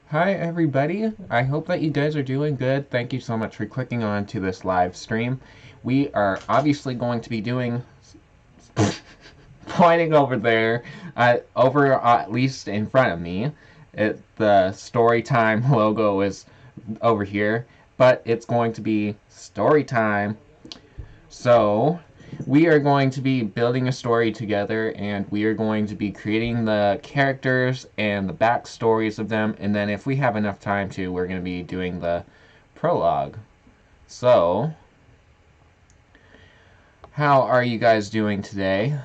Hi everybody, I hope that you guys are doing good. Thank you so much for clicking on to this live stream. We are obviously going to be doing pointing over there, over at least in front of me. The story time logo is over here, but it's going to be story time. So, we are going to be building a story together, and we are going to be creating the characters and the backstories of them, and then if we have enough time to, we're going to be doing the prologue. So, how are you guys doing today?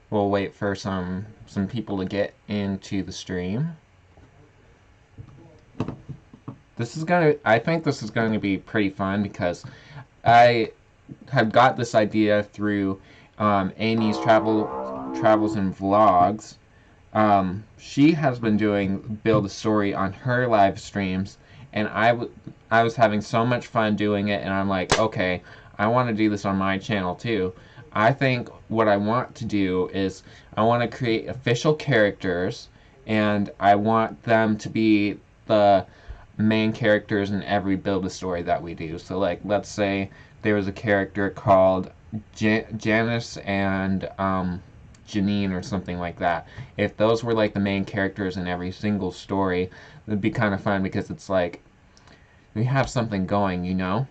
We'll wait for some people to get into the stream. I think this is going to be pretty fun because I have got this idea through Amy's travels and vlogs. She has been doing build a story on her live streams, and I was having so much fun doing it, and I'm like, okay, I want to do this on my channel too. I think what I want to do is I want to create official characters, and I want them to be the main characters in every build a story that we do. So like, let's say there was a character called Janice and Janine or something like that. If those were like the main characters in every single story, it'd be kind of fun because it's like we have something going, you know?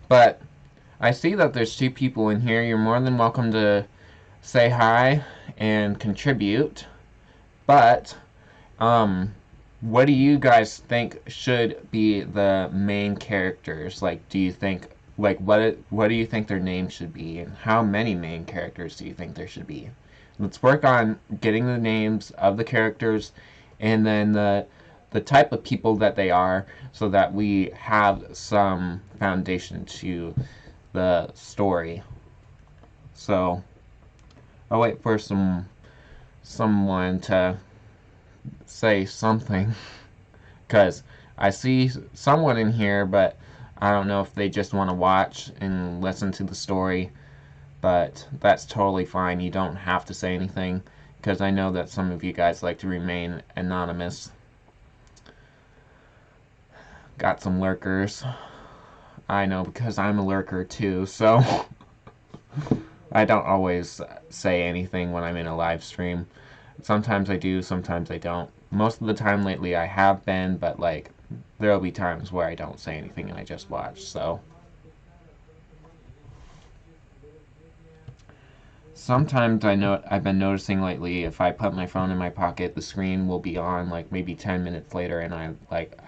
But I see that there's two people in here. You're more than welcome to say hi and contribute. But what do you guys think should be the main characters? Like, do you think what do you think their names should be, and how many main characters do you think there should be? Let's work on getting the names of the characters, and then the type of people that they are, so that we have some foundation to the story. So I'll wait for someone to say something, because I see someone in here, but I don't know if they just want to watch and listen to the story. But that's totally fine. You don't have to say anything, because I know that some of you guys like to remain anonymous. Got some lurkers. I know, because I'm a lurker too, so I don't always say anything when I'm in a live stream. Sometimes I do, sometimes I don't. Most of the time lately I have been, but like there'll be times where I don't say anything and I just watch. So sometimes I've been noticing lately, if I put my phone in my pocket, the screen will be on like maybe 10 minutes later, and I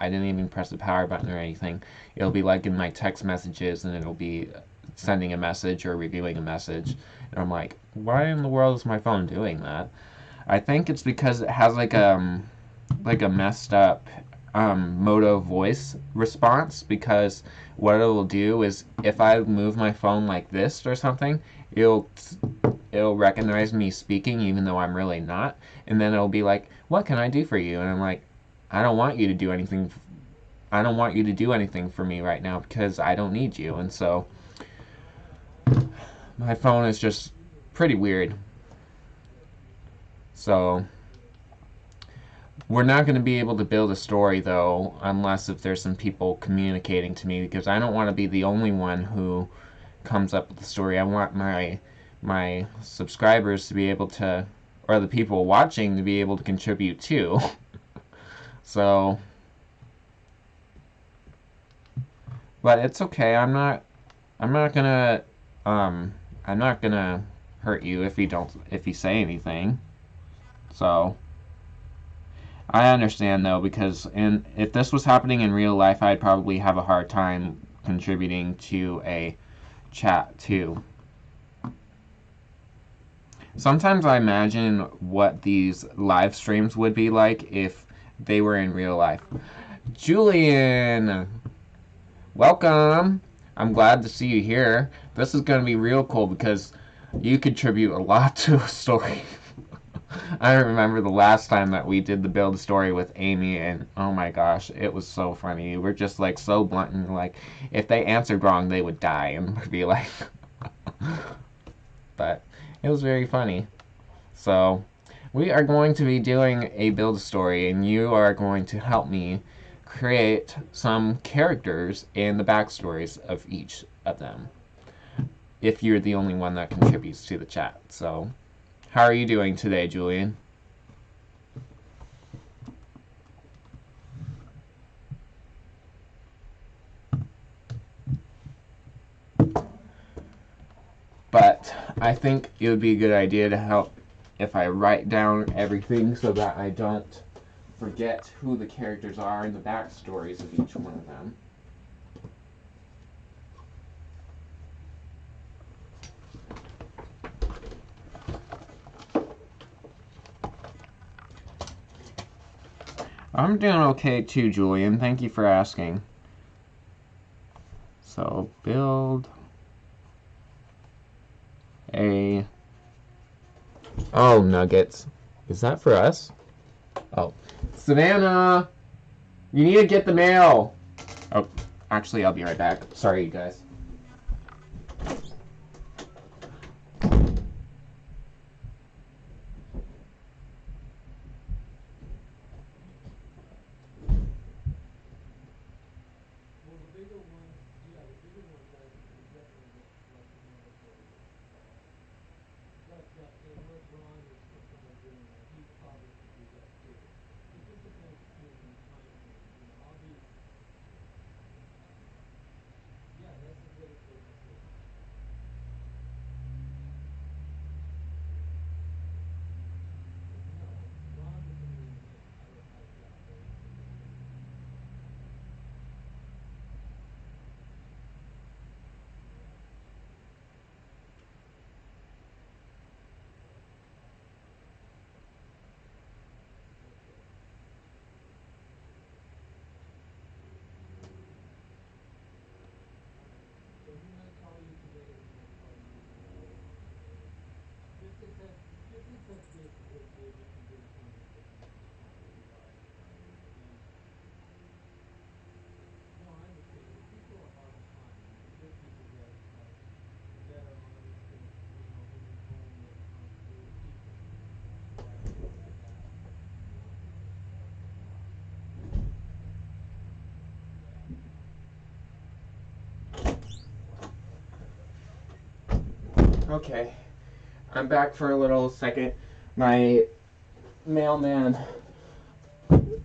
didn't even press the power button or anything. It'll be like in my text messages, and it'll be sending a message or reviewing a message, and I'm like, why in the world is my phone doing that? I think it's because it has like a messed up moto voice response, because what it will do is if I move my phone like this or something, it'll recognize me speaking even though I'm really not, and then it'll be like, what can I do for you? And I'm like, I don't want you to do anything. I don't want you to do anything for me right now, because I don't need you. And so my phone is just pretty weird. So we're not going to be able to build a story, though, unless if there's some people communicating to me, because I don't want to be the only one who comes up with the story. I want my subscribers to be able to, or the people watching to be able to contribute too. So, but it's okay. I'm not gonna hurt you if you say anything. So I understand though, because if this was happening in real life, I'd probably have a hard time contributing to a chat too. Sometimes I imagine what these live streams would be like if they were in real life. Julian, welcome. I'm glad to see you here. This is going to be real cool because you contribute a lot to a story. I remember the last time that we did the build story with Amy, and oh my gosh, it was so funny. We're just like so blunt, and like if they answered wrong, they would die, and we'd be like, but it was very funny. So We are going to be doing a build story, and you are going to help me create some characters and the backstories of each of them, if you're the only one that contributes to the chat. So, how are you doing today, Julian? But I think it would be a good idea to help if I write down everything so that I don't forget who the characters are and the backstories of each one of them. I'm doing okay too, Julian. Thank you for asking. So, build a... Oh, nuggets. Is that for us? Oh. Savannah! You need to get the mail! Oh, actually, I'll be right back. Sorry, you guys. Okay, I'm back for a little second. My mailman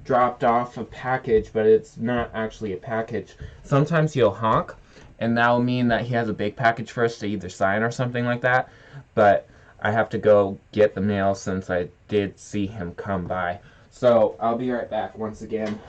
dropped off a package, but it's not actually a package. Sometimes he'll honk, and that'll mean that he has a big package for us to either sign or something like that. But I have to go get the mail since I did see him come by. So I'll be right back once again.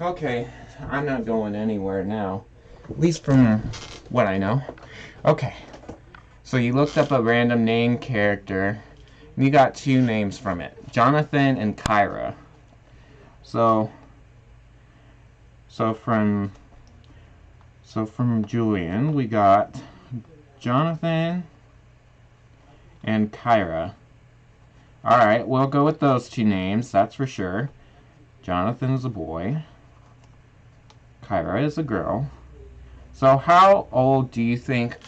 Okay, I'm not going anywhere now. At least from what I know. Okay. So you looked up a random name character, and you got two names from it. Jonathan and Kyra. So from Julian, we got Jonathan and Kyra. Alright, we'll go with those two names, that's for sure. Jonathan is a boy. Kyra is a girl. So how old do you think...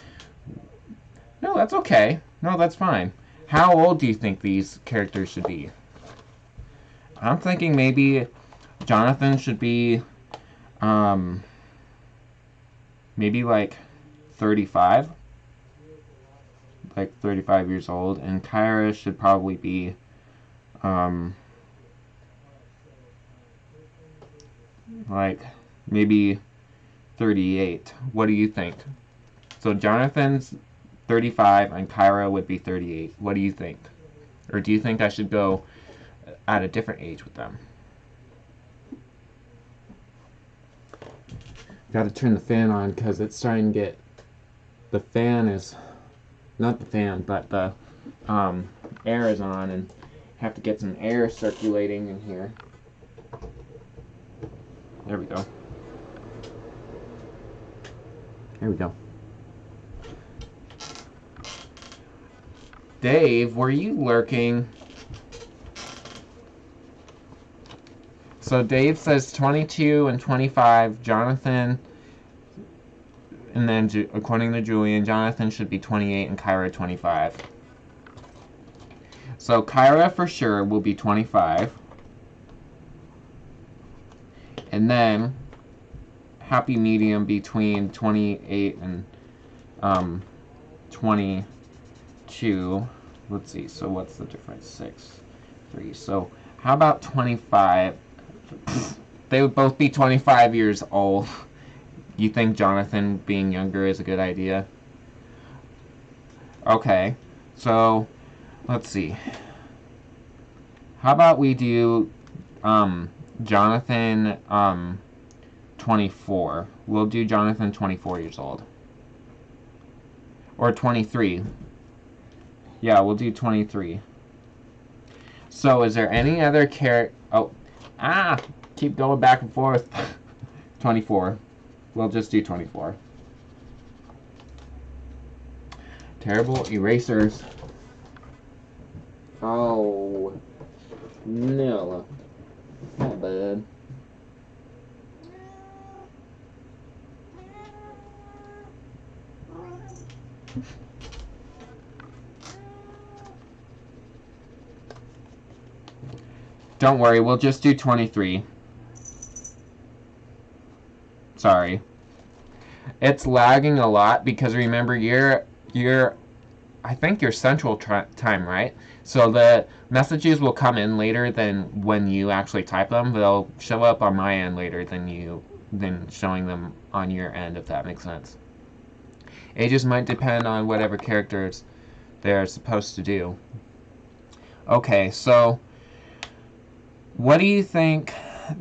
No, that's okay. No, that's fine. How old do you think these characters should be? I'm thinking maybe Jonathan should be, maybe like 35. Like 35 years old. And Kyra should probably be, like maybe 38. What do you think? So Jonathan's 35 and Kyra would be 38. What do you think? Or do you think I should go at a different age with them? Got to turn the fan on because it's starting to get... The fan is... Not the fan, but the air is on, and have to get some air circulating in here. There we go. There we go. Dave, were you lurking? So Dave says 22 and 25, Jonathan, and then according to Julian, Jonathan should be 28 and Kyra 25. So Kyra for sure will be 25. And then happy medium between 28 and 22. Let's see, so what's the difference? 6, 3. So how about 25? They would both be 25 years old. You think Jonathan being younger is a good idea? Okay, so let's see. How about we do Jonathan 24. We'll do Jonathan 24 years old. Or 23. Yeah, we'll do 23. So is there any other character... Oh, keep going back and forth. 24. We'll just do 24. Terrible erasers. Oh, no. Not bad. Don't worry, we'll just do 23. Sorry. It's lagging a lot because remember you're I think you're Central Time, right? So the messages will come in later than when you actually type them. They'll show up on my end later than showing them on your end, if that makes sense. Ages might depend on whatever characters they're supposed to do. Okay, so what do you think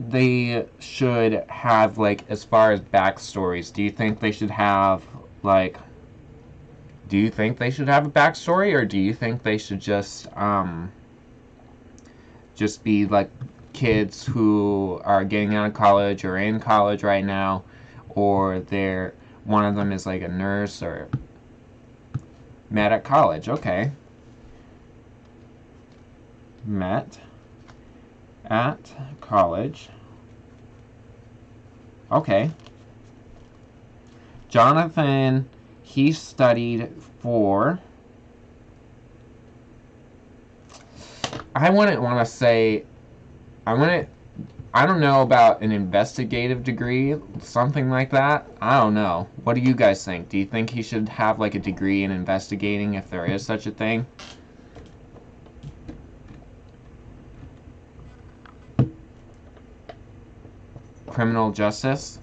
they should have, like, as far as backstories? Do you think they should have, like... Do you think they should have a backstory, or do you think they should just be, like, kids who are getting out of college or in college right now, or one of them is, like, a nurse or met at college? Okay. Met at college. Okay. Jonathan, he studied for... I wouldn't want to say... I don't know about an investigative degree, something like that. I don't know. What do you guys think? Do you think he should have, like, a degree in investigating, if there is such a thing? Criminal justice?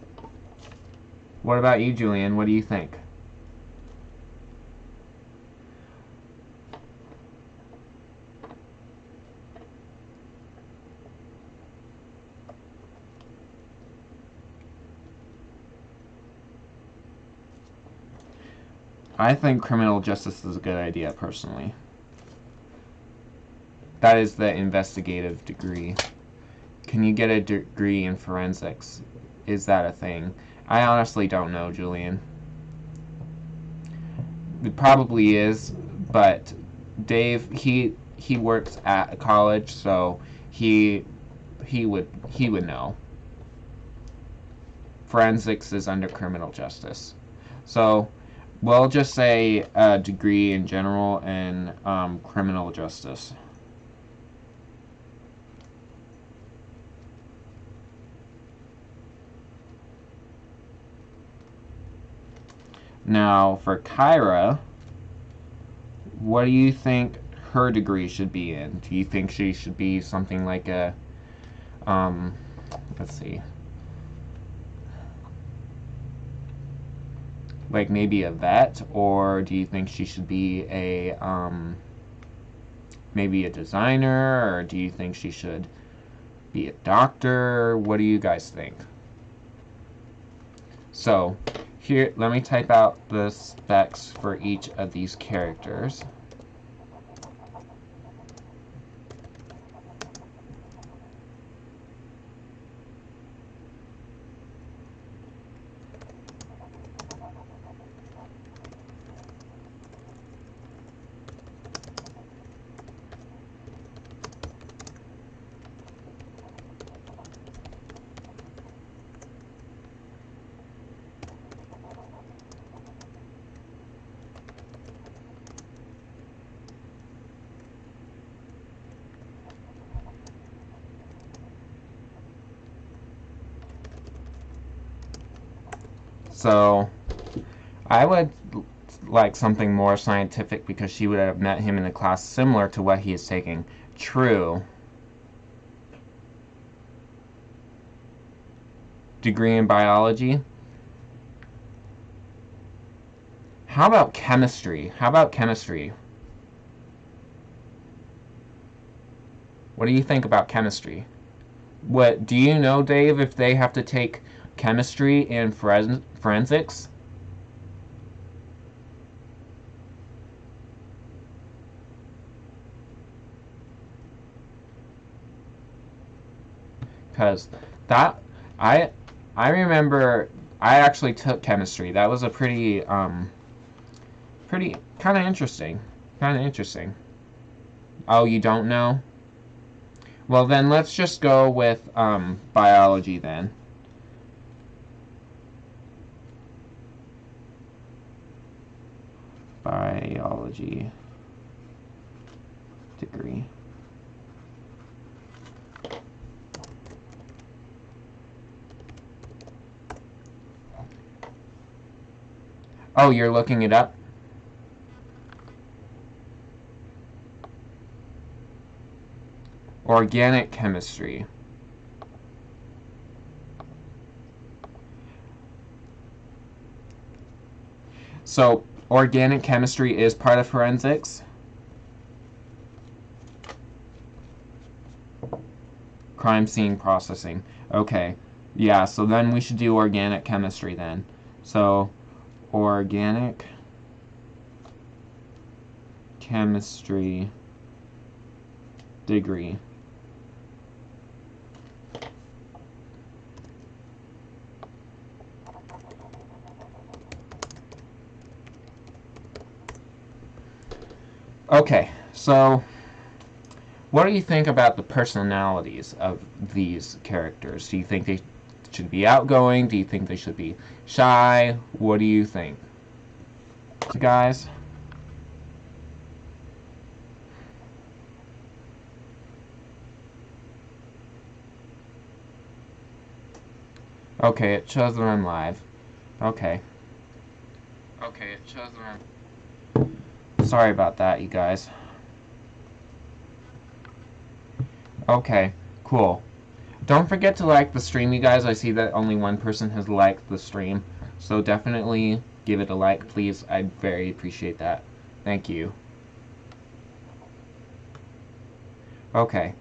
What about you, Julian? What do you think? I think criminal justice is a good idea, personally. That is the investigative degree. Can you get a degree in forensics? Is that a thing? I honestly don't know, Julian. It probably is, but Dave, he works at a college, so he would know. Forensics is under criminal justice. So we'll just say a degree in general in criminal justice. Now for Kyra, what do you think her degree should be in? Do you think she should be something like a, let's see, like maybe a vet, or do you think she should be a, maybe a designer, or do you think she should be a doctor? What do you guys think? So, here, let me type out the specs for each of these characters. So, I would like something more scientific because she would have met him in a class similar to what he is taking. True. Degree in biology. How about chemistry? How about chemistry? What do you think about chemistry? What do you know, Dave, if they have to take chemistry and forensics? Because that I remember I actually took chemistry. That was a pretty pretty kind of interesting. Kind of interesting. Oh, you don't know? Well, then let's just go with biology then. Biology degree. Oh, you're looking it up? Organic chemistry. So, organic chemistry is part of forensics? Crime scene processing. Okay. Yeah, so then we should do organic chemistry then. So, organic chemistry degree. Okay, so what do you think about the personalities of these characters? Do you think they should be outgoing? Do you think they should be shy? What do you think? Guys? Okay, it shows that I'm live. Okay. Okay, it shows that I'm... Sorry about that, you guys. Okay, cool. Don't forget to like the stream, you guys. I see that only one person has liked the stream. So definitely give it a like, please. I'd very appreciate that. Thank you. Okay.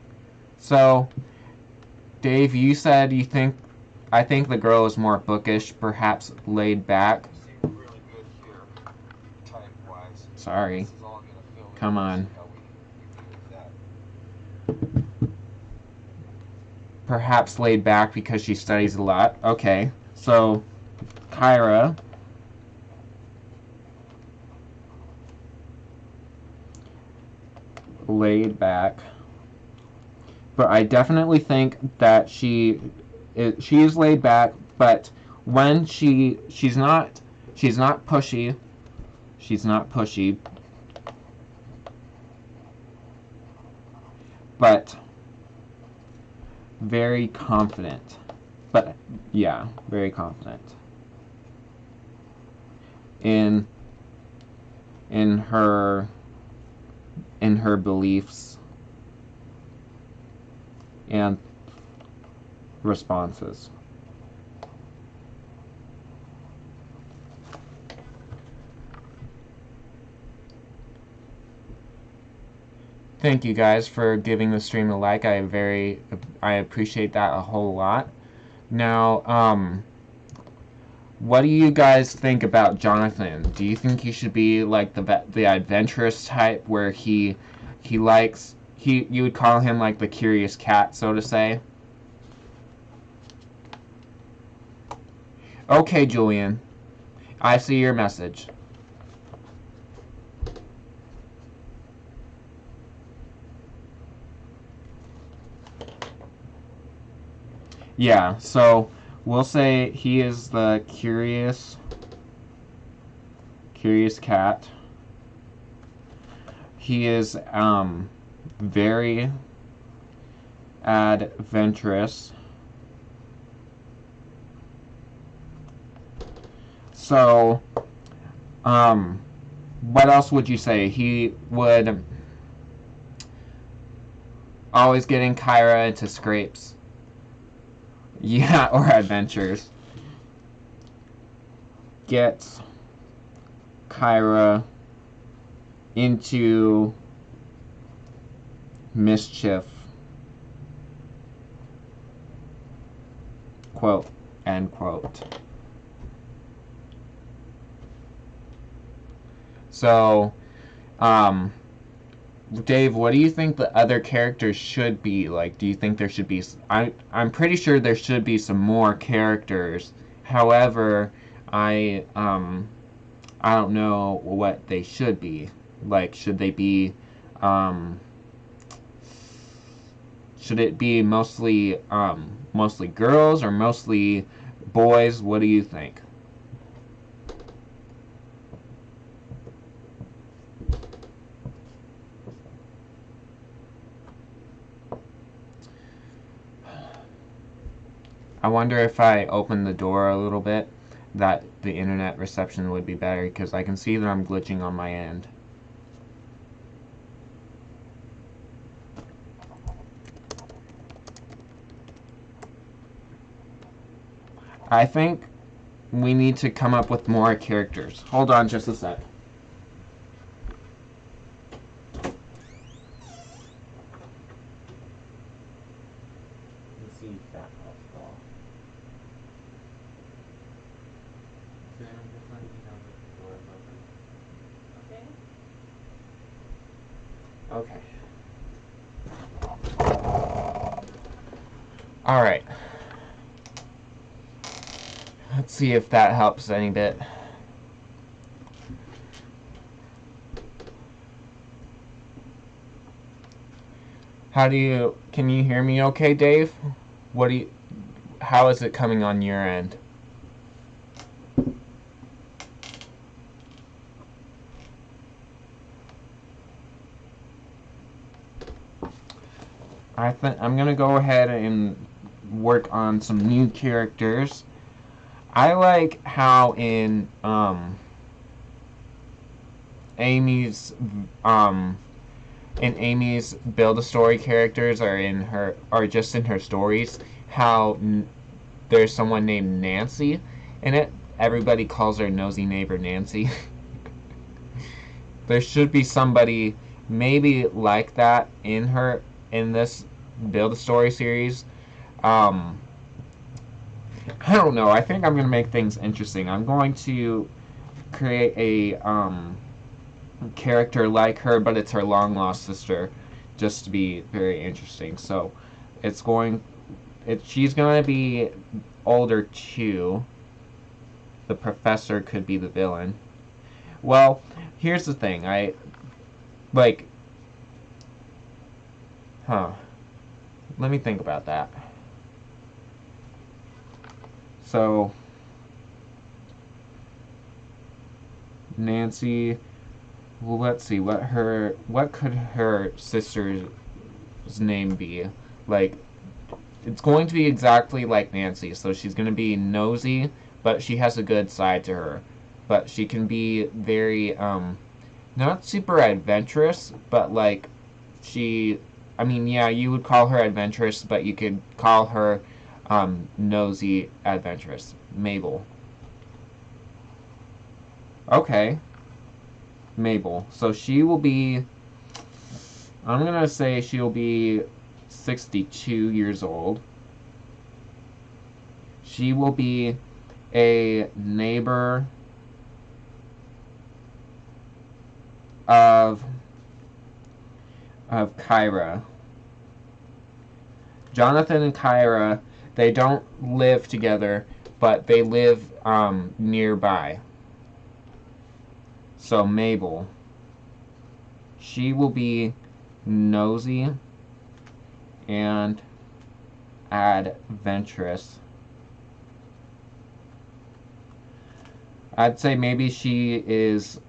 So, Dave, you said you think... I think the girl is more bookish, perhaps laid back. Sorry. Come on. Perhaps laid back because she studies a lot. Okay, so Kyra. Laid back. But I definitely think that she is laid back, but when she's not pushy. She's not pushy. But very confident. But yeah, very confident in her beliefs and responses. Thank you guys for giving the stream a like. I appreciate that a whole lot. Now, what do you guys think about Jonathan? Do you think he should be like the adventurous type, where you would call him like the curious cat, so to say? Okay, Julian, I see your message. Yeah, so we'll say he is the curious cat. He is very adventurous. So what else would you say? He would always getting Kyra into scrapes. Yeah, or adventures. Gets Kyra into mischief. Quote, end quote. So, Dave, what do you think the other characters should be? Like, do you think there should be... I'm pretty sure there should be some more characters. However, I don't know what they should be. Like, should they be... should it be mostly girls or mostly boys? What do you think? I wonder if I open the door a little bit, that the internet reception would be better, because I can see that I'm glitching on my end. I think we need to come up with more characters. Hold on just a sec. Okay. Alright. Let's see if that helps any bit. Can you hear me okay, Dave? How is it coming on your end? I think I'm gonna go ahead and work on some new characters. I like how in Amy's Build-A-Story characters are just in her stories. How there's someone named Nancy in it. Everybody calls her nosy neighbor Nancy. There should be somebody maybe like that in this Build-A-Story series. I don't know. I think I'm going to make things interesting. I'm going to create a character like her, but it's her long lost sister, just to be very interesting. So it's going, she's going to be older too. The professor could be the villain. Well, here's the thing. I like, huh? Let me think about that. So Nancy, well, let's see what could her sister's name be? Like, it's going to be exactly like Nancy. So she's going to be nosy, but she has a good side to her. But she can be very not super adventurous, but like she I mean, yeah, you would call her adventurous, but you could call her nosy adventurous. Mabel. Okay, Mabel. So she will be, I'm going to say she'll be 62 years old. She will be a neighbor of Kyra. Jonathan and Kyra, they don't live together, but they live nearby. So Mabel, she will be nosy and adventurous. I'd say maybe she has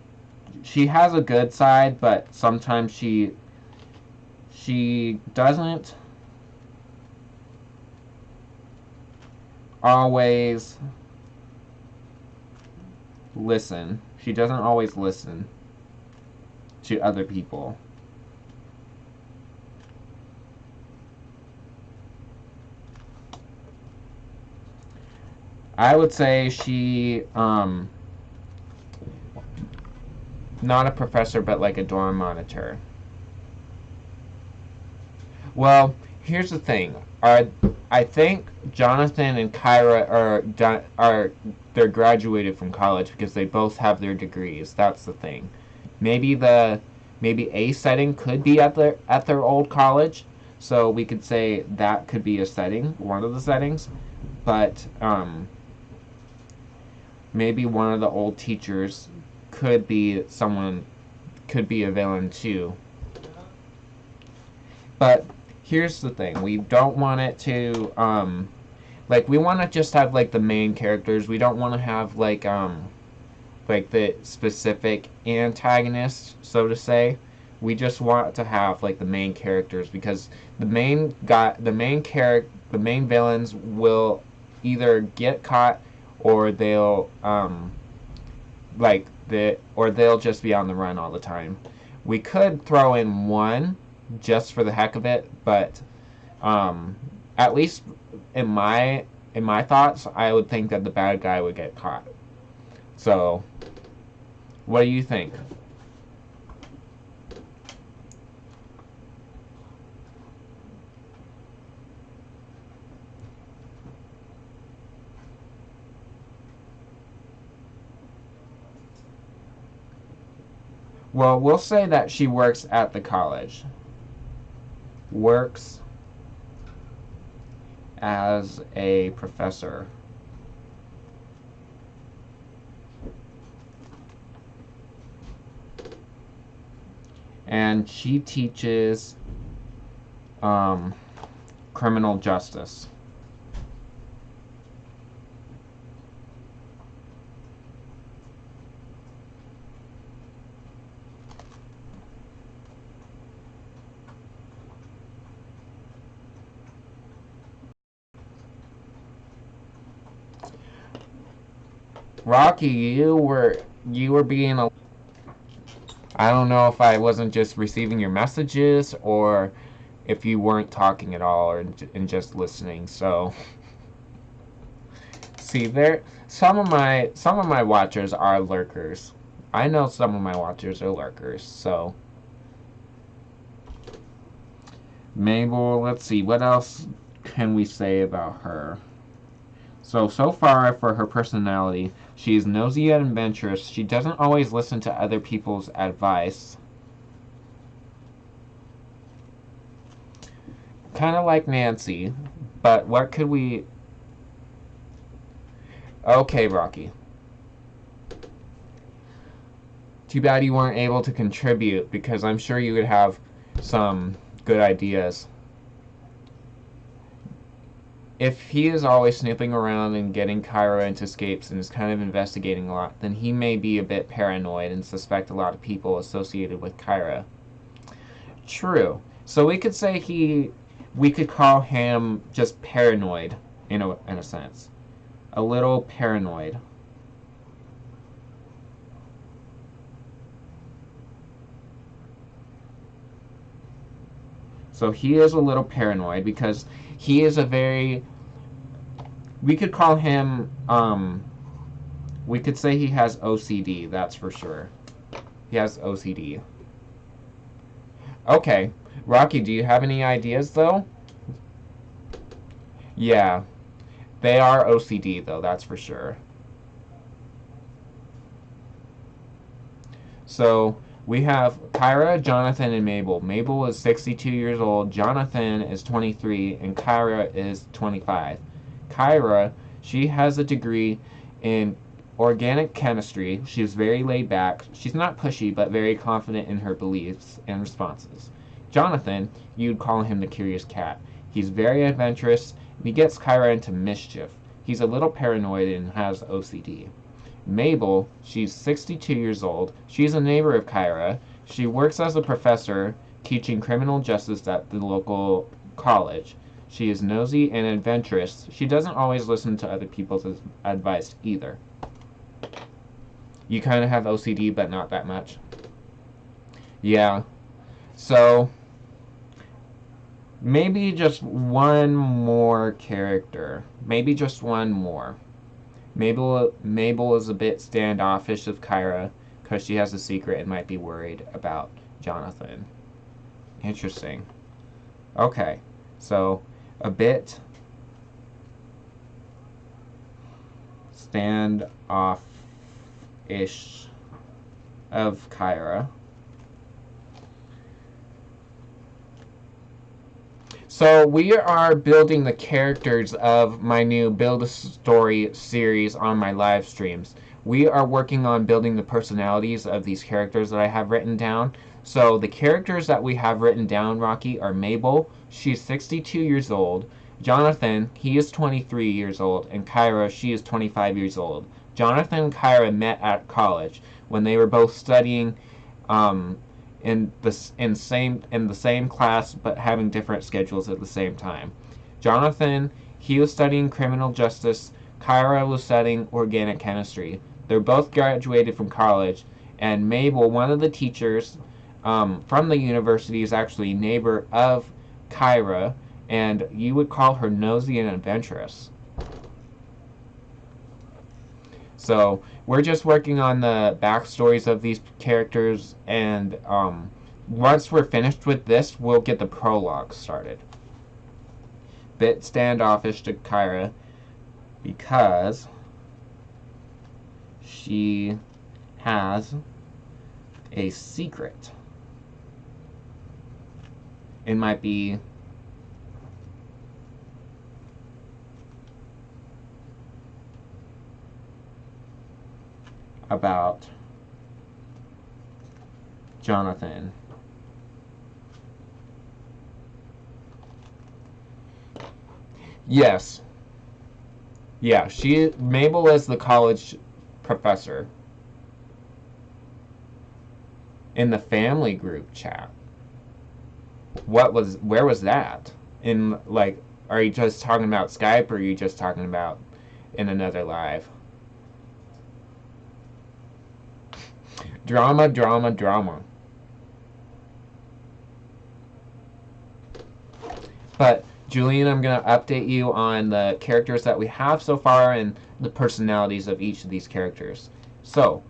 a good side, but sometimes she doesn't always listen. She doesn't always listen to other people. I would say she not a professor, but like a dorm monitor. Well, here's the thing. I think Jonathan and Kyra they're graduated from college because they both have their degrees. That's the thing. Maybe maybe a setting could be at their old college, so we could say that could be a setting, one of the settings. But maybe one of the old teachers could be a villain too. But here's the thing: we don't want it to like, we want to just have like the main characters. We don't want to have like the specific antagonist, so to say. We just want to have like the main characters, because the main villains will either get caught, or they'll just be on the run all the time. We could throw in one just for the heck of it, but at least in my thoughts, I would think that the bad guy would get caught. So, what do you think? Well, we'll say that she works at the college. Works as a professor. And she teaches criminal justice. Rocky, you were being a, I don't know if I wasn't just receiving your messages, or if you weren't talking at all, or and just listening. So see, there some of my watchers are lurkers. I know some of my watchers are lurkers. So Mabel, let's see, what else can we say about her? So far for her personality, She is nosy and adventurous. She doesn't always listen to other people's advice. Kind of like Nancy, but what could we... Okay, Rocky. Too bad you weren't able to contribute, because I'm sure you would have some good ideas. If he is always snooping around and getting Kyra into escapes and is kind of investigating a lot, then he may be a bit paranoid and suspect a lot of people associated with Kyra. True. So we could say we could call him just paranoid, in a sense. A little paranoid. So he is a little paranoid because he is a very... We could call him... we could say he has OCD, that's for sure. He has OCD. Okay. Rocky, do you have any ideas, though? Yeah. They are OCD, though, that's for sure. So... we have Kyra, Jonathan, and Mabel. Mabel is 62 years old, Jonathan is 23, and Kyra is 25. Kyra, she has a degree in organic chemistry. She's very laid back. She's not pushy, but very confident in her beliefs and responses. Jonathan, you'd call him the curious cat. He's very adventurous, and he gets Kyra into mischief. He's a little paranoid and has OCD. Mabel, she's 62 years old. She's a neighbor of Kyra. She works as a professor teaching criminal justice at the local college. She is nosy and adventurous. She doesn't always listen to other people's advice either. You kind of have OCD, but not that much. Yeah. So, maybe just one more character. Maybe just one more. Mabel is a bit standoffish of Kyra because she has a secret and might be worried about Jonathan. Interesting. Okay, so a bit standoffish of Kyra. So we are building the characters of my new Build a Story series on my live streams. We are working on building the personalities of these characters that I have written down. So the characters that we have written down, Rocky, are Mabel. She's 62 years old. Jonathan, he is 23 years old. And Kyra, she is 25 years old. Jonathan and Kyra met at college when they were both studying in the same class, but having different schedules at the same time. Jonathan, he was studying criminal justice. Kyra was studying organic chemistry. They're both graduated from college, and Mabel, one of the teachers from the university, is actually a neighbor of Kyra, and you would call her nosy and adventurous. So we're just working on the backstories of these characters, and once we're finished with this, we'll get the prologue started. Bit standoffish to Kyra because she has a secret. It might be about Jonathan. Yes. Yeah, Mabel is the college professor. In the family group chat. Where was that? In, like, are you just talking about Skype, or are you just talking about in another live? Drama, drama, drama. But, Julian, I'm going to update you on the characters that we have so far and the personalities of each of these characters. So,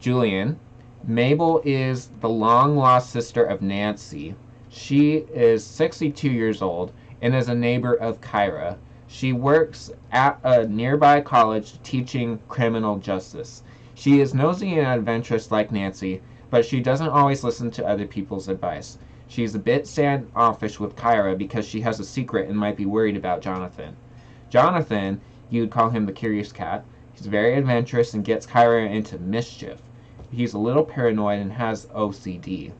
Julian, Mabel is the long-lost sister of Nancy. She is 62 years old and is a neighbor of Kyra. She works at a nearby college teaching criminal justice. She is nosy and adventurous like Nancy, but she doesn't always listen to other people's advice. She's a bit standoffish with Kyra because she has a secret and might be worried about Jonathan. Jonathan, you'd call him the curious cat. He's very adventurous and gets Kyra into mischief. He's a little paranoid and has OCD.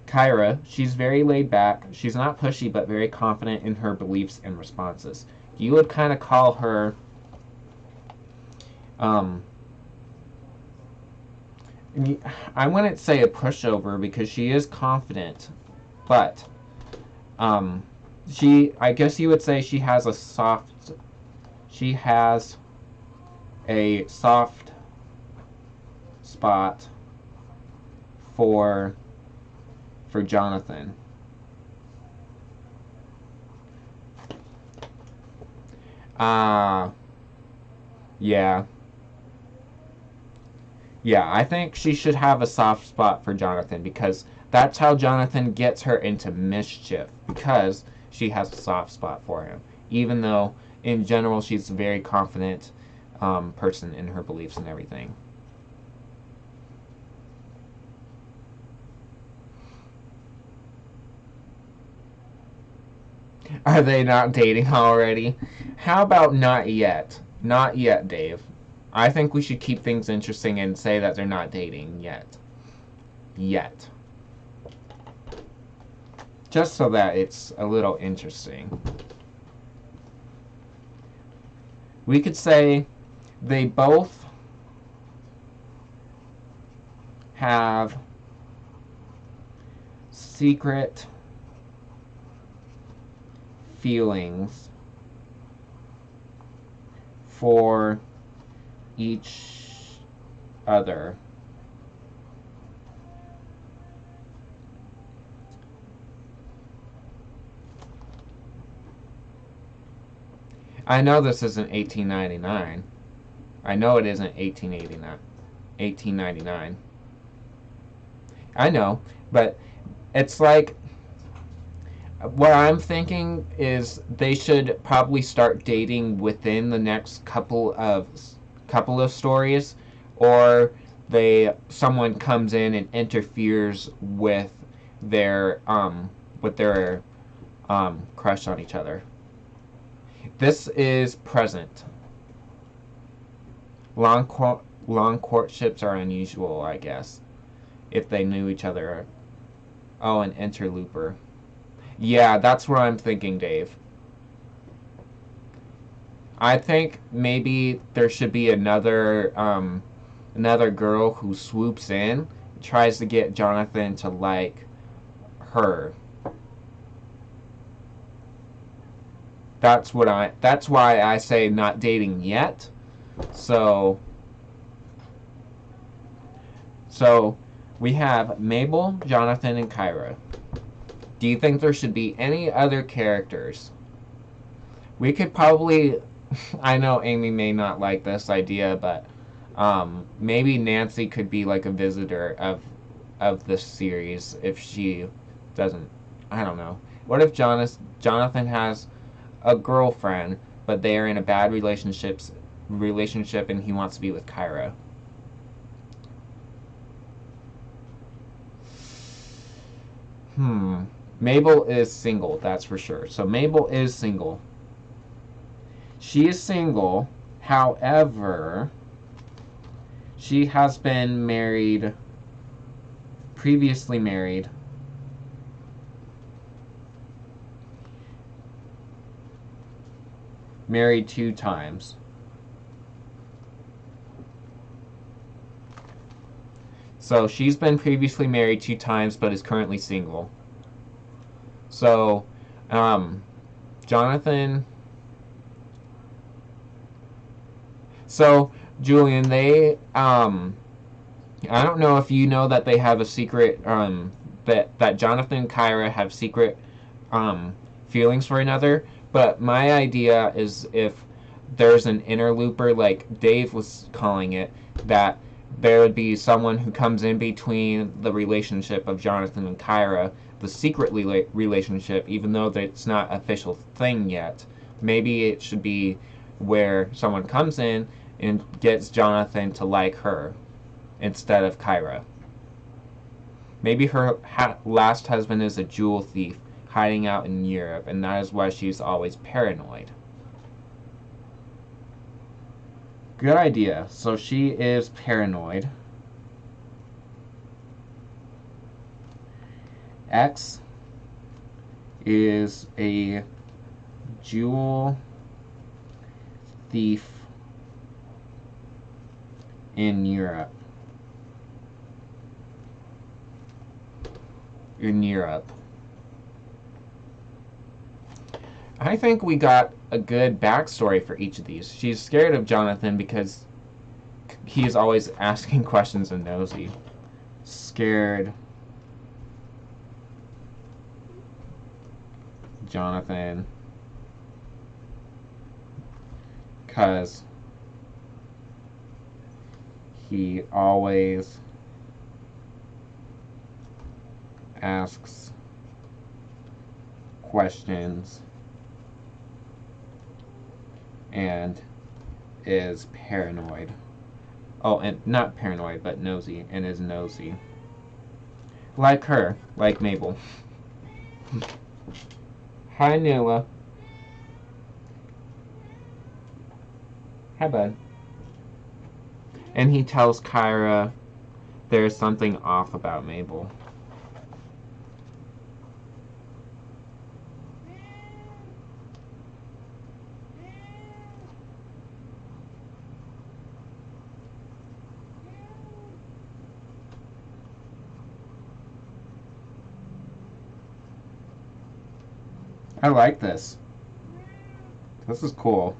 Kyra, she's very laid back. She's not pushy but very confident in her beliefs and responses. You would kind of call her I wouldn't say a pushover because she is confident, but I guess you would say she has a soft spot for Jonathan. Yeah. Yeah, I think she should have a soft spot for Jonathan because that's how Jonathan gets her into mischief, because she has a soft spot for him. Even though, in general, she's a very confident person in her beliefs and everything. Are they not dating already? How about not yet? Not yet, Dave. I think we should keep things interesting and say that they're not dating yet. Yet. Just so that it's a little interesting. We could say they both have secret feelings for each other. I know this isn't 1899. I know it isn't 1899. I know, but it's like, what I'm thinking is they should probably start dating within the next couple of stories, or someone comes in and interferes with their crush on each other. This is present. Long courtships are unusual, I guess, if they knew each other. Oh, an interlooper. Yeah, that's what I'm thinking, Dave. I think maybe there should be another girl who swoops in, tries to get Jonathan to like her. That's why I say not dating yet. So we have Mabel, Jonathan, and Kyra. Do you think there should be any other characters? We could probably, I know Amy may not like this idea, but maybe Nancy could be like a visitor of this series if she doesn't. I don't know. What if Jonathan has a girlfriend, but they are in a bad relationship and he wants to be with Kyra? Mabel is single, that's for sure. So Mabel is single. She is single, however, she has been previously married. Married 2 times. So she's been previously married 2 times but is currently single. So, Jonathan. So, Julian, I don't know if you know that they have a secret, that Jonathan and Kyra have secret, feelings for another, but my idea is if there's an interlooper, like Dave was calling it, that there would be someone who comes in between the relationship of Jonathan and Kyra, the secret relationship, even though it's not an official thing yet. Maybe it should be where someone comes in and gets Jonathan to like her instead of Kyra. Maybe her last husband is a jewel thief hiding out in Europe, and that is why she's always paranoid. Good idea. So she is paranoid. X is a jewel thief in Europe. I think we got a good backstory for each of these. She's scared of Jonathan because he's always asking questions and nosy. Scared Jonathan because he always asks questions and is paranoid. Oh, and not paranoid, but nosy, and is nosy. Like her, like Mabel. Hi, Noah. Hi, bud. And he tells Kyra there's something off about Mabel. I like this. This is cool.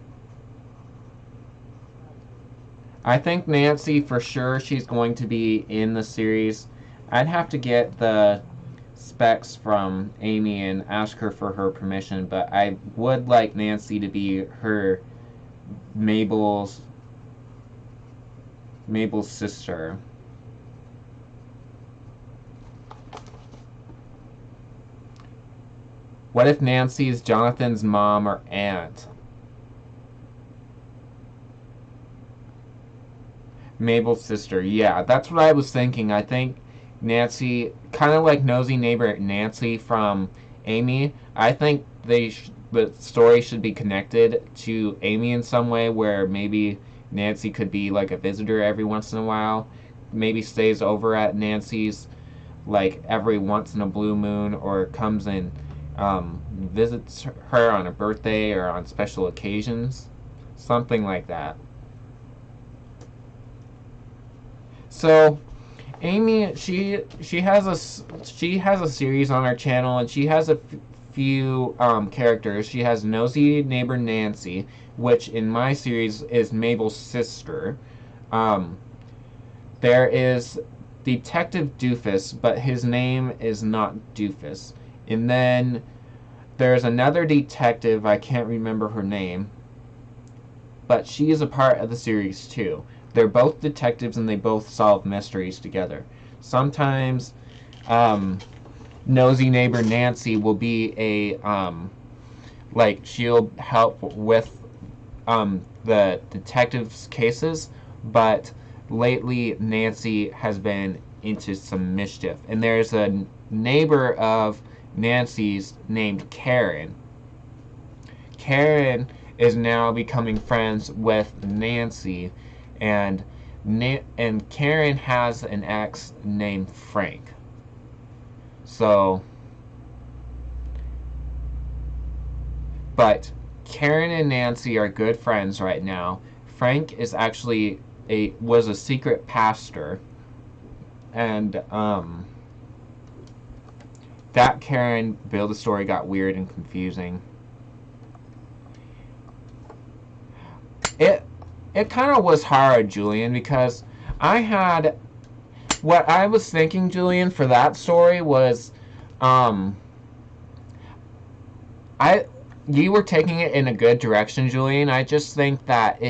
I think Nancy, for sure, she's going to be in the series. I'd have to get the specs from Amy and ask her for her permission, but I would like Nancy to be her Mabel's sister. What if Nancy's Jonathan's mom or aunt? Mabel's sister. Yeah, that's what I was thinking. I think Nancy, kind of like nosy neighbor Nancy from Amy. I think the story should be connected to Amy in some way, where maybe Nancy could be like a visitor every once in a while. Maybe stays over at Nancy's like every once in a blue moon, or comes and visits her on a birthday or on special occasions, something like that. So Amy, she has a series on her channel, and she has a few characters. She has nosy neighbor Nancy, which in my series is Mabel's sister. There is Detective Doofus, but his name is not Doofus. And then there's another detective, I can't remember her name, but she is a part of the series too. They're both detectives and they both solve mysteries together. Sometimes nosy neighbor Nancy will be a like she'll help with the detectives' cases, but lately Nancy has been into some mischief. And there's a neighbor of Nancy's named Karen. Karen is now becoming friends with Nancy, and Karen has an ex named Frank. So, but Karen and Nancy are good friends right now. Frank is actually was a secret pastor, and that Karen build a story got weird and confusing. It kind of was hard, Julian, because I had what I was thinking, Julian, for that story was you were taking it in a good direction, Julian. I just think that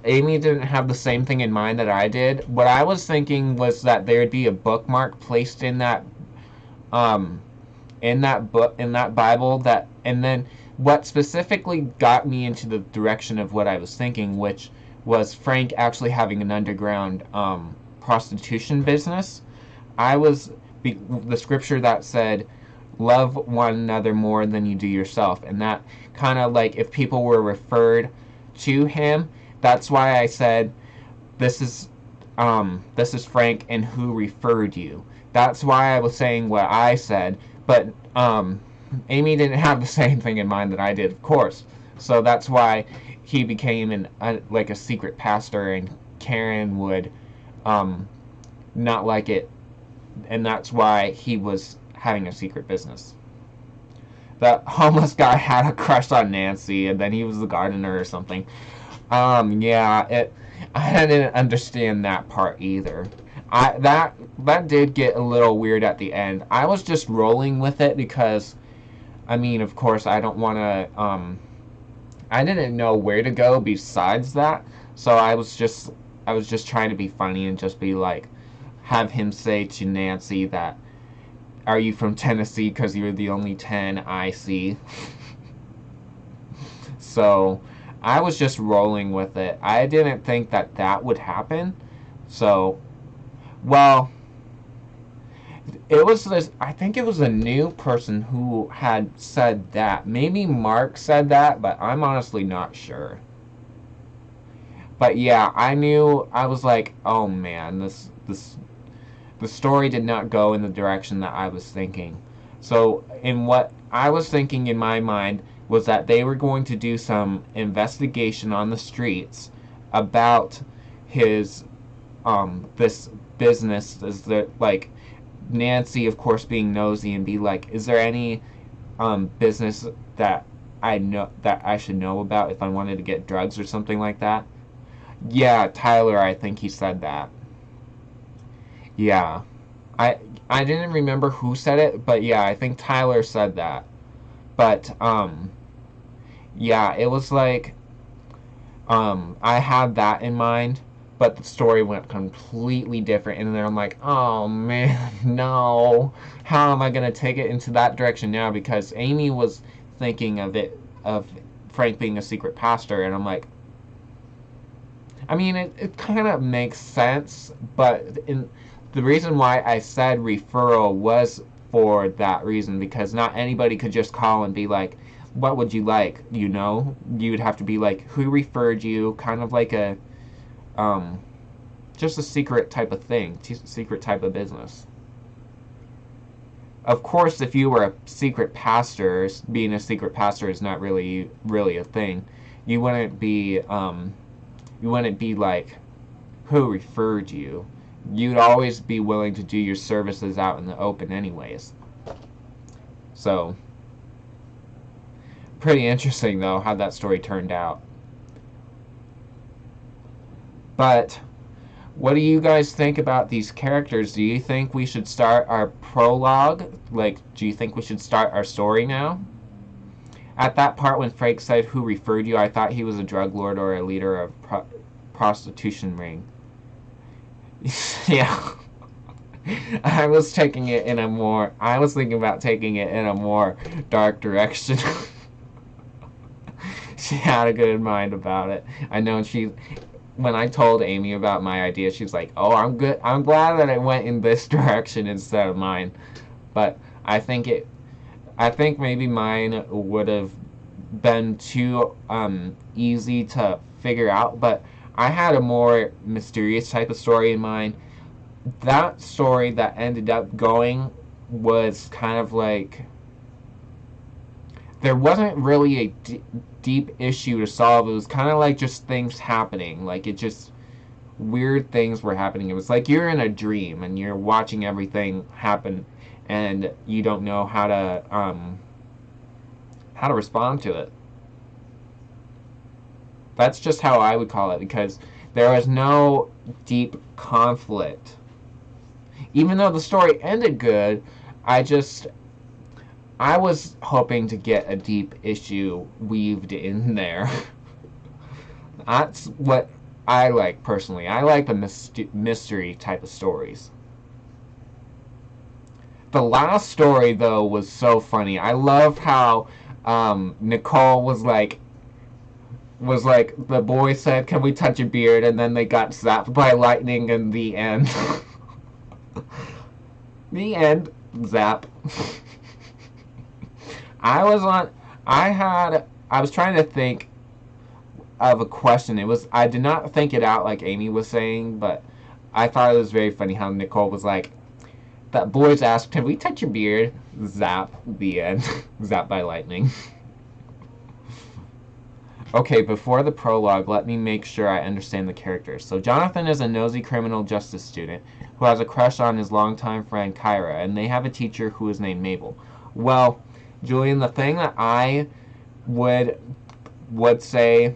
Amy didn't have the same thing in mind that I did. What I was thinking was that there'd be a bookmark placed in that book, in that Bible, and then what specifically got me into the direction of what I was thinking, which was Frank actually having an underground prostitution business. I was the scripture that said, "Love one another more than you do yourself," and that kind of like if people were referred to him, that's why I said this is Frank and who referred you. That's why I was saying what I said, but Amy didn't have the same thing in mind that I did, of course. So that's why he became like a secret pastor, and Karen would not like it, and that's why he was having a secret business. The homeless guy had a crush on Nancy, and then he was the gardener or something. Yeah, I didn't understand that part either. That did get a little weird at the end. I was just rolling with it because, I mean, of course, I don't want to. I didn't know where to go besides that, so I was just trying to be funny and just be like, have him say to Nancy that, "Are you from Tennessee? Because you're the only 10 I see." So I was just rolling with it. I didn't think that that would happen. So, well, it was this. I think it was a new person who had said that. Maybe Mark said that, but I'm honestly not sure. But yeah, I knew. I was like, oh man, the story did not go in the direction that I was thinking. So, in what I was thinking in my mind was that they were going to do some investigation on the streets about his this business, is that like Nancy, of course, being nosy and be like, is there any business that I should know about if I wanted to get drugs or something like that? Yeah, Tyler, I think he said that. Yeah. I I didn't remember who said it, but yeah, I think Tyler said that. But yeah, it was like I had that in mind, but the story went completely different, and then I'm like, oh man, no. How am I gonna take it into that direction now? Because Amy was thinking of Frank being a secret pastor, and I'm like, I mean, it kind of makes sense, but the reason why I said referral was for that reason, because not anybody could just call and be like, what would you like? You know, you would have to be like, who referred you? Kind of like a, um, just a secret type of thing, secret type of business. Of course, if you were a secret pastor, being a secret pastor is not really a thing. You wouldn't be, you wouldn't be like, who referred you? You'd always be willing to do your services out in the open anyways. So, pretty interesting though how that story turned out. But what do you guys think about these characters? Do you think we should start our prologue? Like, do you think we should start our story now? At that part when Frank said who referred you, I thought he was a drug lord or a leader of prostitution ring. Yeah. I was thinking about taking it in a more dark direction. She had a good mind about it. I know when I told Amy about my idea, she's like, "Oh, I'm good. I'm glad that I went in this direction instead of mine." But I think maybe mine would have been too easy to figure out, but I had a more mysterious type of story in mind. That story that ended up going was kind of like there wasn't really a deep issue to solve. It was kind of like just things happening. Like it just weird things were happening. It was like you're in a dream and you're watching everything happen, and you don't know how to respond to it. That's just how I would call it, because there was no deep conflict. Even though the story ended good, I was hoping to get a deep issue weaved in there. That's what I like personally. I like the mystery type of stories. The last story, though, was so funny. I love how Nicole was like the boy said, "Can we touch your beard?" And then they got zapped by lightning in the end. The end. Zap. I was on. I was trying to think of a question. I did not think it out like Amy was saying, but I thought it was very funny how Nicole was like, that boys asked, "Can we touch your beard?" Zap. The end. Zap by lightning. Okay, before the prologue, let me make sure I understand the characters. So Jonathan is a nosy criminal justice student who has a crush on his longtime friend Kyra, and they have a teacher who is named Mabel. Well, Julian, the thing that I would say,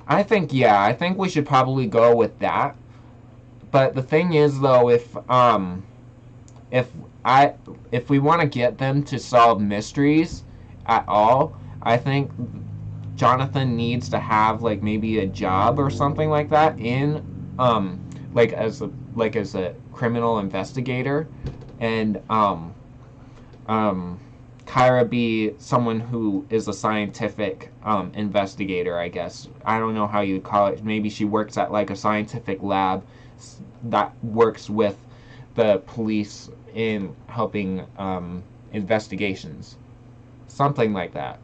I think we should probably go with that. But the thing is, though, if I if we want to get them to solve mysteries at all, I think Jonathan needs to have like maybe a job or something like that in like as a criminal investigator, and Kyra be someone who is a scientific investigator, I guess. I don't know how you call it. Maybe she works at like a scientific lab that works with the police in helping investigations. Something like that.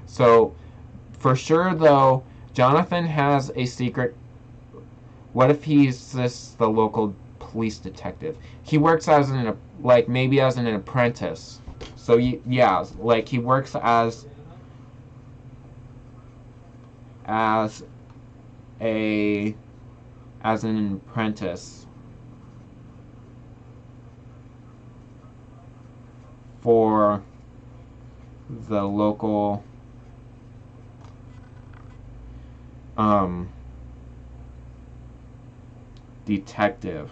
So, for sure though, Jonathan has a secret. What if he's just the local police detective? He works as maybe as an apprentice. So yeah, like he works as a as an apprentice for the local detective.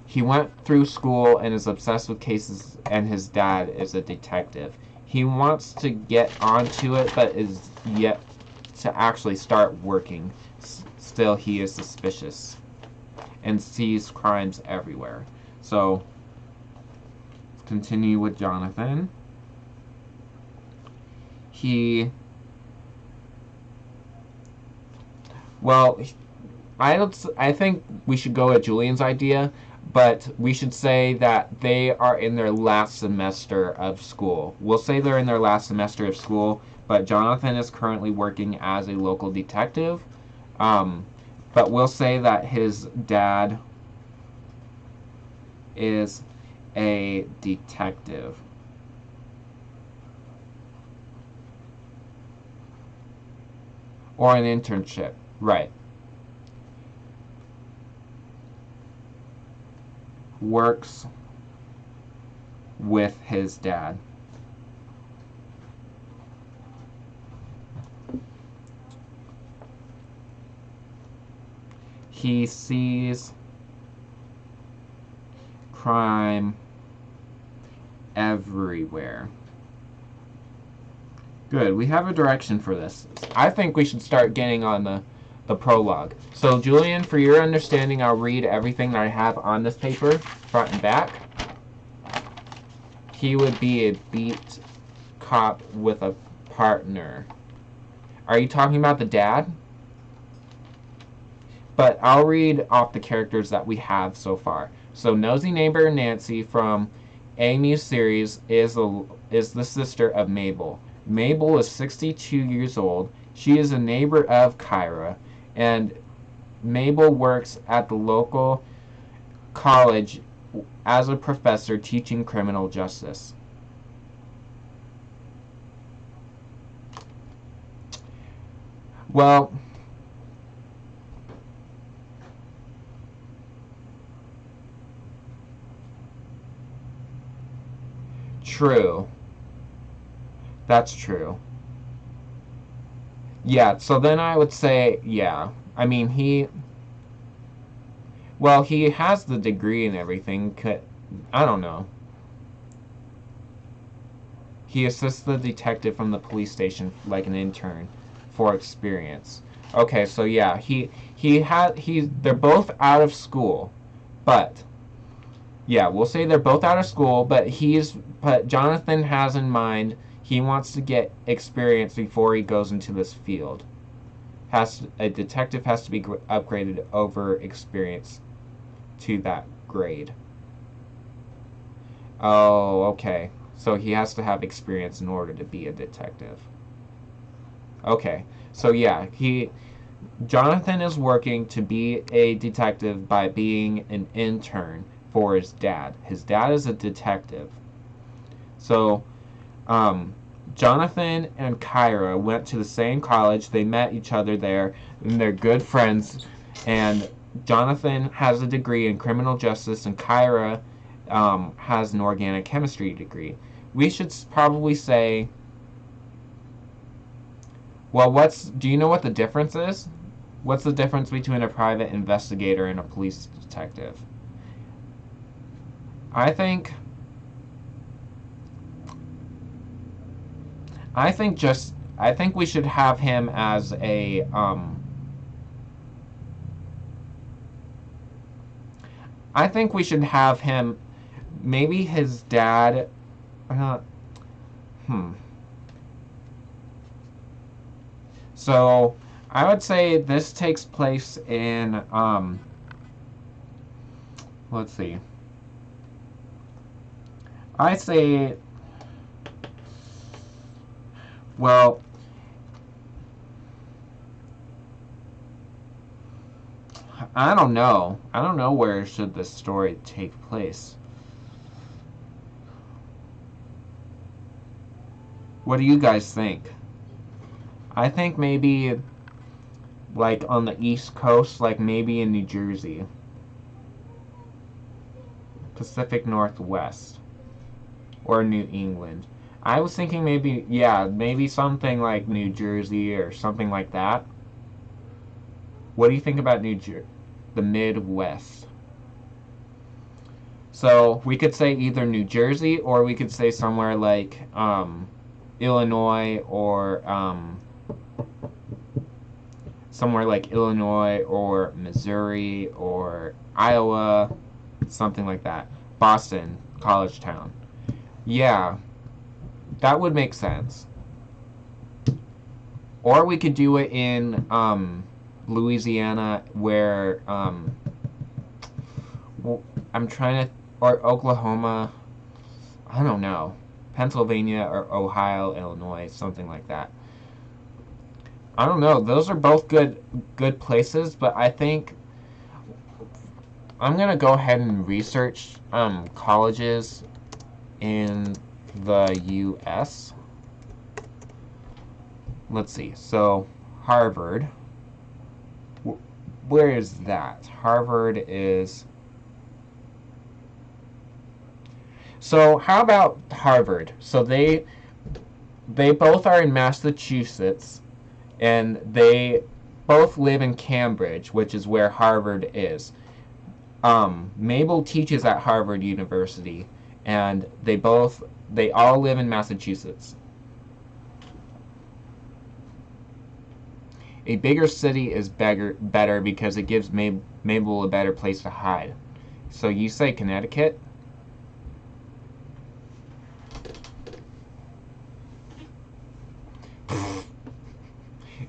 He went through school and is obsessed with cases, and his dad is a detective. He wants to get onto it, but is yet to actually start working. Still, he is suspicious and sees crimes everywhere. So, let's continue with Jonathan. Well, I think we should go with Julian's idea, but we should say that they are in their last semester of school. We'll say they're in their last semester of school, but Jonathan is currently working as a local detective. But we'll say that his dad is a detective. Or an internship. Right. Works with his dad. He sees crime everywhere. Good. We have a direction for this. I think we should start getting on the prologue. So, Julian, for your understanding, I'll read everything that I have on this paper, front and back. He would be a beat cop with a partner. Are you talking about the dad? But I'll read off the characters that we have so far. So, nosy neighbor Nancy from Amy's series is the sister of Mabel. Mabel is 62 years old. She is a neighbor of Kyra, and Mabel works at the local college as a professor teaching criminal justice. Well, true. That's true. Yeah, so then I would say, yeah. Well, he has the degree and everything. I don't know. He assists the detective from the police station like an intern for experience. Okay, so yeah, they're both out of school, but yeah, we'll say they're both out of school, but Jonathan has in mind he wants to get experience before he goes into this field. A detective has to be upgraded over experience to that grade. Oh, okay. So he has to have experience in order to be a detective. Okay. So yeah, Jonathan is working to be a detective by being an intern for his dad. His dad is a detective. So, um, Jonathan and Kyra went to the same college. They met each other there, and they're good friends. And Jonathan has a degree in criminal justice, and Kyra has an organic chemistry degree. We should probably say, well, do you know what the difference is? What's the difference between a private investigator and a police detective? I think I think we should have him as a I think we should have him maybe his dad uh, hmm. So I would say this takes place in let's see. I say well I don't know. I don't know where should this story take place. What do you guys think? I think maybe like on the East Coast, like maybe in New Jersey. Pacific Northwest. Or New England. I was thinking maybe, yeah, maybe something like New Jersey or something like that. What do you think about the Midwest? So we could say either New Jersey or we could say somewhere like Illinois or somewhere like Illinois or Missouri or Iowa, something like that. Boston, college town. Yeah, that would make sense. Or we could do it in Louisiana, where I'm trying to, or Oklahoma. I don't know, Pennsylvania or Ohio, Illinois, something like that. I don't know. Those are both good places, but I think I'm gonna go ahead and research colleges in the U.S. Let's see. So Harvard. Where is that? Harvard is. So how about Harvard? So they both are in Massachusetts, and they both live in Cambridge, which is where Harvard is. Mabel teaches at Harvard University, and they all live in Massachusetts. A bigger city is better because it gives Mabel a better place to hide. So you say Connecticut?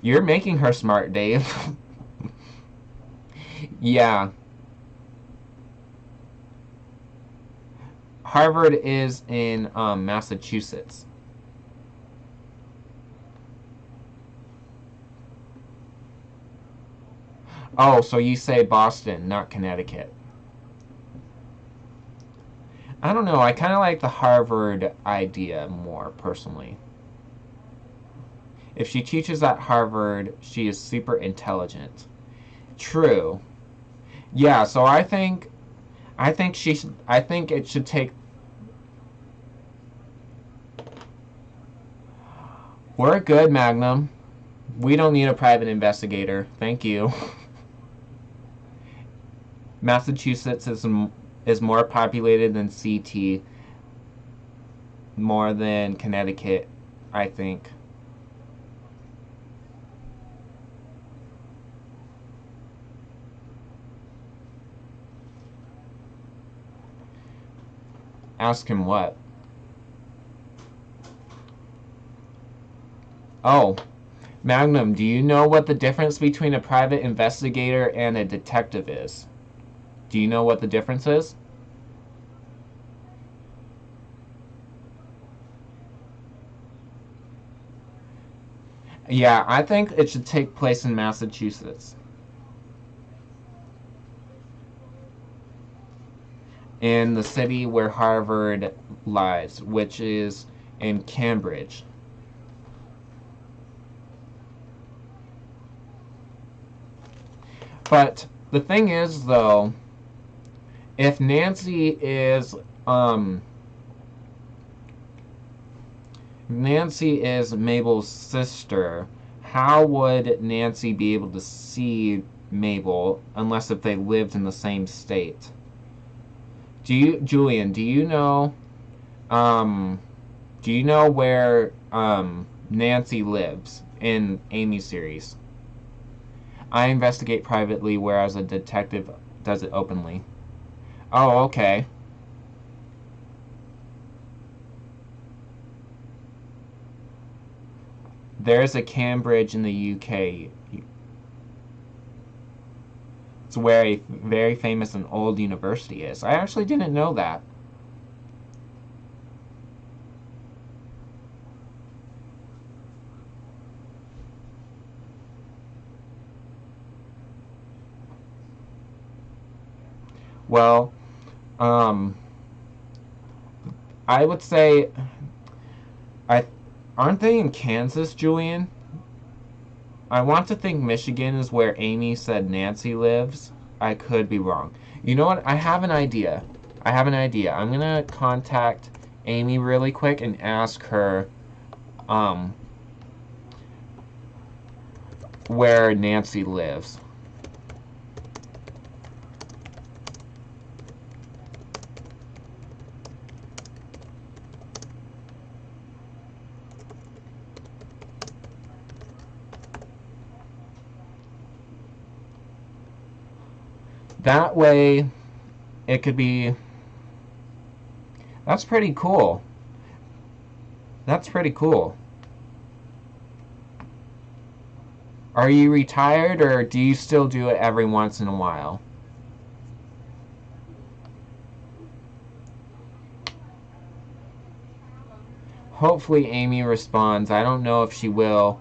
You're making her smart, Dave. Yeah. Harvard is in Massachusetts. Oh, so you say Boston, not Connecticut. I don't know. I kind of like the Harvard idea more, personally. If she teaches at Harvard, she is super intelligent. True. Yeah, so I think it should take. We're good, Magnum. We don't need a private investigator. Thank you. Massachusetts is is more populated than CT, more than Connecticut, I think. Ask him what? Oh, Magnum, do you know what the difference between a private investigator and a detective is? Do you know what the difference is? Yeah, I think it should take place in Massachusetts. In the city where Harvard lies, which is in Cambridge. But the thing is, though, if Nancy is Mabel's sister, how would Nancy be able to see Mabel unless if they lived in the same state? Julian, um, do you know where Nancy lives in Amy's series? I investigate privately, whereas a detective does it openly. Oh, okay. There's a Cambridge in the UK. It's where a very famous and old university is. I actually didn't know that. Well, um, I would say, I aren't they in Kansas, Julian? I want to think Michigan is where Amy said Nancy lives. I could be wrong. You know what? I have an idea. I'm gonna contact Amy really quick and ask her um, where Nancy lives. That way, it could be. That's pretty cool. That's pretty cool. Are you retired or do you still do it every once in a while? Hopefully Amy responds. I don't know if she will,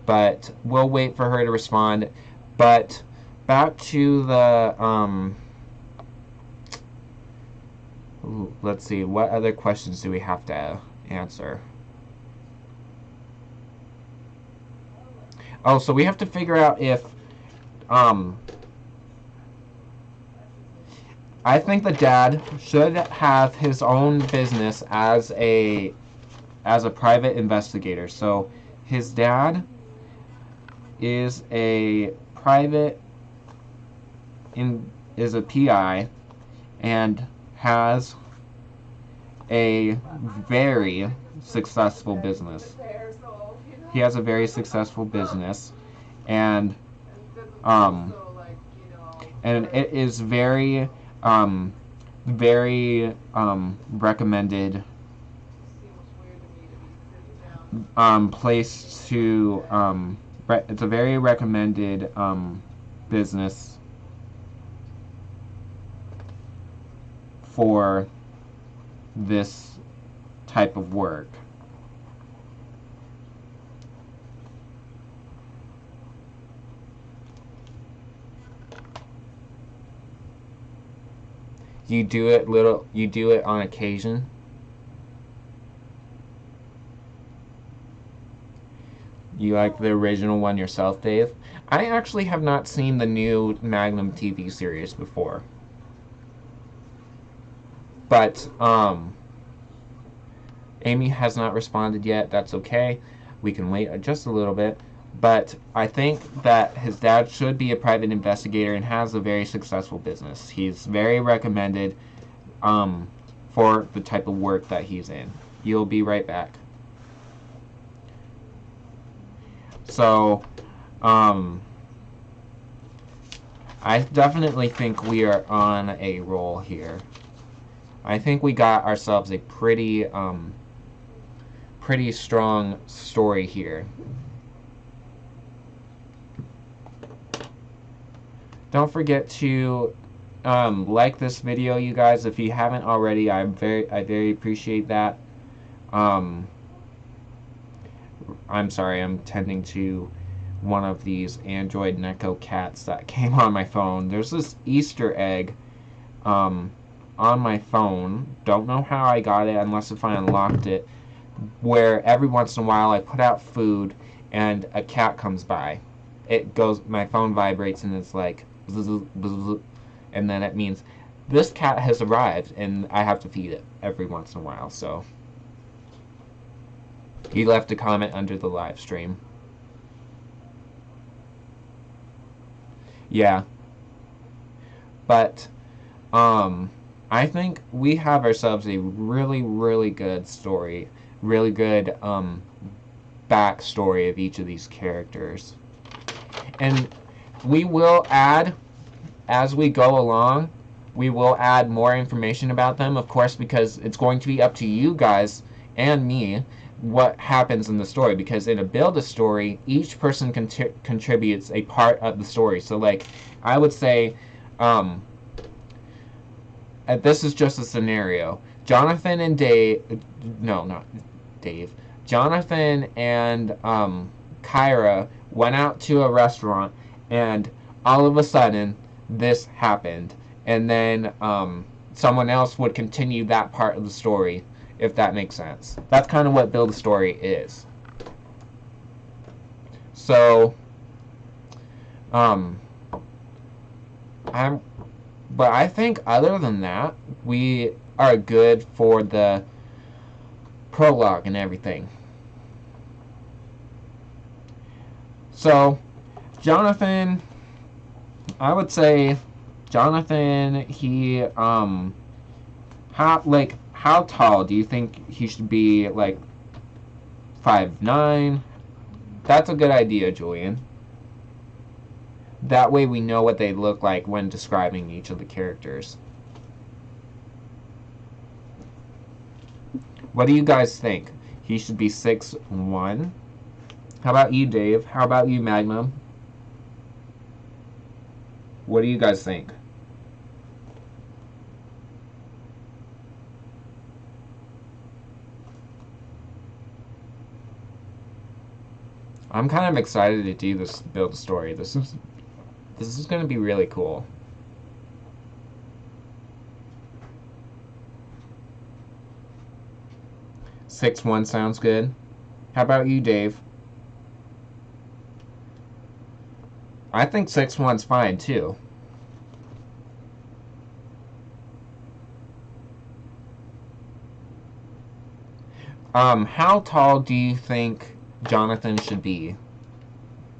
but we'll wait for her to respond. But back to the let's see, what other questions do we have to answer? Oh, so we have to figure out if um I think the dad should have his own business as a private investigator. So his dad is a private is a PI and has a very successful business. He has a very successful business, and um, and it is recommended place to it's a very recommended business for this type of work. You do it on occasion. You like the original one yourself, Dave? I actually have not seen the new Magnum TV series before. But Amy has not responded yet. That's okay. We can wait just a little bit. But I think that his dad should be a private investigator and has a very successful business. He's very recommended for the type of work that he's in. You'll be right back. So, I definitely think we are on a roll here. I think we got ourselves a pretty strong story here. Don't forget to like this video, you guys, if you haven't already. I very appreciate that. I'm sorry, I'm tending to one of these Android Neko cats that came on my phone. There's this Easter egg on my phone. Don't know how I got it unless if I unlocked it, where every once in a while I put out food and a cat comes by. It goes, my phone vibrates and it's like bzz, bzz, and then it means this cat has arrived and I have to feed it every once in a while. So he left a comment under the live stream. Yeah. But I think we have ourselves a really good story, really good backstory of each of these characters. And we will add, as we go along, we will add more information about them, of course, because it's going to be up to you guys and me what happens in the story, because in a build-a-story, each person contributes a part of the story. So, like, I would say, this is just a scenario. Jonathan and Dave, no, not Dave. Jonathan and Kyra went out to a restaurant, and all of a sudden, this happened. And then someone else would continue that part of the story, if that makes sense. That's kind of what Build a Story is. So, but I think other than that, we are good for the prologue and everything. So, Jonathan, I would say, Jonathan, he, how tall do you think he should be? Like 5'9"? That's a good idea, Julian. That way we know what they look like when describing each of the characters. What do you guys think? He should be 6'1"? How about you, Dave? How about you, Magnum? What do you guys think? I'm kind of excited to do this build a story. This is going to be really cool. "6'1" sounds good. How about you, Dave? I think 6'1's fine too. How tall do you think Jonathan should be?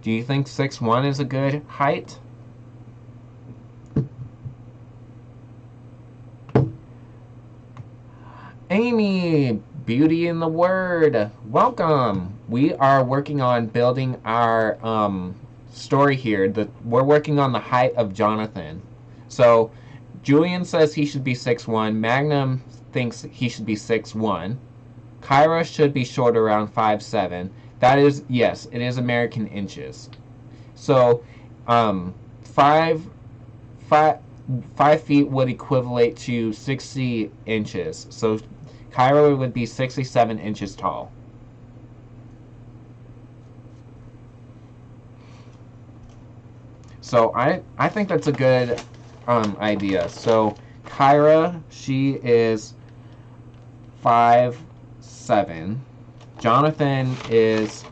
Do you think 6'1" is a good height? Amy, beauty in the word. Welcome. We are working on building our story here. We're working on the height of Jonathan. So Julian says he should be 6'1". Magnum thinks he should be 6'1". Kyra should be short, around 5'7". That is, yes, it is American inches. So 5 feet would equivalent to 60 inches. So Kyra would be 67 inches tall. So I think that's a good idea. So Kyra, she is 5'7". Jonathan is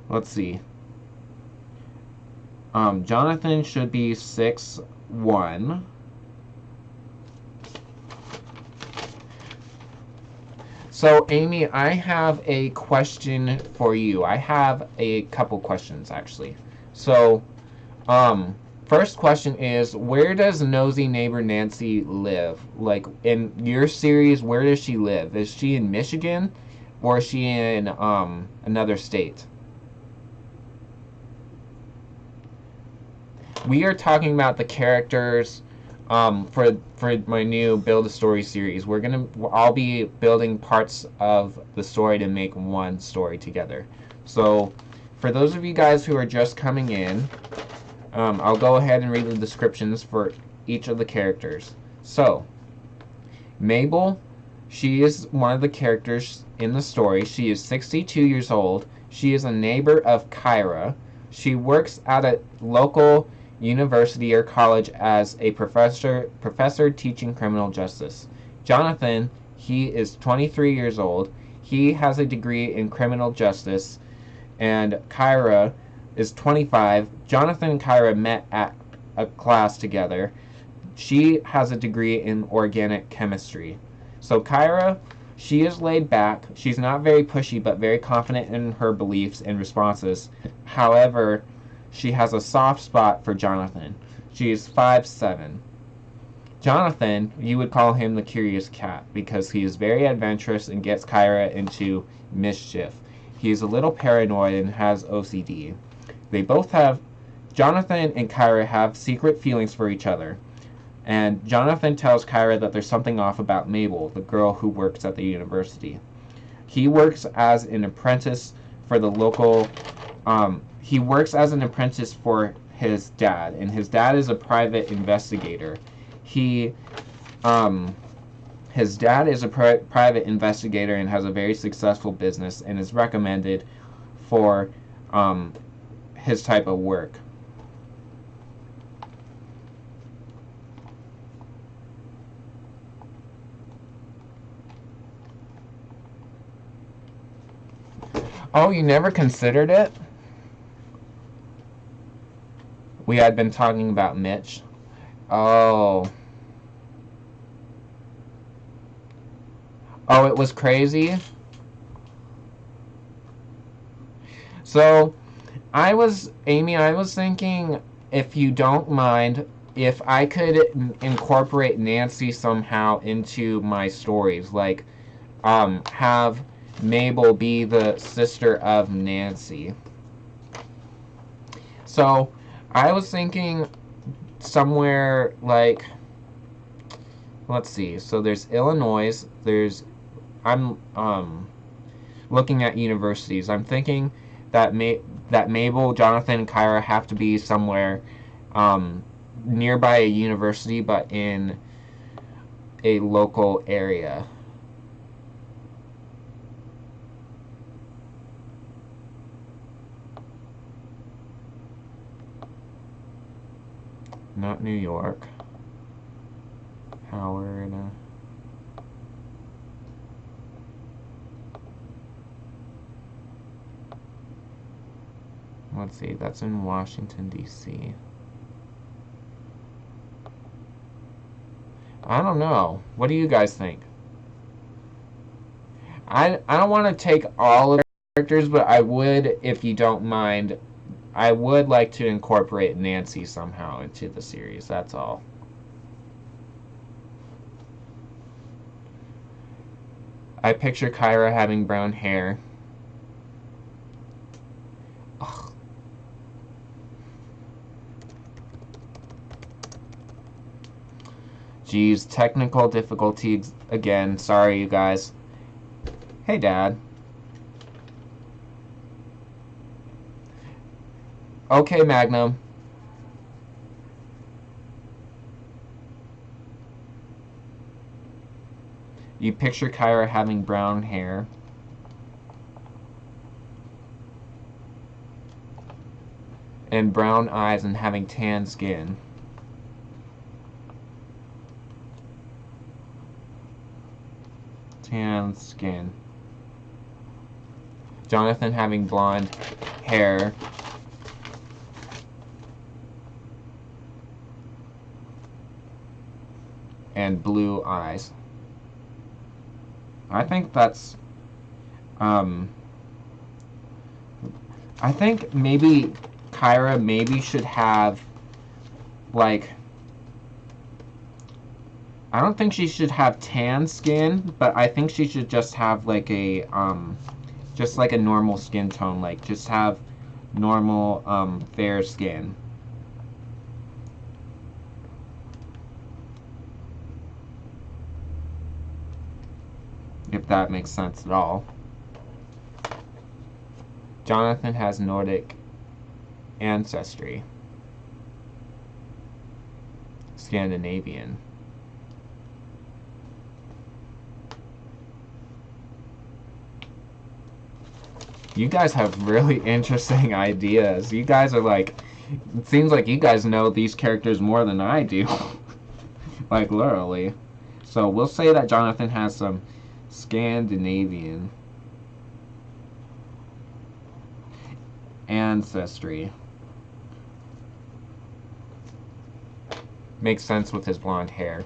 let's see. Jonathan should be 6'1". So, Amy, I have a question for you. I have a couple questions, actually. So, first question is, where does nosy neighbor Nancy live? Like, in your series, where does she live? Is she in Michigan, or is she in another state? We are talking about the characters for my new Build a Story series. I'll be building parts of the story to make one story together. So, for those of you guys who are just coming in, I'll go ahead and read the descriptions for each of the characters. So, Mabel, she is one of the characters in the story. She is 62 years old. She is a neighbor of Kyra. She works at a local university or college as a professor teaching criminal justice. Jonathan, he is 23 years old. He has a degree in criminal justice, and Kyra is 25. Jonathan and Kyra met at a class together. She has a degree in organic chemistry. So Kyra, she is laid back. She's not very pushy, but very confident in her beliefs and responses. However, she has a soft spot for Jonathan. She is 5'7". Jonathan, you would call him the curious cat because he is very adventurous and gets Kyra into mischief. He's a little paranoid and has OCD. Jonathan and Kyra have secret feelings for each other. And Jonathan tells Kyra that there's something off about Mabel, the girl who works at the university. He works as an apprentice for the local. He works as an apprentice for his dad, and his dad is a private investigator. His dad is a private investigator and has a very successful business and is recommended for his type of work. Oh, you never considered it? We had been talking about Mitch. Oh. Oh, it was crazy? So, Amy, I was thinking, if you don't mind, if I could incorporate Nancy somehow into my stories, like, have Mabel be the sister of Nancy. So, I was thinking somewhere like, let's see. So there's Illinois. I'm looking at universities. I'm thinking that Mabel, Jonathan, and Kyra have to be somewhere nearby a university, but in a local area. Not New York. Howard. Let's see, that's in Washington, D.C. I don't know. What do you guys think? I don't want to take all of the characters, but I would, if you don't mind, I would like to incorporate Nancy somehow into the series, that's all. I picture Kyra having brown hair. Ugh. Geez, technical difficulties again. Sorry, you guys. Hey, Dad. Okay, Magnum. You picture Kyra having brown hair. And brown eyes and having tan skin. Tan skin. Jonathan having blonde hair. And blue eyes. I think that's, I think maybe Kyra maybe should have, like, I don't think she should have tan skin, but I think she should just have like a just like a normal skin tone, like just have normal fair skin. If that makes sense at all. Jonathan has Nordic ancestry. Scandinavian. You guys have really interesting ideas. You guys are like, it seems like you guys know these characters more than I do. Like, literally. So we'll say that Jonathan has some Scandinavian ancestry. Makes sense with his blonde hair.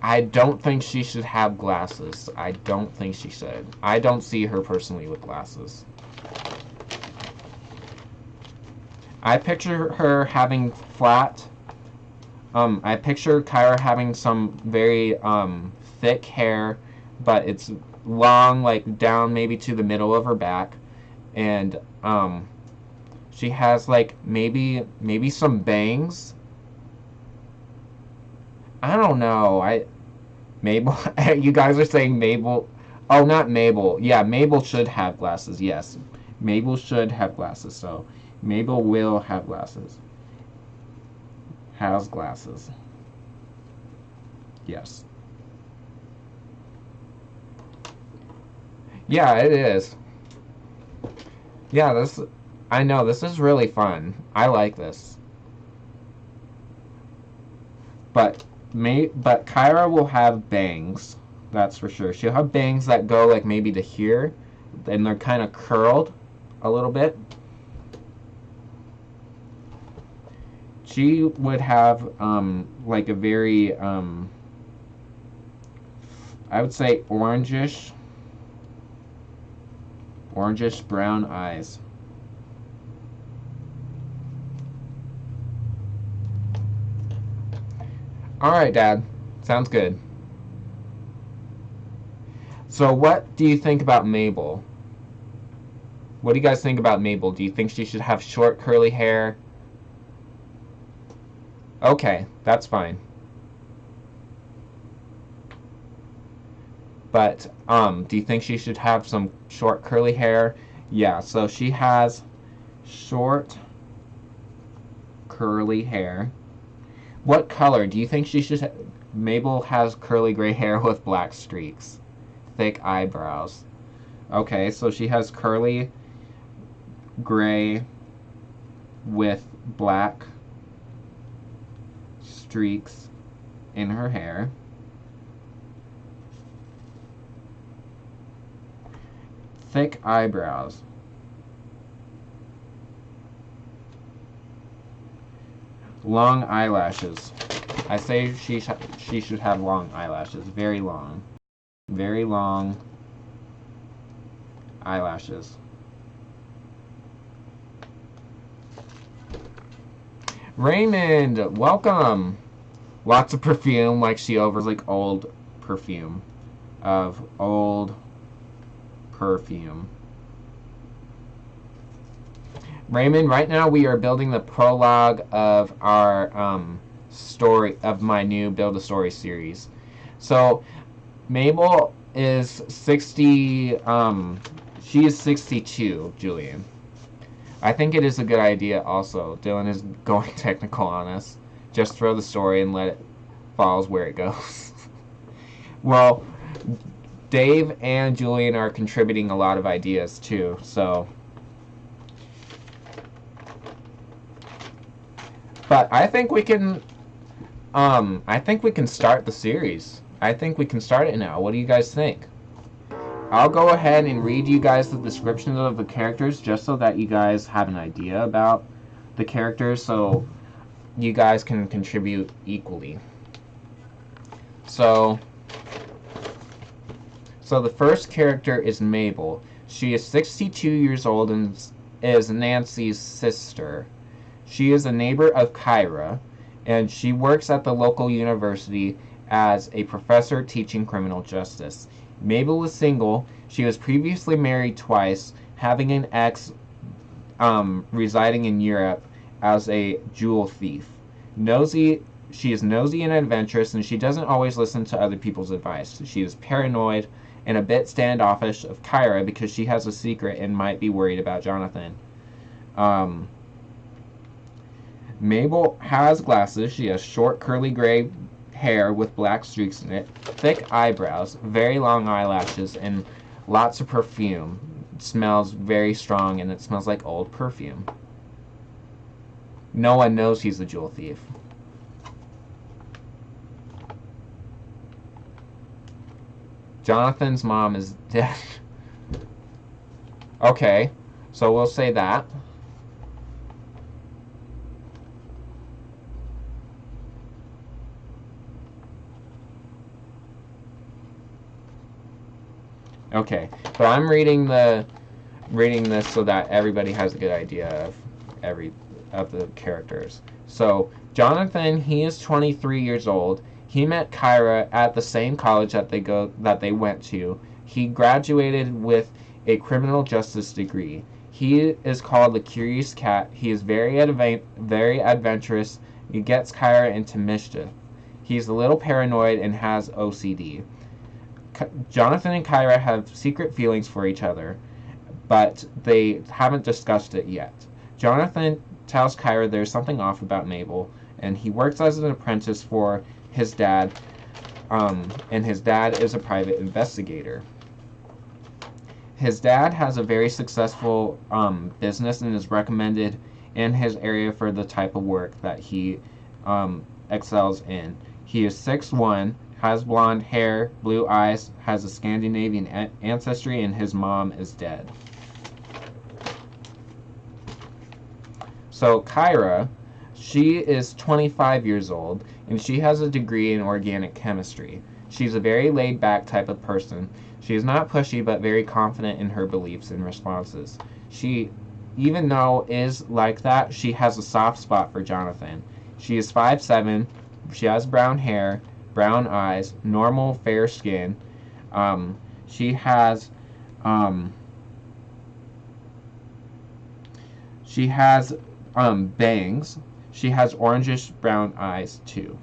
I don't think she should have glasses. I don't think she should. I don't see her personally with glasses. I picture her having flat. I picture Kyra having some very thick hair, but it's long, like down maybe to the middle of her back, and she has like maybe some bangs. I don't know. Mabel. You guys are saying Mabel. Oh, not Mabel. Yeah, Mabel should have glasses. Yes, Mabel should have glasses. So Mabel will have glasses. Has glasses. Yes. Yeah, it is. Yeah, this. I know this is really fun. I like this. But Kyra will have bangs. That's for sure. She'll have bangs that go like maybe to here, and they're kind of curled a little bit. She would have like a very I would say orangish brown eyes. Alright, Dad. Sounds good. So what do you think about Mabel? What do you guys think about Mabel? Do you think she should have short curly hair? Okay, that's fine. But do you think she should have some short curly hair? Yeah, so she has short curly hair. What color do you think she should Mabel has curly gray hair with black streaks. Thick eyebrows. Okay, so she has curly gray with black streaks in her hair. Thick eyebrows. Long eyelashes. I say she should have long eyelashes. Very long. Very long eyelashes. Raymond, welcome. Lots of perfume, like she overs like old perfume. Of old perfume. Raymond, right now we are building the prologue of our story, of my new Build a Story series. So Mabel is 60, she is 62, Julian. I think it is a good idea also. Dylan is going technical on us. Just throw the story and let it falls where it goes. Well, Dave and Julian are contributing a lot of ideas too, so. But I think we can start the series. I think we can start it now. What do you guys think? I'll go ahead and read you guys the descriptions of the characters just so that you guys have an idea about the characters so you guys can contribute equally. So the first character is Mabel. She is 62 years old and is Nancy's sister. She is a neighbor of Kyra, and she works at the local university as a professor teaching criminal justice. Mabel is single. She was previously married twice, having an ex residing in Europe as a jewel thief. She is nosy and adventurous, and she doesn't always listen to other people's advice. She is paranoid and a bit standoffish of Kyra because she has a secret and might be worried about Jonathan. Mabel has glasses. She has short, curly gray hair with black streaks in it, thick eyebrows, very long eyelashes, and lots of perfume. It smells very strong, and it smells like old perfume. No one knows he's a jewel thief. Jonathan's mom is dead. Okay, so we'll say that. Okay, so I'm reading this so that everybody has a good idea of the characters. So Jonathan, he is 23 years old. He met Kyra at the same college that they went to. He graduated with a criminal justice degree. He is called the Curious Cat. He is very adventurous. He gets Kyra into mischief. He's a little paranoid and has OCD. Jonathan and Kyra have secret feelings for each other, but they haven't discussed it yet. Jonathan tells Kyra there's something off about Mabel, and he works as an apprentice for his dad, and his dad is a private investigator. His dad has a very successful business and is recommended in his area for the type of work that he excels in. He is 6'1", has blonde hair, blue eyes, has a Scandinavian ancestry, and his mom is dead. So Kyra, she is 25 years old, and she has a degree in organic chemistry. She's a very laid-back type of person. She is not pushy, but very confident in her beliefs and responses. She, even though is like that, she has a soft spot for Jonathan. She is 5'7", she has brown hair, brown eyes, normal fair skin. She has bangs. She has orangish brown eyes too.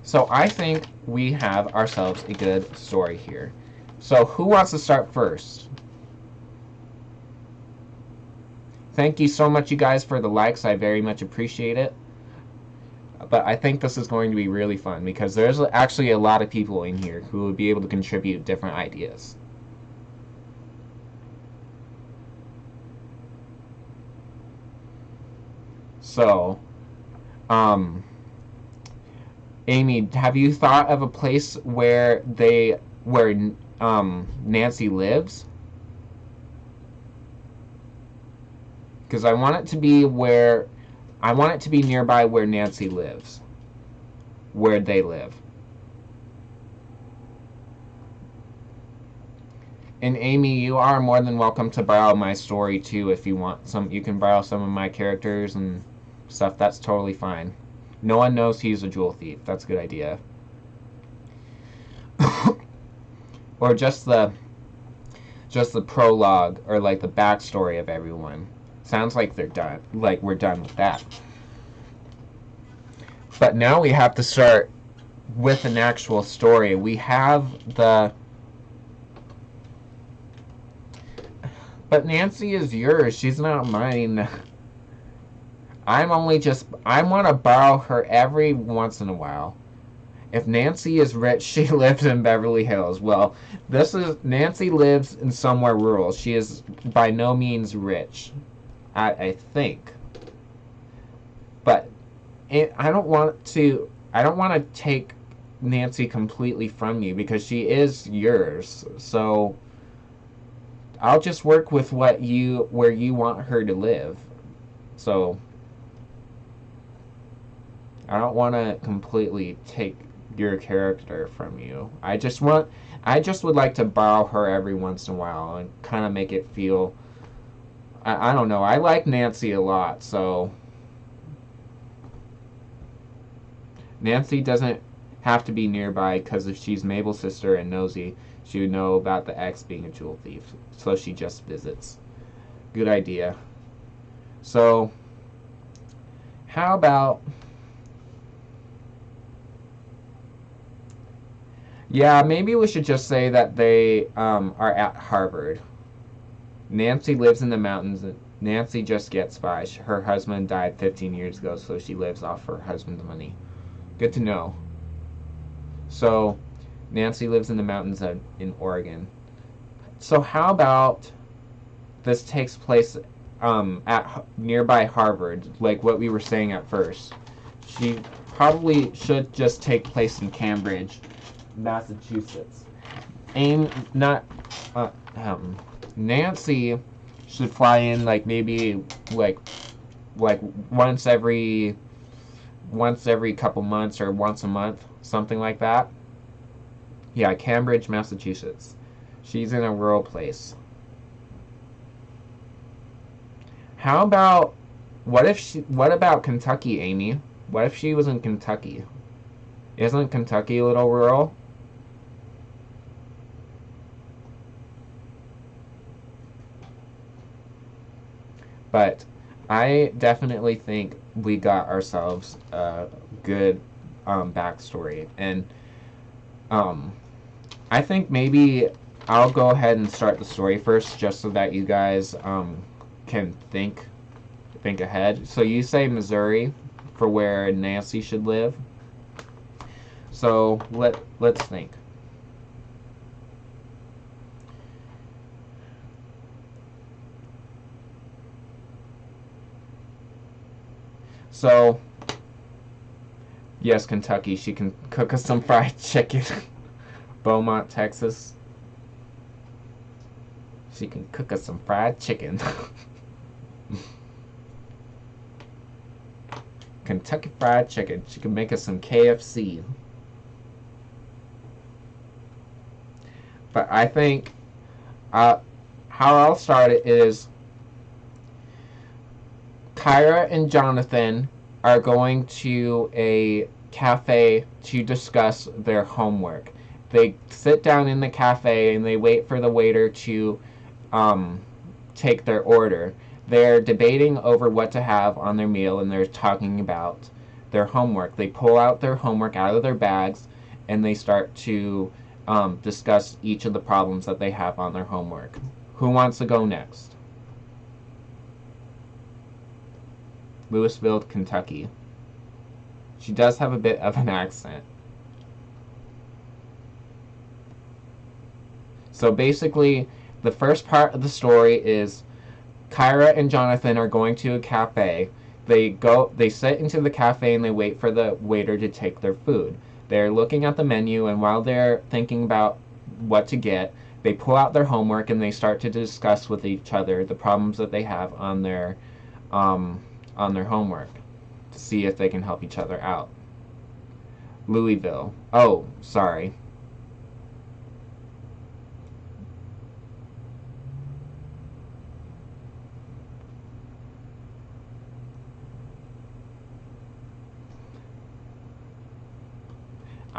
So I think we have ourselves a good story here. So who wants to start first? Thank you so much, you guys, for the likes. I very much appreciate it. But I think this is going to be really fun because there's actually a lot of people in here who would be able to contribute different ideas. So, Amy, have you thought of a place where Nancy lives? Because I want it to be nearby where Nancy lives. Where they live. And Amy, you are more than welcome to borrow my story too if you want some. You can borrow some of my characters and stuff. That's totally fine. No one knows he's a jewel thief. That's a good idea. Or just the prologue or like the backstory of everyone. Sounds like they're done. Like we're done with that. But now we have to start with an actual story. We have the... But Nancy is yours. She's not mine. I want to borrow her every once in a while. If Nancy is rich, she lives in Beverly Hills. Well, Nancy lives in somewhere rural. She is by no means rich. I think. But I don't want to take Nancy completely from you because she is yours. So I'll just work with where you want her to live. So I don't want to completely take your character from you. I just would like to borrow her every once in a while and kind of make it feel I don't know. I like Nancy a lot, so Nancy doesn't have to be nearby because if she's Mabel's sister and nosy, she would know about the ex being a jewel thief. So she just visits. Good idea. So, how about... Yeah, maybe we should just say that they are at Harvard. Nancy lives in the mountains. Nancy just gets by. Her husband died 15 years ago, so she lives off her husband's money. Good to know. So, Nancy lives in the mountains in Oregon. So how about this takes place at nearby Harvard, like what we were saying at first. She probably should just take place in Cambridge, Massachusetts. Aim not Nancy should fly in like maybe like once every couple months or once a month, something like that. Yeah, Cambridge, Massachusetts. She's in a rural place. How about what about Kentucky, Amy? What if she was in Kentucky? Isn't Kentucky a little rural? But I definitely think we got ourselves a good backstory. And I think maybe I'll go ahead and start the story first just so that you guys can think ahead. So you say Missouri for where Nancy should live. So let's think. So yes, Kentucky. She can cook us some fried chicken. Beaumont, Texas. She can cook us some fried chicken. Kentucky Fried Chicken. She can make us some KFC. But I think how I'll start it is Kyra and Jonathan are going to a cafe to discuss their homework. They sit down in the cafe and they wait for the waiter to take their order. They're debating over what to have on their meal and they're talking about their homework. They pull out their homework out of their bags and they start to discuss each of the problems that they have on their homework. Who wants to go next? Louisville, Kentucky. She does have a bit of an accent. So basically, the first part of the story is Kyra and Jonathan are going to a cafe. They sit into the cafe and they wait for the waiter to take their food. They're looking at the menu, and while they're thinking about what to get, they pull out their homework and they start to discuss with each other the problems that they have on their homework to see if they can help each other out. Louisville. Oh, sorry.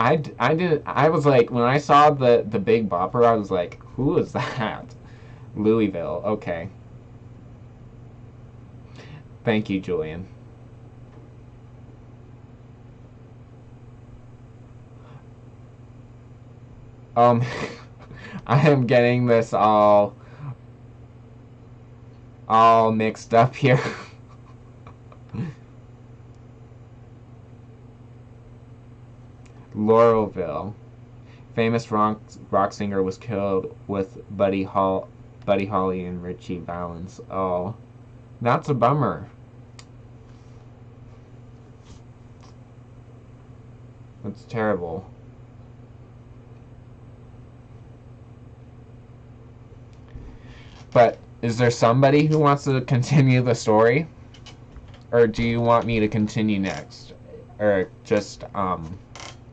I was like, when I saw the Big Bopper, I was like, who is that? Louisville. Okay. Thank you, Julian. I am getting this all mixed up here. Laurelville. Famous rock singer was killed with Buddy Holly and Richie Valens. Oh, that's a bummer. That's terrible. But is there somebody who wants to continue the story? Or do you want me to continue next? Or just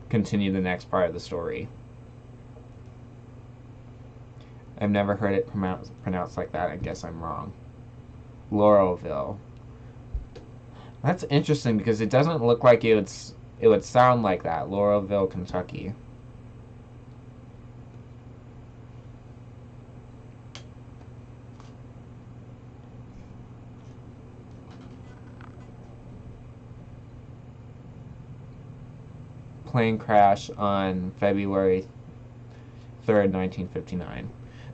continue the next part of the story? I've never heard it pronounced like that. I guess I'm wrong. Laurelville. That's interesting because it doesn't look like it would sound like that. Laurelville, Kentucky. Plane crash on February 3rd, 1959.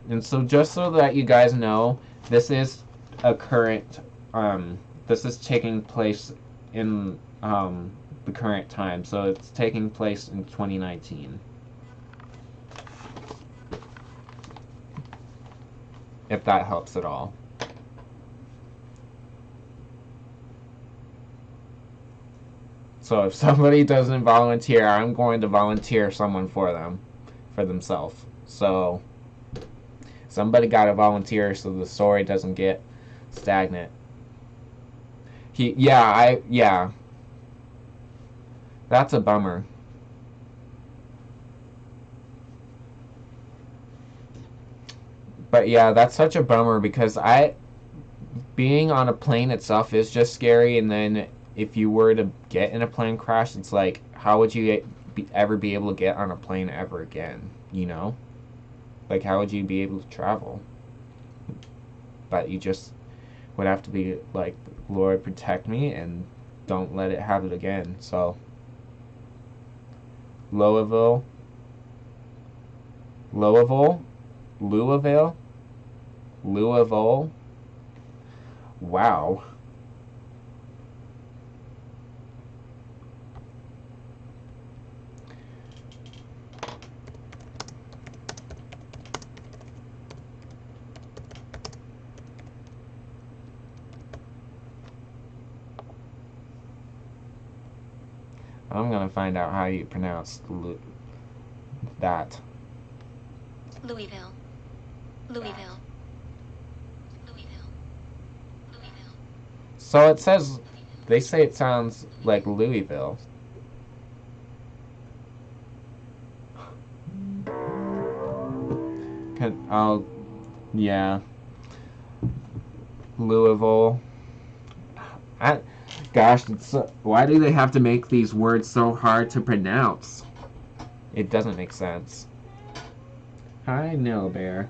And so just so that you guys know, this is a current, this is taking place in the current time. So it's taking place in 2019. If that helps at all. So if somebody doesn't volunteer, I'm going to volunteer someone for themselves. So somebody got to volunteer so the story doesn't get stagnant. Yeah. That's a bummer. But yeah, that's such a bummer because being on a plane itself is just scary, and then if you were to get in a plane crash, it's like, how would you ever be able to get on a plane ever again, you know? Like, how would you be able to travel? But you just would have to be like, Lord, protect me and don't let it happen again. So, Louisville, wow. I'm gonna find out how you pronounce that. Louisville. So it says, they say it sounds like Louisville. Oh, yeah. Louisville. Gosh, why do they have to make these words so hard to pronounce? It doesn't make sense. I know, Bear.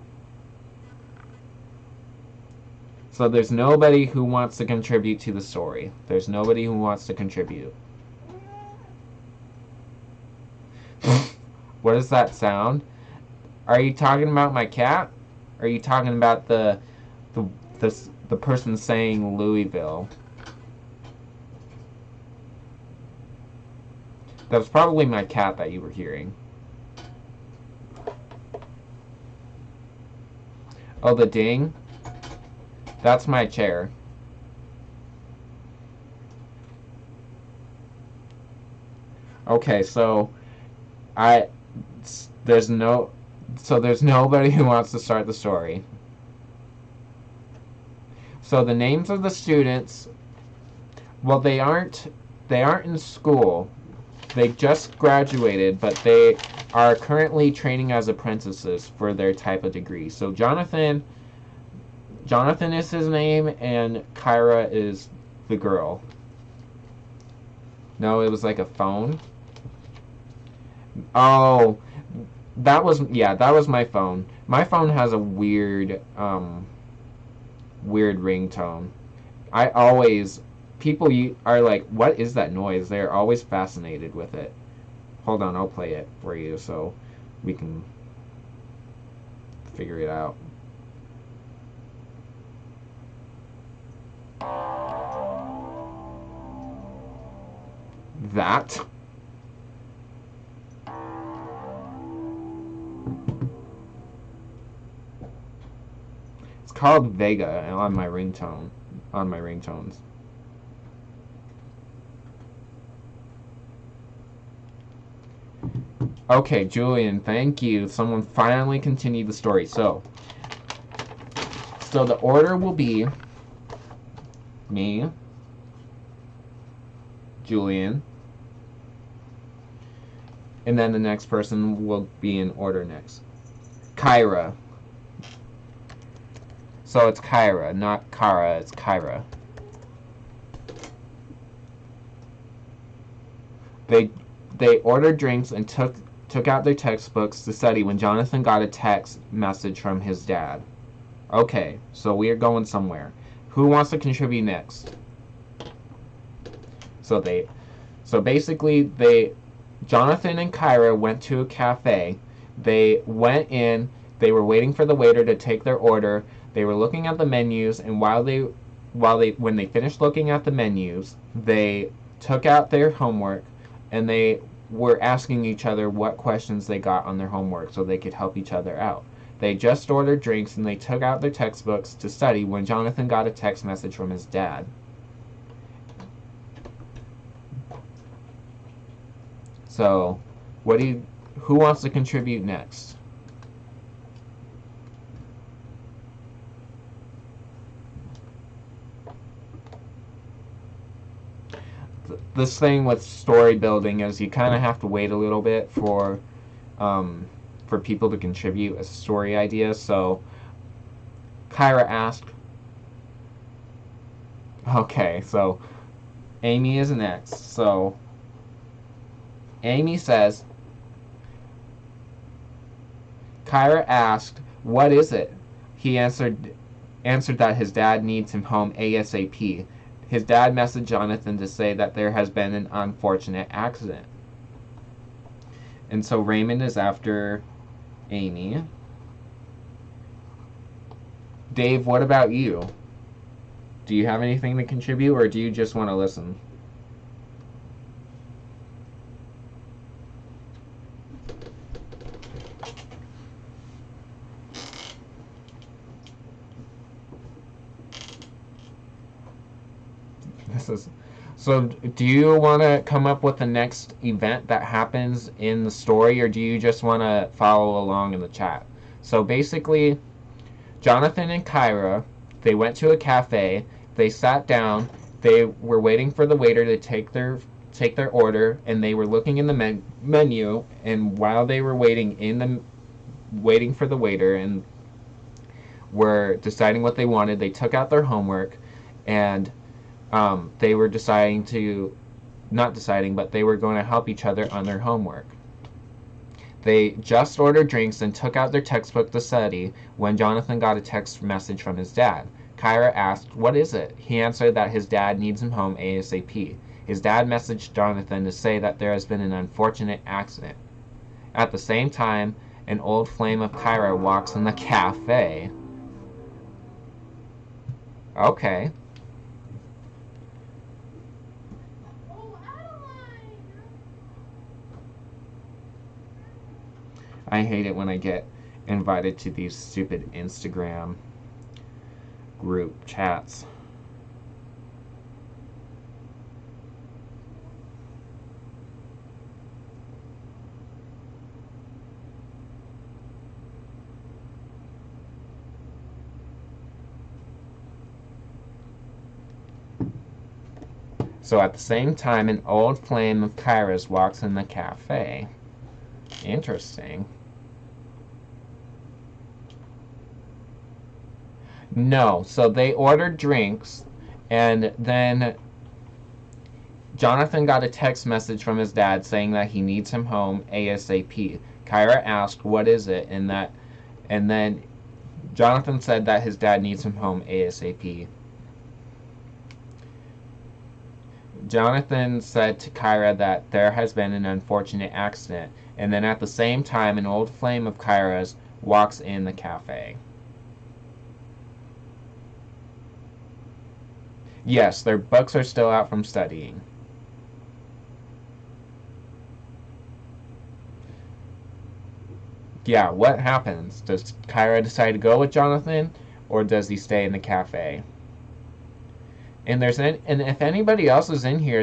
So there's nobody who wants to contribute to the story. There's nobody who wants to contribute. What does that sound? Are you talking about my cat? Or are you talking about the person saying Louisville? That was probably my cat that you were hearing. Oh, the ding? That's my chair. Okay, so there's nobody who wants to start the story. So the names of the students, well, they aren't in school. They just graduated, but they are currently training as apprentices for their type of degree. So Jonathan is his name, and Kyra is the girl. No, it was like a phone. Oh, that was my phone. My phone has a weird ringtone. People are like, what is that noise? They're always fascinated with it. Hold on, I'll play it for you so we can figure it out. That. It's called Vega on my ringtones. Okay, Julian, thank you. Someone finally continued the story. So the order will be me, Julian, and then the next person will be in order next. Kyra. So it's Kyra, not Kara, it's Kyra. They ordered drinks and took out their textbooks to study when Jonathan got a text message from his dad. Okay, so we are going somewhere. Who wants to contribute next? So basically Jonathan and Kyra went to a cafe. They went in, they were waiting for the waiter to take their order. They were looking at the menus, and when they finished looking at the menus, they took out their homework and they were asking each other what questions they got on their homework so they could help each other out. They just ordered drinks and they took out their textbooks to study when Jonathan got a text message from his dad. So, who wants to contribute next? This thing with story building is you kind of have to wait a little bit for people to contribute a story idea. So, Kyra asked. Okay, so Amy is next. So, Amy says, Kyra asked, "What is it?" He answered that his dad needs him home ASAP. His dad messaged Jonathan to say that there has been an unfortunate accident. And so Raymond is after Amy. Dave, what about you? Do you have anything to contribute, or do you just want to listen? So do you want to come up with the next event that happens in the story, or do you just want to follow along in the chat? So basically, Jonathan and Kyra, they went to a cafe, they sat down, they were waiting for the waiter to take their order, and they were looking in the menu, and while they were waiting for the waiter and were deciding what they wanted, they took out their homework, and they were not deciding, but they were going to help each other on their homework. They just ordered drinks and took out their textbook to study when Jonathan got a text message from his dad. Kyra asked, "What is it?" He answered that his dad needs him home ASAP. His dad messaged Jonathan to say that there has been an unfortunate accident. At the same time, an old flame of Kyra walks in the cafe. Okay. I hate it when I get invited to these stupid Instagram group chats. So at the same time, an old flame of Kyra's walks in the cafe. Interesting. No, so they ordered drinks, and then Jonathan got a text message from his dad saying that he needs him home ASAP. Kyra asked, "What is it?" and then Jonathan said that his dad needs him home ASAP. Jonathan said to Kyra that there has been an unfortunate accident, and then at the same time, an old flame of Kyra's walks in the cafe. Yes, their books are still out from studying. Yeah, what happens? Does Kyra decide to go with Jonathan, or does he stay in the cafe? And if anybody else is in here,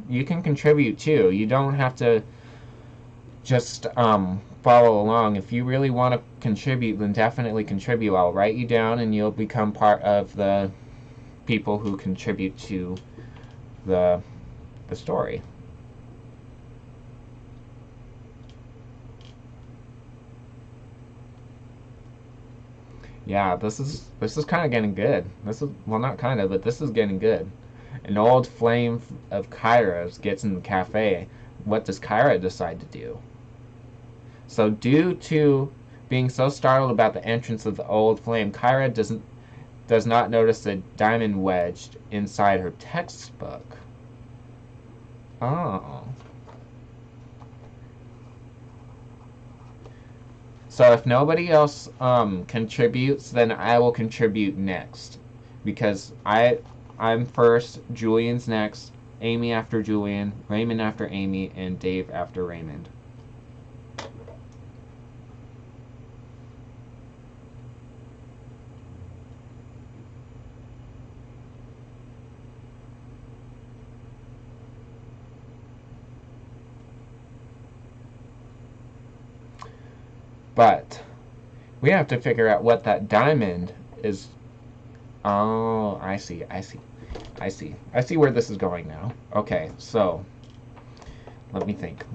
you can contribute too. You don't have to just follow along. If you really want to contribute, then definitely contribute. I'll write you down, and you'll become part of the people who contribute to the story. Yeah, this is kind of getting good. This is, well, not kind of, but this is getting good. An old flame of Kyra's gets in the cafe. What does Kyra decide to do? So, due to being so startled about the entrance of the old flame, Kyra does not notice the diamond wedged inside her textbook. Oh. So if nobody else contributes, then I will contribute next, because I'm first, Julian's next, Amy after Julian, Raymond after Amy, and Dave after Raymond. But we have to figure out what that diamond is. Oh, I see. I see where this is going now. Okay, so let me think.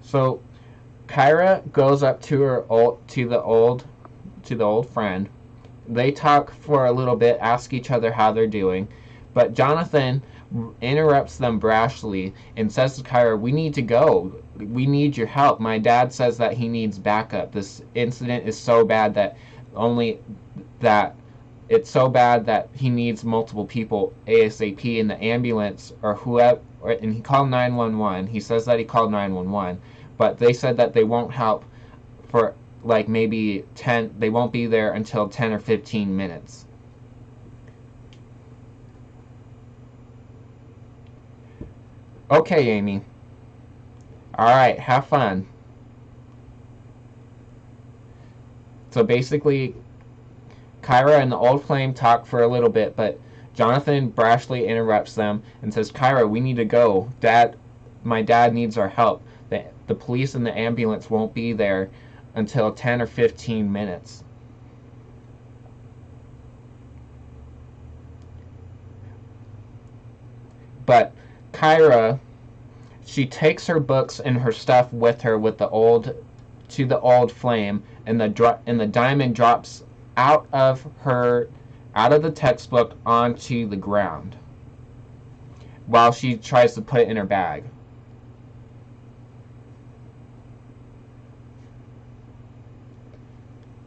So Kyra goes up to her to the old friend. They talk for a little bit, ask each other how they're doing, but Jonathan interrupts them brashly and says to Kyra, "We need to go. We need your help. My dad says that he needs backup. This incident is so bad that it's so bad that he needs multiple people ASAP in the ambulance or whoever." And he called 911. He says that he called 911, but they said that they won't help for like maybe 10. They won't be there until 10 or 15 minutes. Okay, Amy. All right, have fun. So basically, Kyra and the old flame talk for a little bit, but Jonathan brashly interrupts them and says, "Kyra, we need to go. My dad needs our help. The police and the ambulance won't be there until 10 or 15 minutes." But Kyra, she takes her books and her stuff with her to the old flame, and the diamond drops out of the textbook onto the ground while she tries to put it in her bag.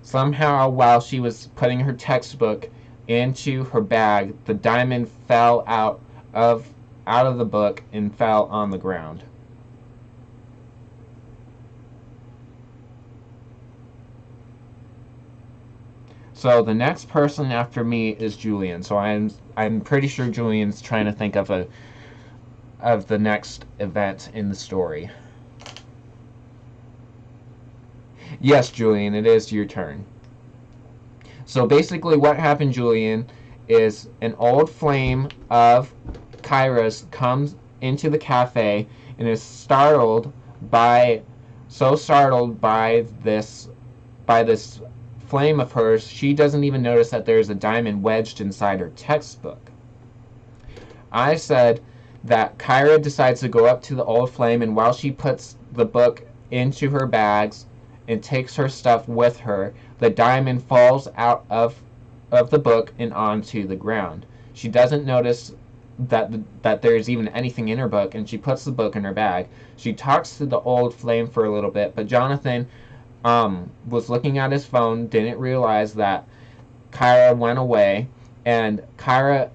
Somehow, while she was putting her textbook into her bag, the diamond fell out of the book and fell on the ground. So the next person after me is Julian. So I'm pretty sure Julian's trying to think of the next event in the story. Yes, Julian, it is your turn. So basically what happened, Julian, is an old flame of Kyra's comes into the cafe and is startled by this flame of hers, she doesn't even notice that there's a diamond wedged inside her textbook. I said that Kyra decides to go up to the old flame, and while she puts the book into her bags and takes her stuff with her, the diamond falls out of the book and onto the ground. She doesn't notice that there's even anything in her book, and she puts the book in her bag. She talks to the old flame for a little bit, but Jonathan was looking at his phone, didn't realize that Kyra went away, and Kyra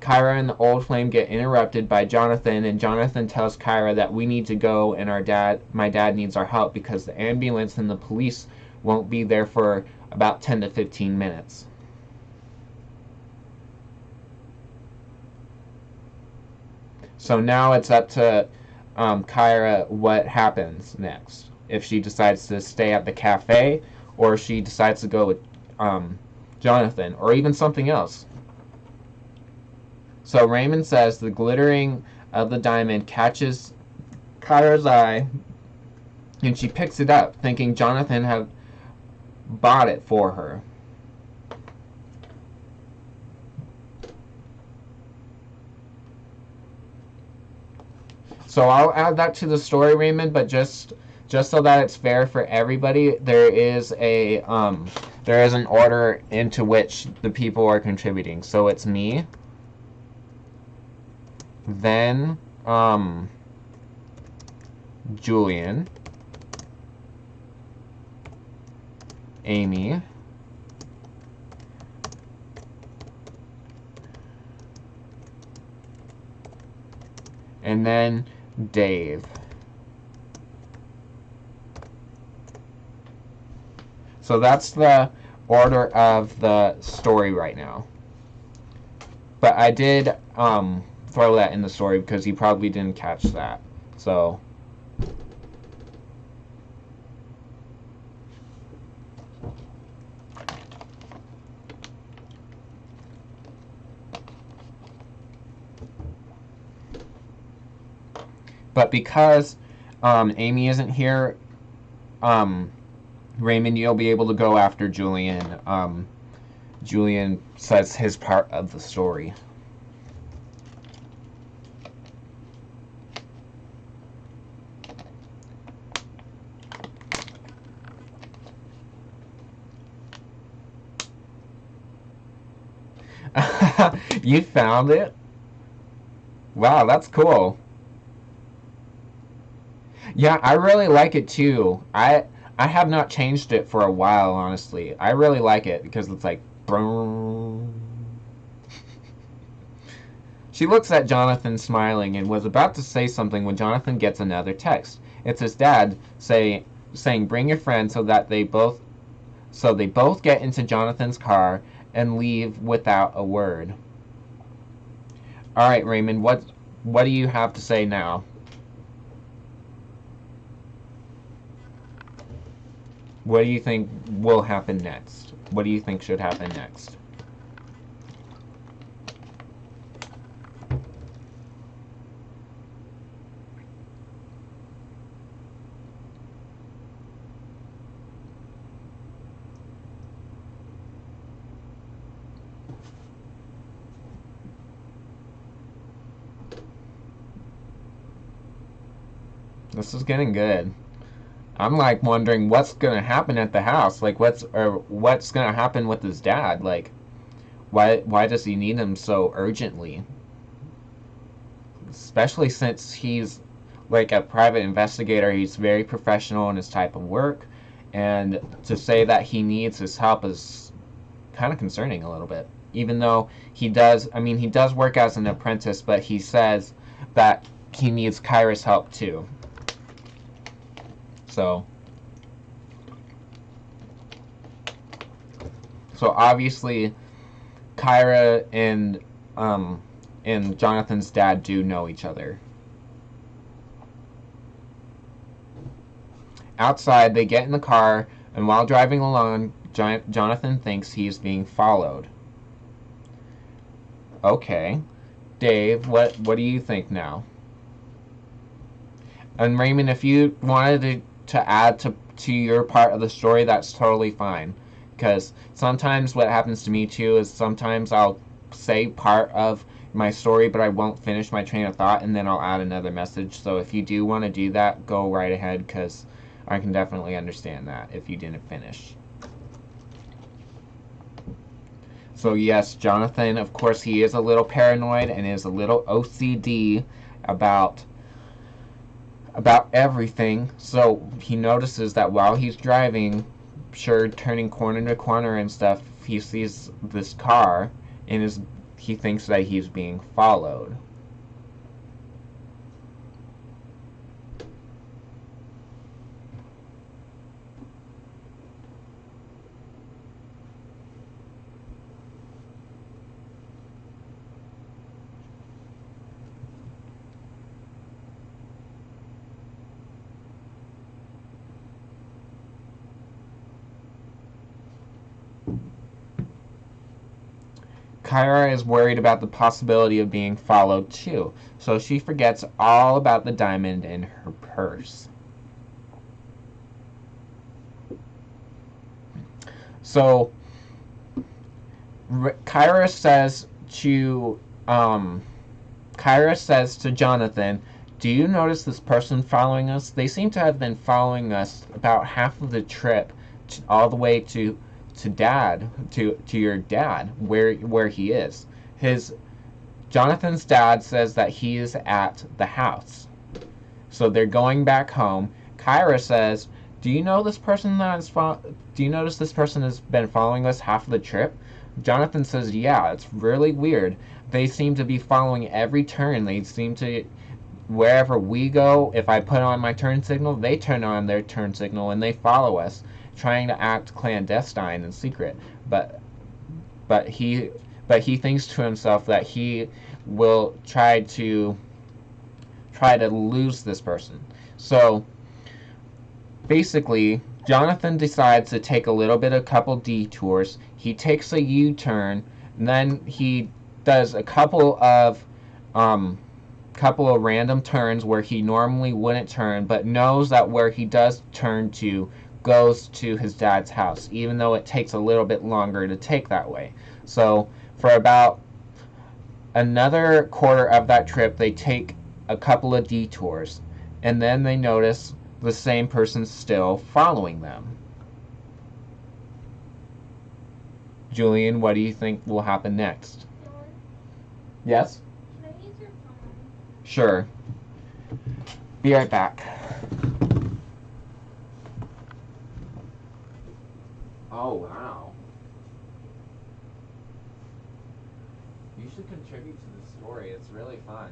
and the old flame get interrupted by Jonathan, and Jonathan tells Kyra that we need to go and my dad needs our help because the ambulance and the police won't be there for about 10 to 15 minutes. So now it's up to Kyra what happens next. If she decides to stay at the cafe, or she decides to go with Jonathan, or even something else. So Raymond says the glittering of the diamond catches Kyra's eye, and she picks it up, thinking Jonathan had bought it for her. So I'll add that to the story, Raymond, but just so that it's fair for everybody, there is an order into which the people are contributing. So it's me, then Julian, Amy, and then Dave. So that's the order of the story right now. But I did throw that in the story because you probably didn't catch that. So but because Amy isn't here, Raymond, you'll be able to go after Julian. Julian says his part of the story. You found it? Wow, that's cool. Yeah, I really like it too. I have not changed it for a while, honestly. I really like it because it's like boom. She looks at Jonathan smiling and was about to say something when Jonathan gets another text. It's his dad saying bring your friend so they both get into Jonathan's car and leave without a word. All right, Raymond, what do you have to say now? What do you think will happen next? What do you think should happen next? This is getting good. I'm like wondering what's gonna happen at the house. Like what's gonna happen with his dad? Like why does he need him so urgently? Especially since he's like a private investigator, he's very professional in his type of work, and to say that he needs his help is kind of concerning a little bit. Even though he does work as an apprentice, but he says that he needs Kyra's help too. So obviously Kyra and Jonathan's dad do know each other. Outside, they get in the car, and while driving along, Jonathan thinks he's being followed. Okay. Dave, what do you think now? And Raymond, if you wanted to add to your part of the story, that's totally fine. Because sometimes what happens to me too is sometimes I'll say part of my story, but I won't finish my train of thought, and then I'll add another message. So if you do want to do that, go right ahead, because I can definitely understand that if you didn't finish. So yes, Jonathan, of course, he is a little paranoid and is a little OCD about everything. So he notices that while he's driving, sure, turning corner to corner and stuff, he sees this car and he thinks that he's being followed. Kyra is worried about the possibility of being followed too, so she forgets all about the diamond in her purse. So Kyra says to Jonathan do you notice this person following us? They seem to have been following us about half of the trip, all the way to dad, to your dad, where he is. His Jonathan's dad says that he is at the house. So they're going back home. Kyra says, "Do you know this person do you notice this person has been following us half of the trip?" Jonathan says, "Yeah, it's really weird. They seem to be following every turn. They seem to, wherever we go, if I put on my turn signal, they turn on their turn signal and they follow us, trying to act clandestine and secret. But but he but he thinks to himself that he will try to lose this person." So basically, Jonathan decides to take a couple detours. He takes a U-turn, and then he does a couple of random turns where he normally wouldn't turn, but knows that where he does turn to goes to his dad's house, even though it takes a little bit longer to take that way. So for about another quarter of that trip, they take a couple of detours, and then they notice the same person still following them. Julian, what do you think will happen next? Yes? Can I use your phone? Sure. Be right back. Oh, wow. You should contribute to the story. It's really fun.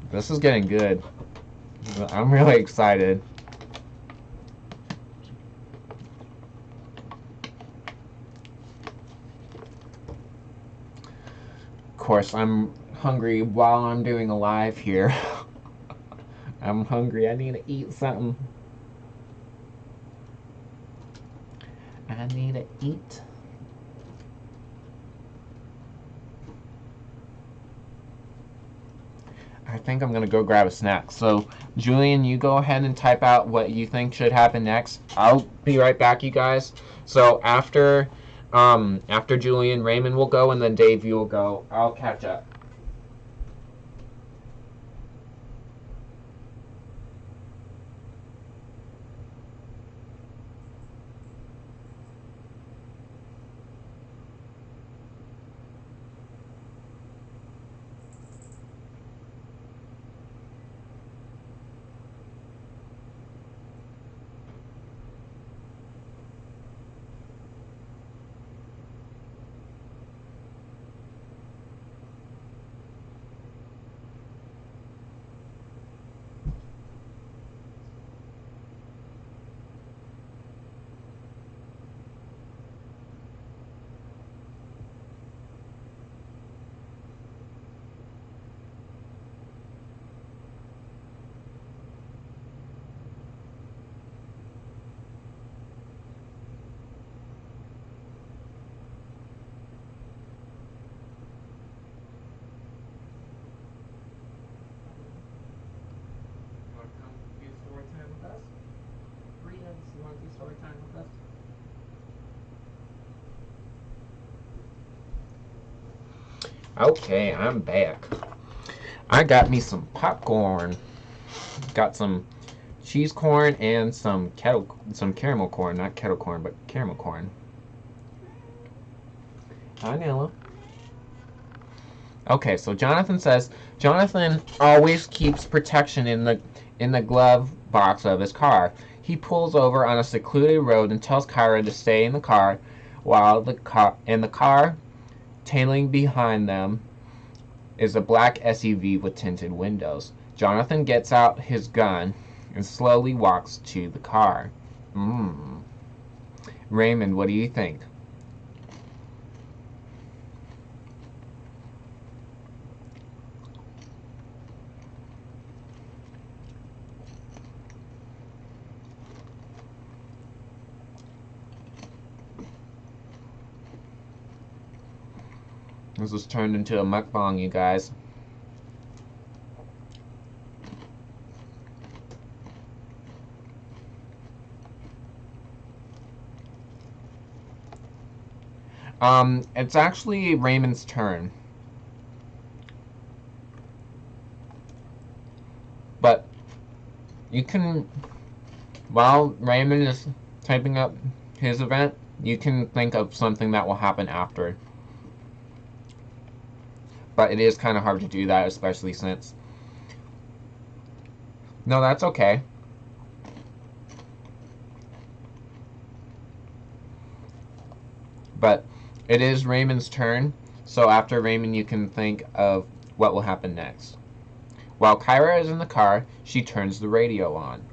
This is getting good. I'm really excited. Of course, I'm hungry while I'm doing a live here. I'm hungry. I need to eat something. I need to eat. I think I'm gonna go grab a snack. So, Julian, you go ahead and type out what you think should happen next. I'll be right back, you guys. So after Julian, Raymond will go, and then Dave, you will go. I'll catch up. Okay, I'm back. I got me some popcorn. Got some cheese corn and some caramel corn, not kettle corn, but caramel corn. Hi, Nilla. Okay, so Jonathan says Jonathan always keeps protection in the glove box of his car. He pulls over on a secluded road and tells Kyra to stay in the car while the car tailing behind them is a black SUV with tinted windows. Jonathan gets out his gun and slowly walks to the car. Raymond, what do you think? This was turned into a mukbang, you guys. It's actually Raymond's turn. But you can, while Raymond is typing up his event, you can think of something that will happen after. But it is kind of hard to do that, especially since... No, that's okay. But it is Raymond's turn, so after Raymond you can think of what will happen next. While Kyra is in the car, she turns the radio on.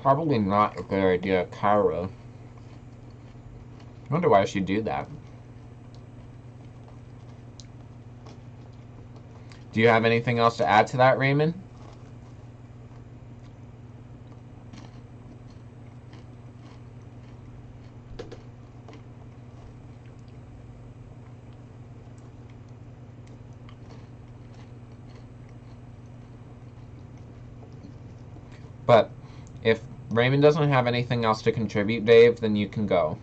Probably not a good idea, Kyra. I wonder why she'd do that. Do you have anything else to add to that, Raymond? But if Raymond doesn't have anything else to contribute, Dave, then you can go.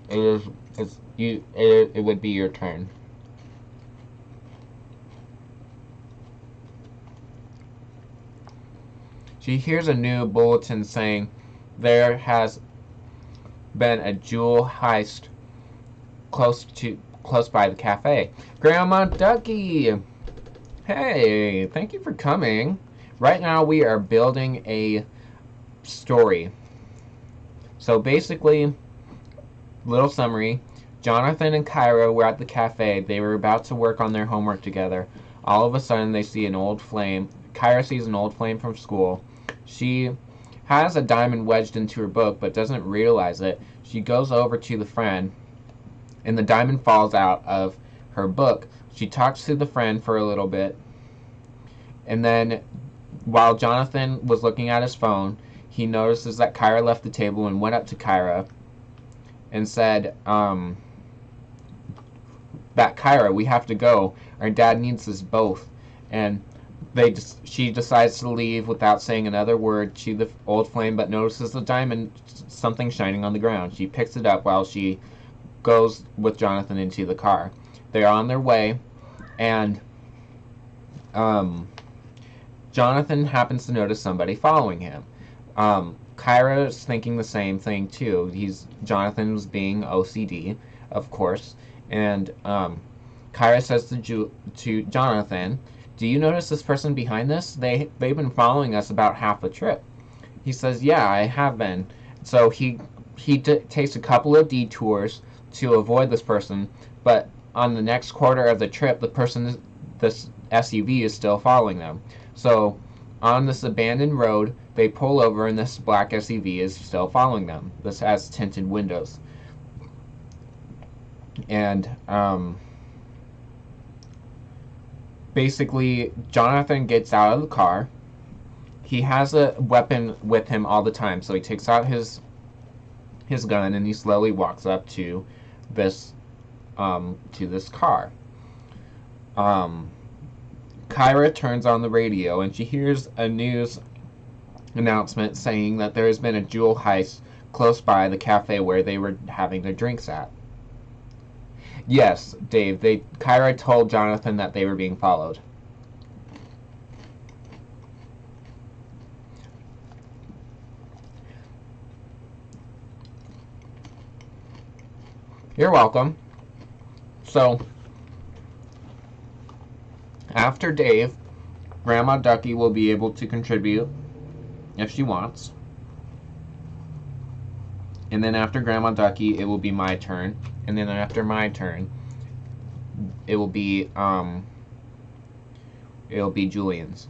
It would be your turn. She hears a new bulletin saying there has been a jewel heist close by the cafe. Grandma Ducky! Hey, thank you for coming. Right now we are building a story. So basically, little summary, Jonathan and Kyra were at the cafe. They were about to work on their homework together. All of a sudden they see an old flame. Kyra sees an old flame from school. She has a diamond wedged into her book but doesn't realize it. She goes over to the friend and the diamond falls out of her book. She talks to the friend for a little bit, and then while Jonathan was looking at his phone, he notices that Kyra left the table and went up to Kyra and said, that Kyra, we have to go. Our dad needs us both. And she decides to leave without saying another word to the old flame, but notices the diamond, something shining on the ground. She picks it up while she goes with Jonathan into the car. They're on their way, and Jonathan happens to notice somebody following him. Kyra is thinking the same thing too. Jonathan was being OCD, of course, and Kyra says to Jonathan, "Do you notice this person behind this? They've been following us about half the trip." He says, "Yeah, I have been." So he takes a couple of detours to avoid this person, but on the next quarter of the trip, this SUV is still following them. So on this abandoned road, they pull over and this black SUV is still following them. This has tinted windows. And basically, Jonathan gets out of the car. He has a weapon with him all the time, so he takes out his gun and he slowly walks up to this car. Kyra turns on the radio and she hears a news announcement saying that there has been a jewel heist close by the cafe where they were having their drinks at. Yes, Dave, Kyra told Jonathan that they were being followed. You're welcome. So, after Dave, Grandma Ducky will be able to contribute if she wants. And then after Grandma Ducky, it will be my turn. And then after my turn, it will be Julian's.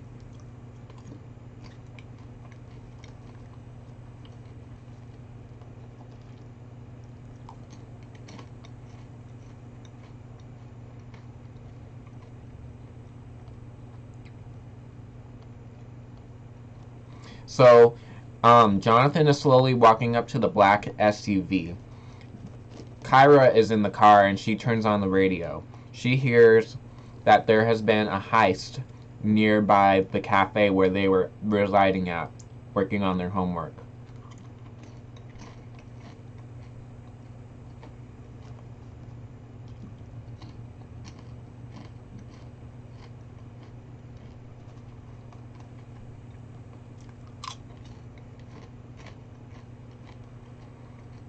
So, Jonathan is slowly walking up to the black SUV. Kyra is in the car and she turns on the radio. She hears that there has been a heist nearby the cafe where they were residing at, working on their homework.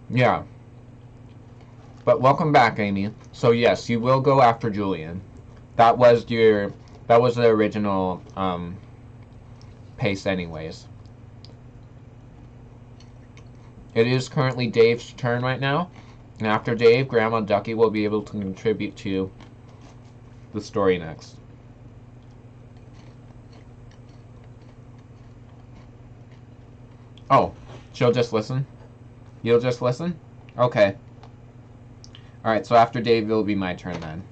Yeah. But welcome back, Amy. So yes, you will go after Julian. That was the original pace anyways. It is currently Dave's turn right now. And after Dave, Grandma Ducky will be able to contribute to the story next. Oh, she'll just listen? You'll just listen? Okay. Alright, so after Dave, it'll be my turn then.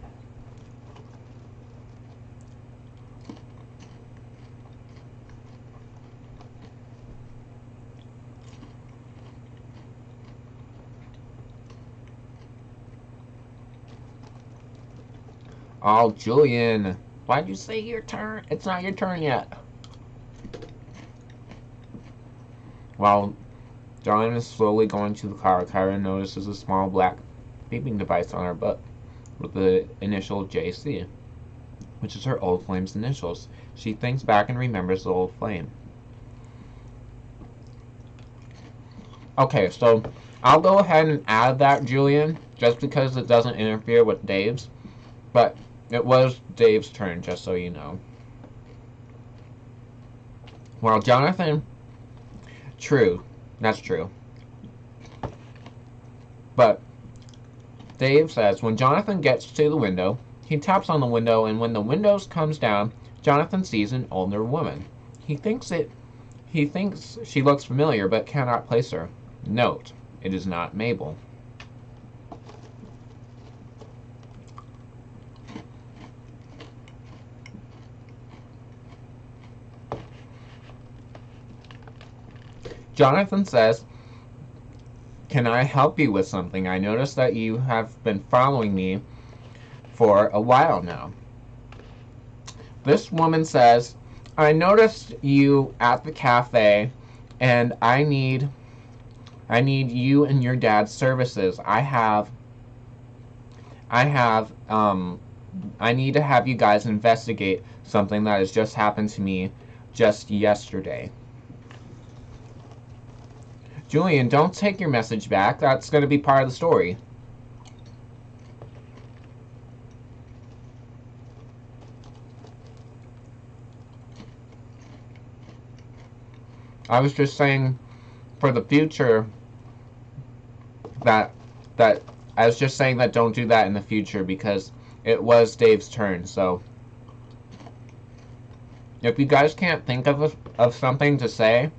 Oh, Julian. Why'd you say your turn? It's not your turn yet. While John is slowly going to the car, Kyra notices a small black beeping device on her butt with the initial JC, which is her old flame's initials. She thinks back and remembers the old flame. Okay, so I'll go ahead and add that, Julian, just because it doesn't interfere with Dave's. But it was Dave's turn, just so you know. Well, Jonathan... True. That's true. But Dave says when Jonathan gets to the window, he taps on the window, and when the window comes down, Jonathan sees an older woman. He thinks she looks familiar, but cannot place her. Note, it is not Mabel. Jonathan says, "Can I help you with something? I noticed that you have been following me for a while now." This woman says, "I noticed you at the cafe, and I need you and your dad's services. I need to have you guys investigate something that has just happened to me just yesterday." Julian, don't take your message back. That's going to be part of the story. I was just saying for the future that I was just saying that don't do that in the future because it was Dave's turn. So if you guys can't think of something to say,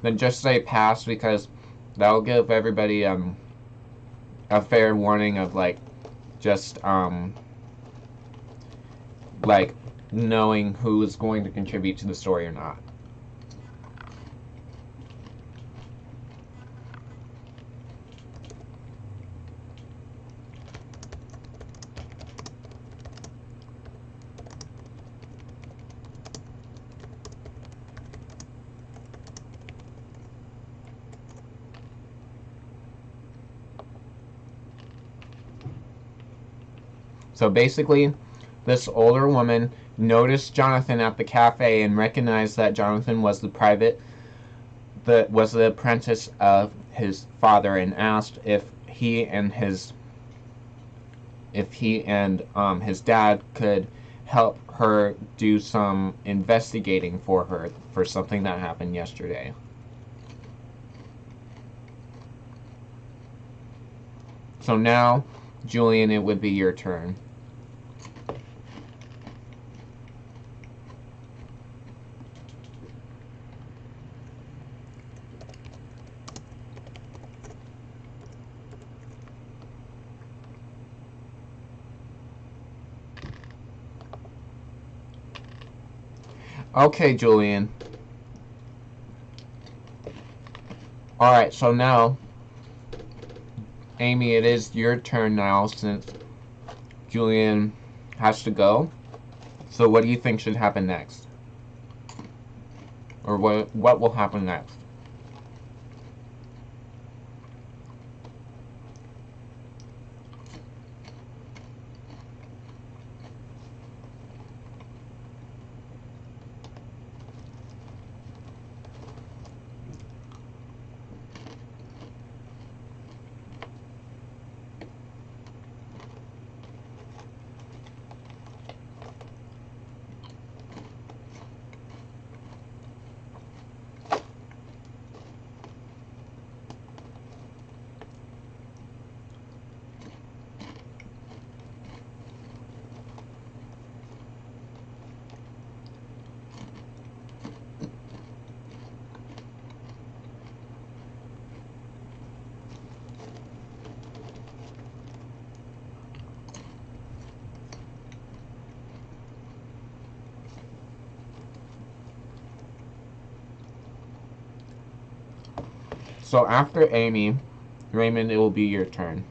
then just say pass, because that'll give everybody a fair warning of just knowing who is going to contribute to the story or not. So basically, this older woman noticed Jonathan at the cafe and recognized that Jonathan was the apprentice of his father, and asked if he and his dad could help her do some investigating for her for something that happened yesterday. So now, Julian, it would be your turn. Okay, Julian. Alright, so now, Amy, it is your turn now, since Julian has to go. So what do you think should happen next? Or what will happen next? So after Amy, Raymond, it will be your turn.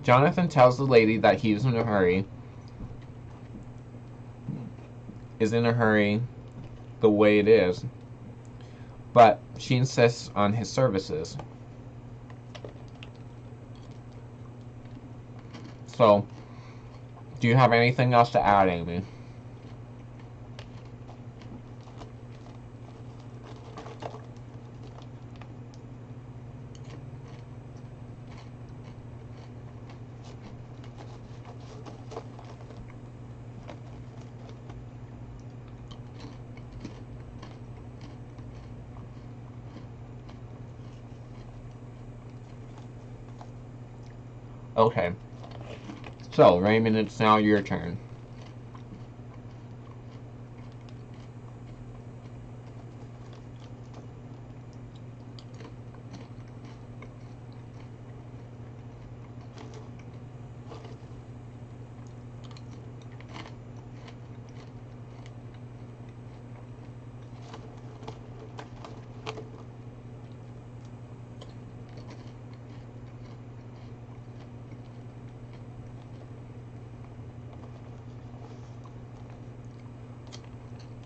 Jonathan tells the lady that he's in a hurry, the way it is, but she insists on his services. So, do you have anything else to add, Amy? Okay. So, Raymond, it's now your turn.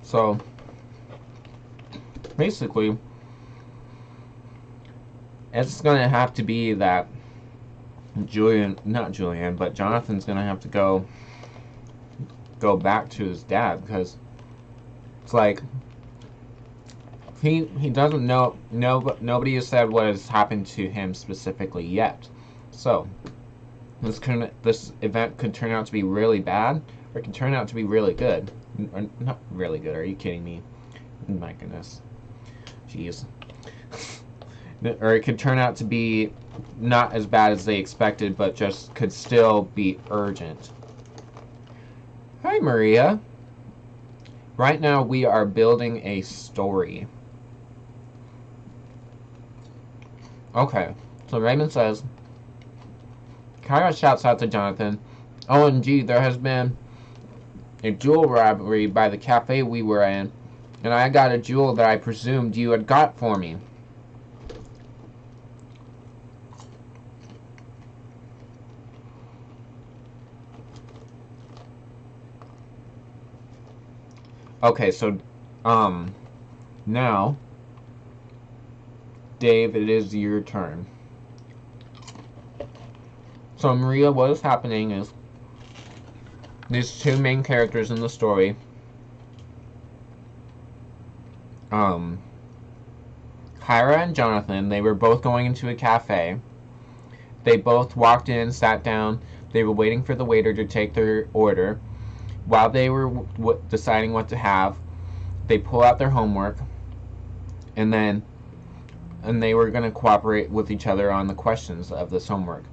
So, basically, it's going to have to be that not Julian, but Jonathan's going to have to go back to his dad, because it's like he doesn't know, nobody has said what has happened to him specifically yet. So, this event could turn out to be really bad, or it could turn out to be really good. Or not really good, are you kidding me? My goodness. Jeez. Or it could turn out to be not as bad as they expected, but just could still be urgent. Hi, Maria. Right now we are building a story. Okay, so Raymond says, Kyra shouts out to Jonathan, OMG, there has been a jewel robbery by the cafe we were in, and I got a jewel that I presumed you had got for me. Okay, so, now, Dave, it is your turn. So, Maria, what is happening is these two main characters in the story, Kyra and Jonathan, they were both going into a cafe. They both walked in, sat down. They were waiting for the waiter to take their order. While they were deciding what to have, they pull out their homework, and they were going to cooperate with each other on the questions of this homework.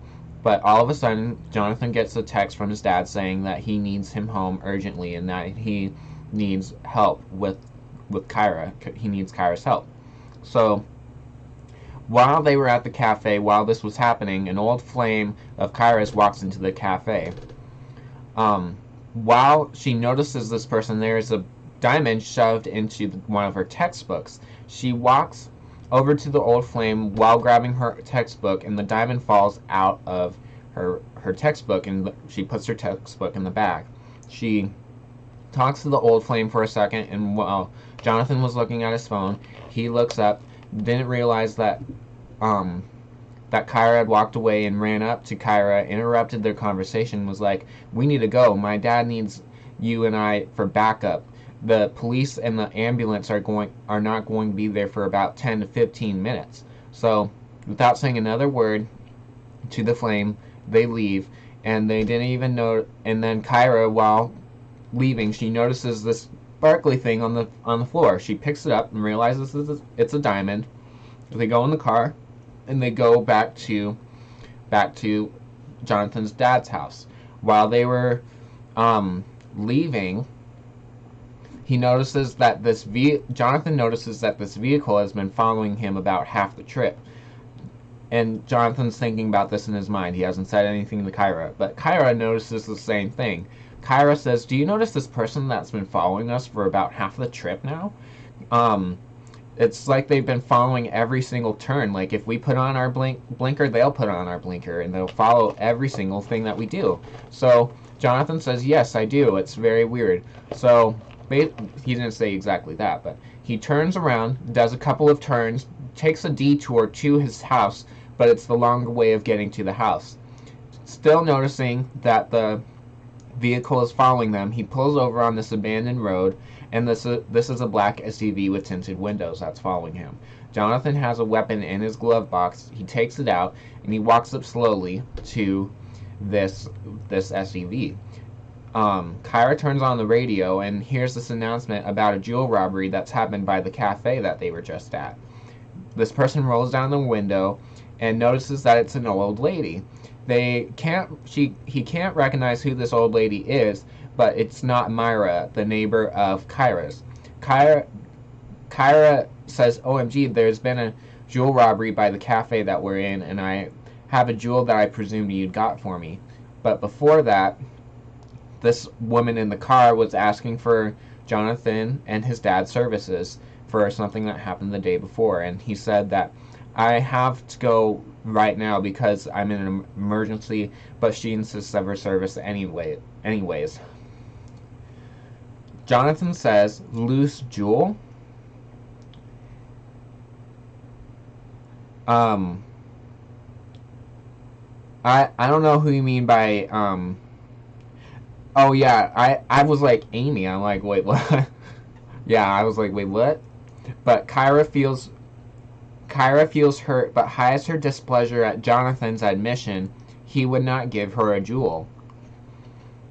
But all of a sudden, Jonathan gets a text from his dad saying that he needs him home urgently and that he needs help with Kyra. He needs Kyra's help. So, while they were at the cafe, while this was happening, an old flame of Kyra's walks into the cafe. While she notices this person, there is a diamond shoved into one of her textbooks. She walks over to the old flame while grabbing her textbook, and the diamond falls out of her textbook, and she puts her textbook in the bag. She talks to the old flame for a second, and while Jonathan was looking at his phone, he looks up, didn't realize that that Kyra had walked away, and ran up to Kyra, interrupted their conversation, was like, "We need to go. My dad needs you and I for backup. The police and the ambulance are not going to be there for about 10 to 15 minutes." So, without saying another word to the flame, they leave, and they didn't even know. And then Kyra, while leaving, she notices this sparkly thing on the floor. She picks it up and realizes it's a diamond. They go in the car, and they go back to Jonathan's dad's house. While they were leaving, he notices that Jonathan notices that this vehicle has been following him about half the trip. And Jonathan's thinking about this in his mind. He hasn't said anything to Kyra, but Kyra notices the same thing. Kyra says, "Do you notice this person that's been following us for about half the trip now? It's like they've been following every single turn. Like, if we put on our blinker, they'll put on our blinker, and they'll follow every single thing that we do." So Jonathan says, "Yes, I do. It's very weird." So he didn't say exactly that, but he turns around, does a couple of turns, takes a detour to his house, but it's the longer way of getting to the house. Still noticing that the vehicle is following them, he pulls over on this abandoned road, and this is a black SUV with tinted windows that's following him. Jonathan has a weapon in his glove box. He takes it out, and he walks up slowly to this SUV. Kyra turns on the radio and hears this announcement about a jewel robbery that's happened by the cafe that they were just at. This person rolls down the window and notices that it's an old lady. He can't recognize who this old lady is, but it's not Myra, the neighbor of Kyra's. Kyra says, "OMG, there's been a jewel robbery by the cafe that we're in, and I have a jewel that I presumed you'd got for me." But before that, this woman in the car was asking for Jonathan and his dad's services for something that happened the day before, and he said that, "I have to go right now because I'm in an emergency," but she insists of her service anyways. Jonathan says, "Loose jewel?" I don't know who you mean by oh yeah, I was like, Amy. I'm like, wait, what? Yeah, I was like, wait, what? But Kyra feels hurt, but hides her displeasure at Jonathan's admission he would not give her a jewel.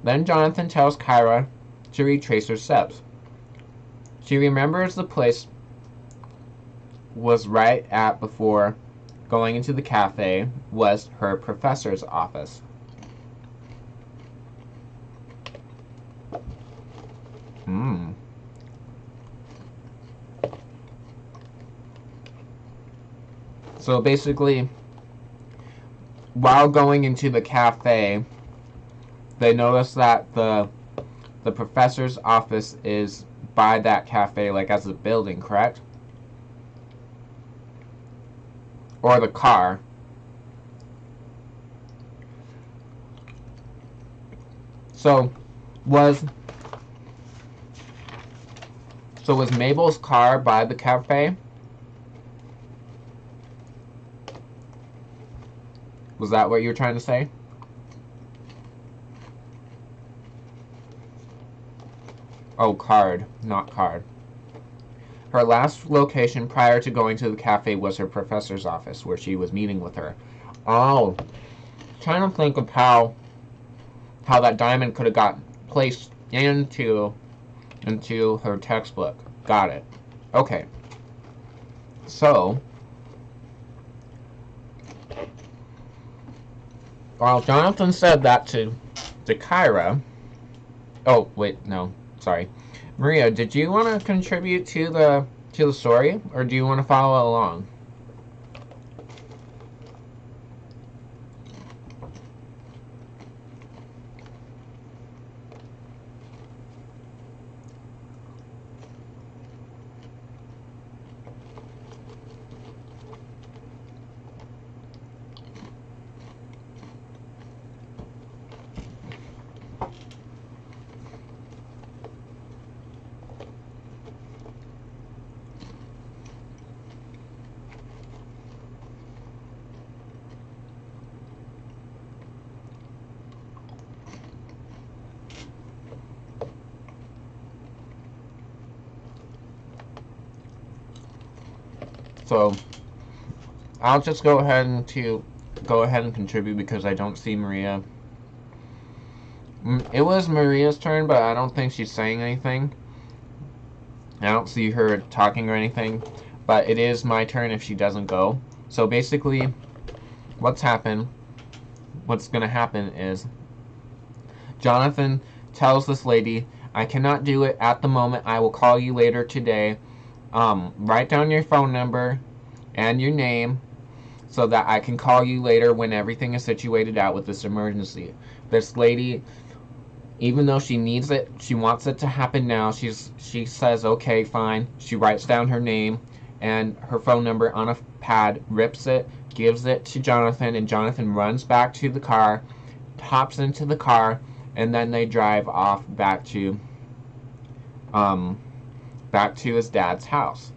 Then Jonathan tells Kyra to retrace her steps. She remembers the place was right at before going into the cafe was her professor's office. So basically, while going into the cafe, they notice that the professor's office is by that cafe, like as a building, correct? Or the car. So was Mabel's car by the cafe? Was that what you were trying to say? Oh, card, not card. Her last location prior to going to the cafe was her professor's office, where she was meeting with her. Oh, trying to think of how that diamond could have got placed into her textbook. Got it. Okay. So, while Jonathan said that to Kyra. Oh, wait, no, sorry. Maria, did you want to contribute to the story, or do you want to follow along? So I'll just go ahead and contribute because I don't see Maria. It was Maria's turn, but I don't think she's saying anything. I don't see her talking or anything, but it is my turn if she doesn't go. So basically, what's going to happen is Jonathan tells this lady, I cannot do it at the moment. I will call you later today. Write down your phone number and your name so that I can call you later when everything is situated out with this emergency. This lady, even though she needs it, she wants it to happen now. She says, okay, fine. She writes down her name and her phone number on a pad, rips it, gives it to Jonathan, and Jonathan runs back to the car, hops into the car, and then they drive off back to his dad's house.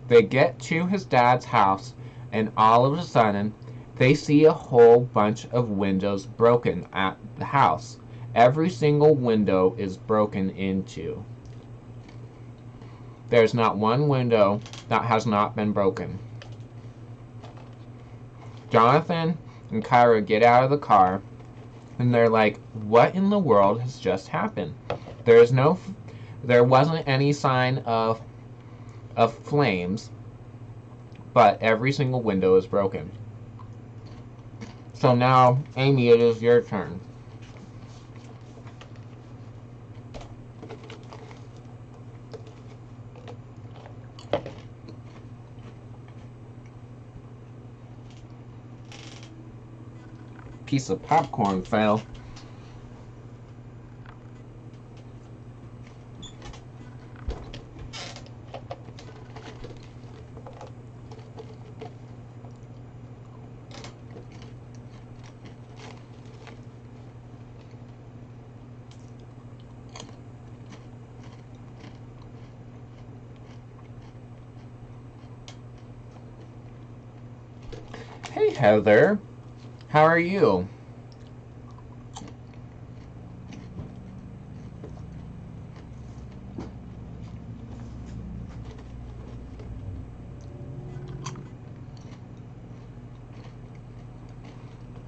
They get to his dad's house, and all of a sudden, they see a whole bunch of windows broken at the house. Every single window is broken into. There's not one window that has not been broken. Jonathan and Kyra get out of the car, and they're like, what in the world has just happened? There wasn't any sign of flames, but every single window is broken. So now, Amy, it is your turn. Piece of popcorn fell. Hey, Heather. How are you?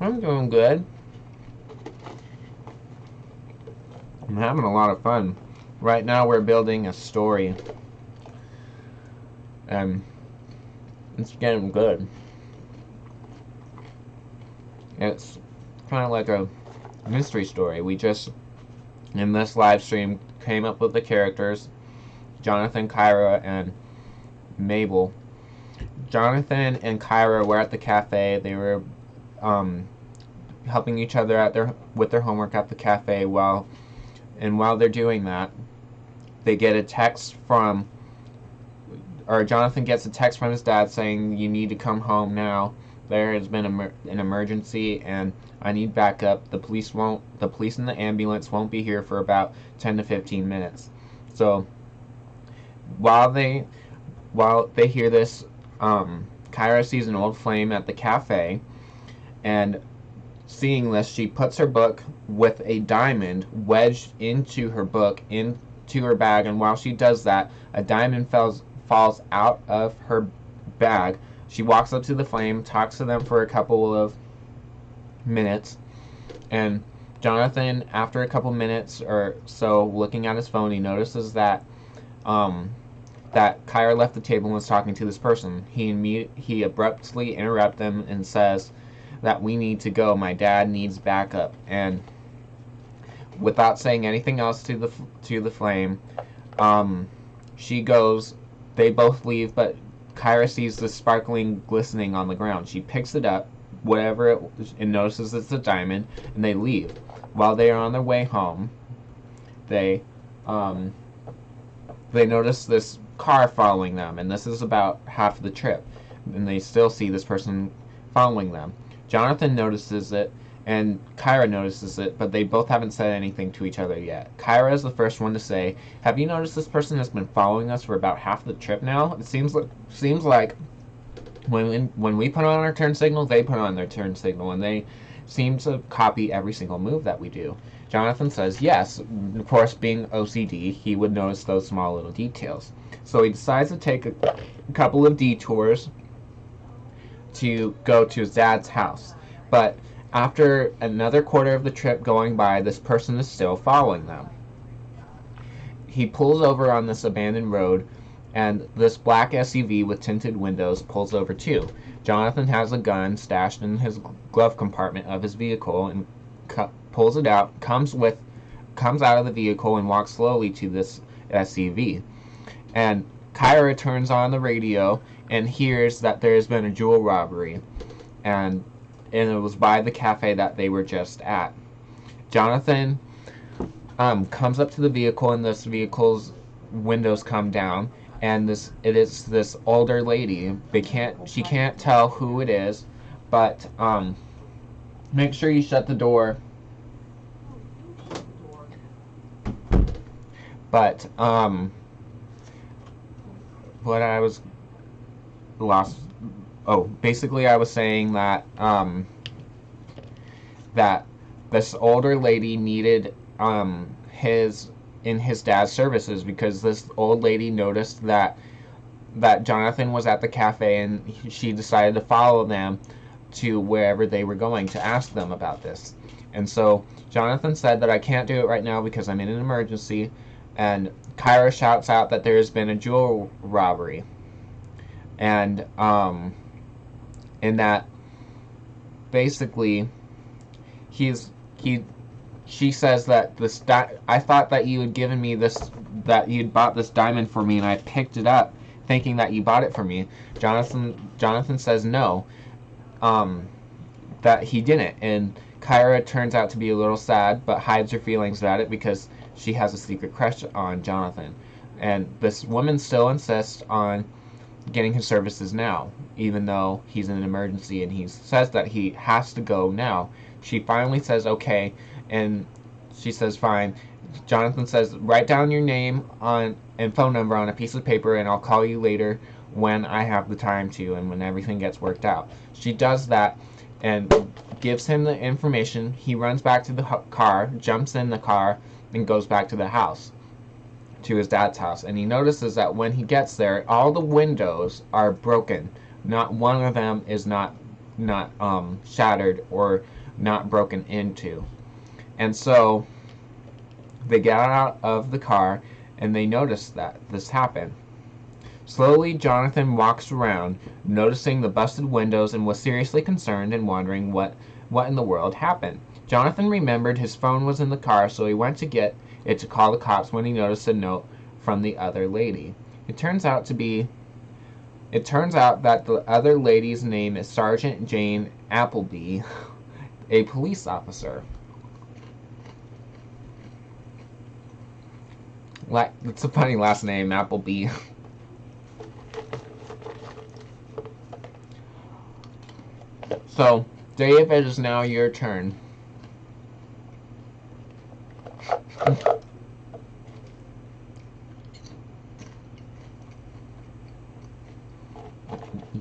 I'm doing good. I'm having a lot of fun. Right now we're building a story. And it's getting good. It's kind of like a mystery story. We just, in this live stream, came up with the characters, Jonathan, Kyra, and Mabel. Jonathan and Kyra were at the cafe. They were helping each other with their homework at the cafe. While they're doing that, they get a text Jonathan gets a text from his dad saying, you need to come home now. There has been an emergency and I need backup. The police and the ambulance won't be here for about 10 to 15 minutes. So while they hear this, Kyra sees an old flame at the cafe, and seeing this, she puts her book with a diamond wedged into her book into her bag, and while she does that, a diamond falls out of her bag. She walks up to the flame, talks to them for a couple of minutes, and Jonathan, after a couple minutes or so looking at his phone, he notices that Kyra left the table and was talking to this person. He abruptly interrupts them and says that we need to go. My dad needs backup. And without saying anything else to the flame, she goes. They both leave, but Kyra sees this sparkling glistening on the ground. She picks it up, and notices it's a diamond, and they leave. While they are on their way home, they notice this car following them, and this is about half the trip, and they still see this person following them. Jonathan notices it, and Kyra notices it, but they both haven't said anything to each other yet. Kyra is the first one to say, have you noticed this person has been following us for about half the trip now? It seems like when we put on our turn signal, they put on their turn signal, and they seem to copy every single move that we do. Jonathan says yes. Of course, being OCD, he would notice those small little details. So he decides to take a couple of detours to go to his dad's house. But after another quarter of the trip going by, this person is still following them. He pulls over on this abandoned road, and this black SUV with tinted windows pulls over too. Jonathan has a gun stashed in his glove compartment of his vehicle and pulls it out, comes out of the vehicle and walks slowly to this SUV. And Kyra turns on the radio and hears that there has been a jewel robbery, and it was by the cafe that they were just at. Jonathan comes up to the vehicle, and this vehicle's windows come down, and it is this older lady. She can't tell who it is, but make sure you shut the door. But what I was lost. Oh, basically, I was saying that that this older lady needed his dad's services, because this old lady noticed that Jonathan was at the cafe, and she decided to follow them to wherever they were going to ask them about this. And so Jonathan said that I can't do it right now because I'm in an emergency, and Kyra shouts out that there has been a jewel robbery, and in that basically she says that I thought that you had given me this, that you'd bought this diamond for me, and I picked it up thinking that you bought it for me. Jonathan says no, that he didn't, and Kyra turns out to be a little sad, but hides her feelings about it because she has a secret crush on Jonathan. And this woman still insists on getting his services now, even though he's in an emergency, and he says that he has to go now. She finally says okay, and she says fine. Jonathan says, write down your name and phone number on a piece of paper, and I'll call you later when I have the time to, and when everything gets worked out. She does that and gives him the information. He runs back to the car, jumps in the car, and goes back to the house, to his dad's house. And he notices that when he gets there, all the windows are broken. Not one of them is not shattered or not broken into. And so they get out of the car, and they notice that this happened. Slowly, Jonathan walks around, noticing the busted windows, and was seriously concerned and wondering what in the world happened. Jonathan remembered his phone was in the car, so he went to get it to call the cops when he noticed a note from the other lady. It turns out that the other lady's name is Sergeant Jane Appleby, a police officer. It's a funny last name, Appleby. So, Dave, it is now your turn.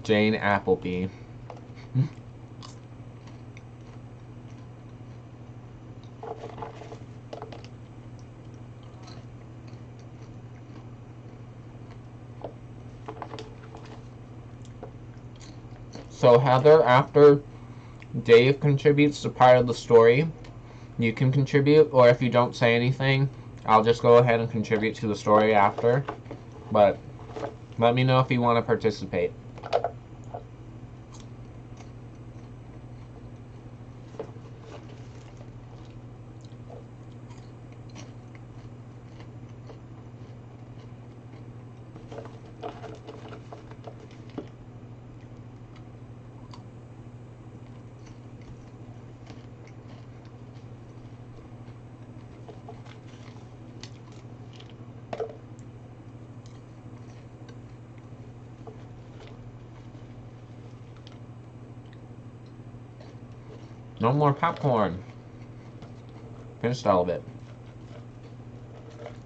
Jane Appleby. So Heather, after Dave contributes to part of the story, you can contribute, or if you don't say anything, I'll just go ahead and contribute to the story after. But let me know if you want to participate. No more popcorn. Finished all of it.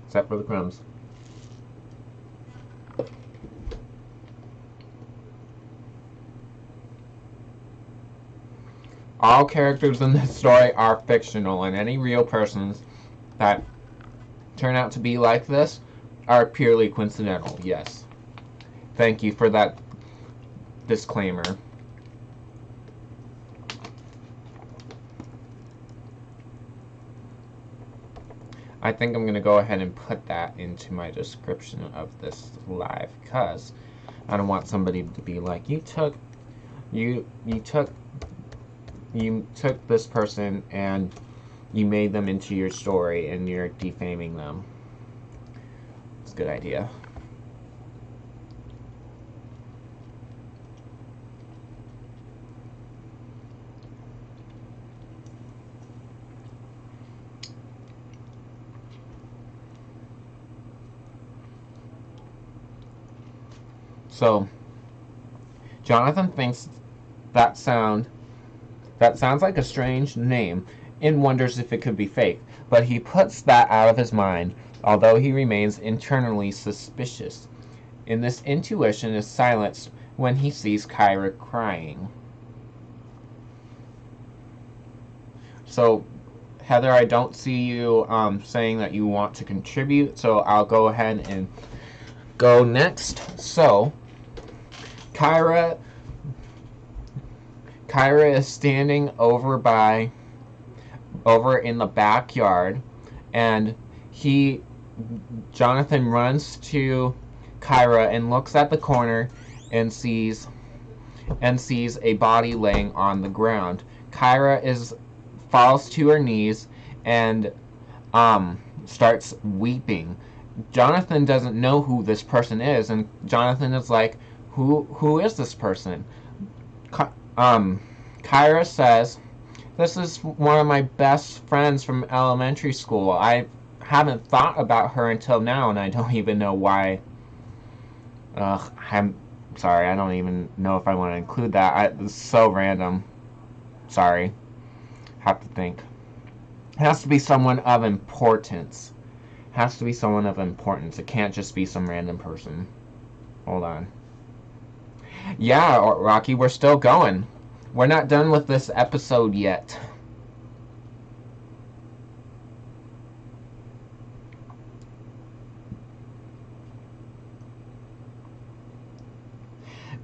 Except for the crumbs. all characters in this story are fictional, and any real persons that turn out to be like this are purely coincidental. Yes. Thank you for that disclaimer. I think I'm going to go ahead and put that into my description of this live, because I don't want somebody to be like, you took this person and you made them into your story and you're defaming them. It's a good idea. So, Jonathan thinks that sounds like a strange name and wonders if it could be fake, but he puts that out of his mind, although he remains internally suspicious. And this intuition is silenced when he sees Kyra crying. So, Heather, I don't see you saying that you want to contribute, so I'll go ahead and go next. So, Kyra is standing over in the backyard, and Jonathan runs to Kyra and looks at the corner and sees a body laying on the ground. Kyra falls to her knees and starts weeping. Jonathan doesn't know who this person is, and Jonathan is like, Who is this person? Kyra says, this is one of my best friends from elementary school. I haven't thought about her until now, and I don't even know why. I'm sorry, I don't even know if I want to include that. It's so random. Sorry. Have to think. It has to be someone of importance. It can't just be some random person. Hold on. Yeah, Rocky, we're still going. We're not done with this episode yet.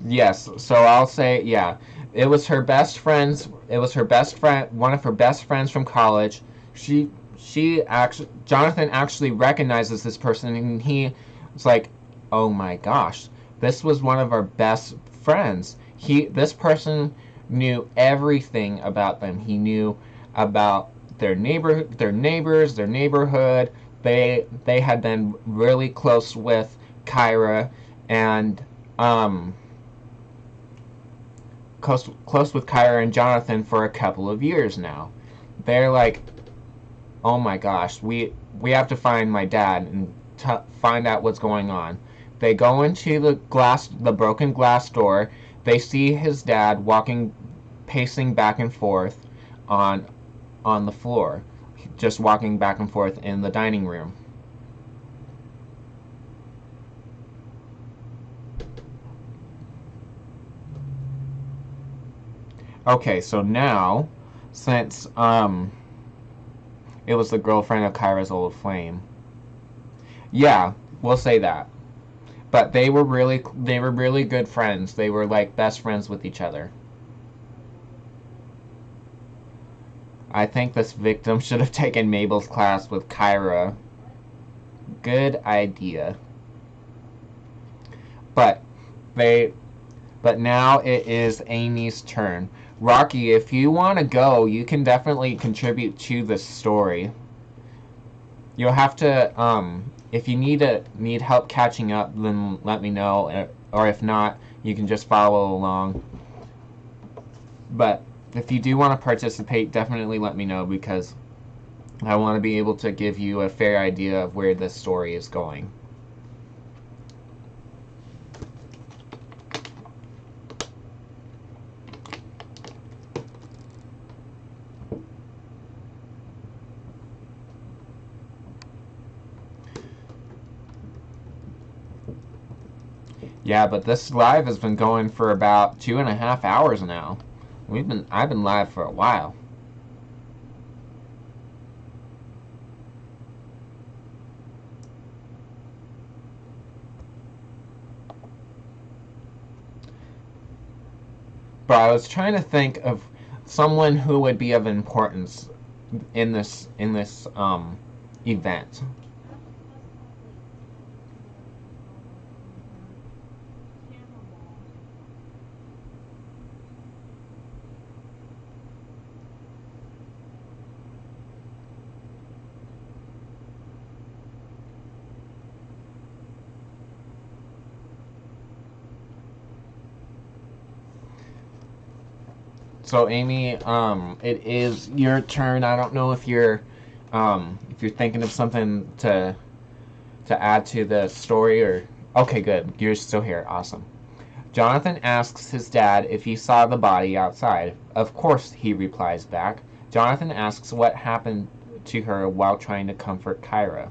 Yes, so I'll say, yeah. It was her best friend, one of her best friends from college. Jonathan actually recognizes this person, and he was like, oh my gosh, this was one of our best friends. This person knew everything about them. He knew about their neighbors, their neighborhood. They had been really close with Kyra, and close with Kyra and Jonathan for a couple of years now. They're like, oh my gosh, we have to find my dad and find out what's going on. They go into the broken glass door. They see his dad pacing back and forth on the floor, just walking back and forth in the dining room. Okay, so now, since it was the girlfriend of Kyra's old flame. Yeah, we'll say that. But they were really good friends. They were like best friends with each other. I think this victim should have taken Mabel's class with Kyra. Good idea. But now it is Amy's turn. Rocky, if you want to go, you can definitely contribute to this story. You'll have to, if you need help catching up, then let me know, or if not, you can just follow along. But if you do want to participate, definitely let me know, because I want to be able to give you a fair idea of where this story is going. Yeah, but this live has been going for about 2.5 hours now. I've been live for a while. But I was trying to think of someone who would be of importance in this event. So Amy, it is your turn. I don't know if you're thinking of something to add to the story or. Okay, good. You're still here. Awesome. Jonathan asks his dad if he saw the body outside. Of course, he replies back. Jonathan asks what happened to her while trying to comfort Kyra.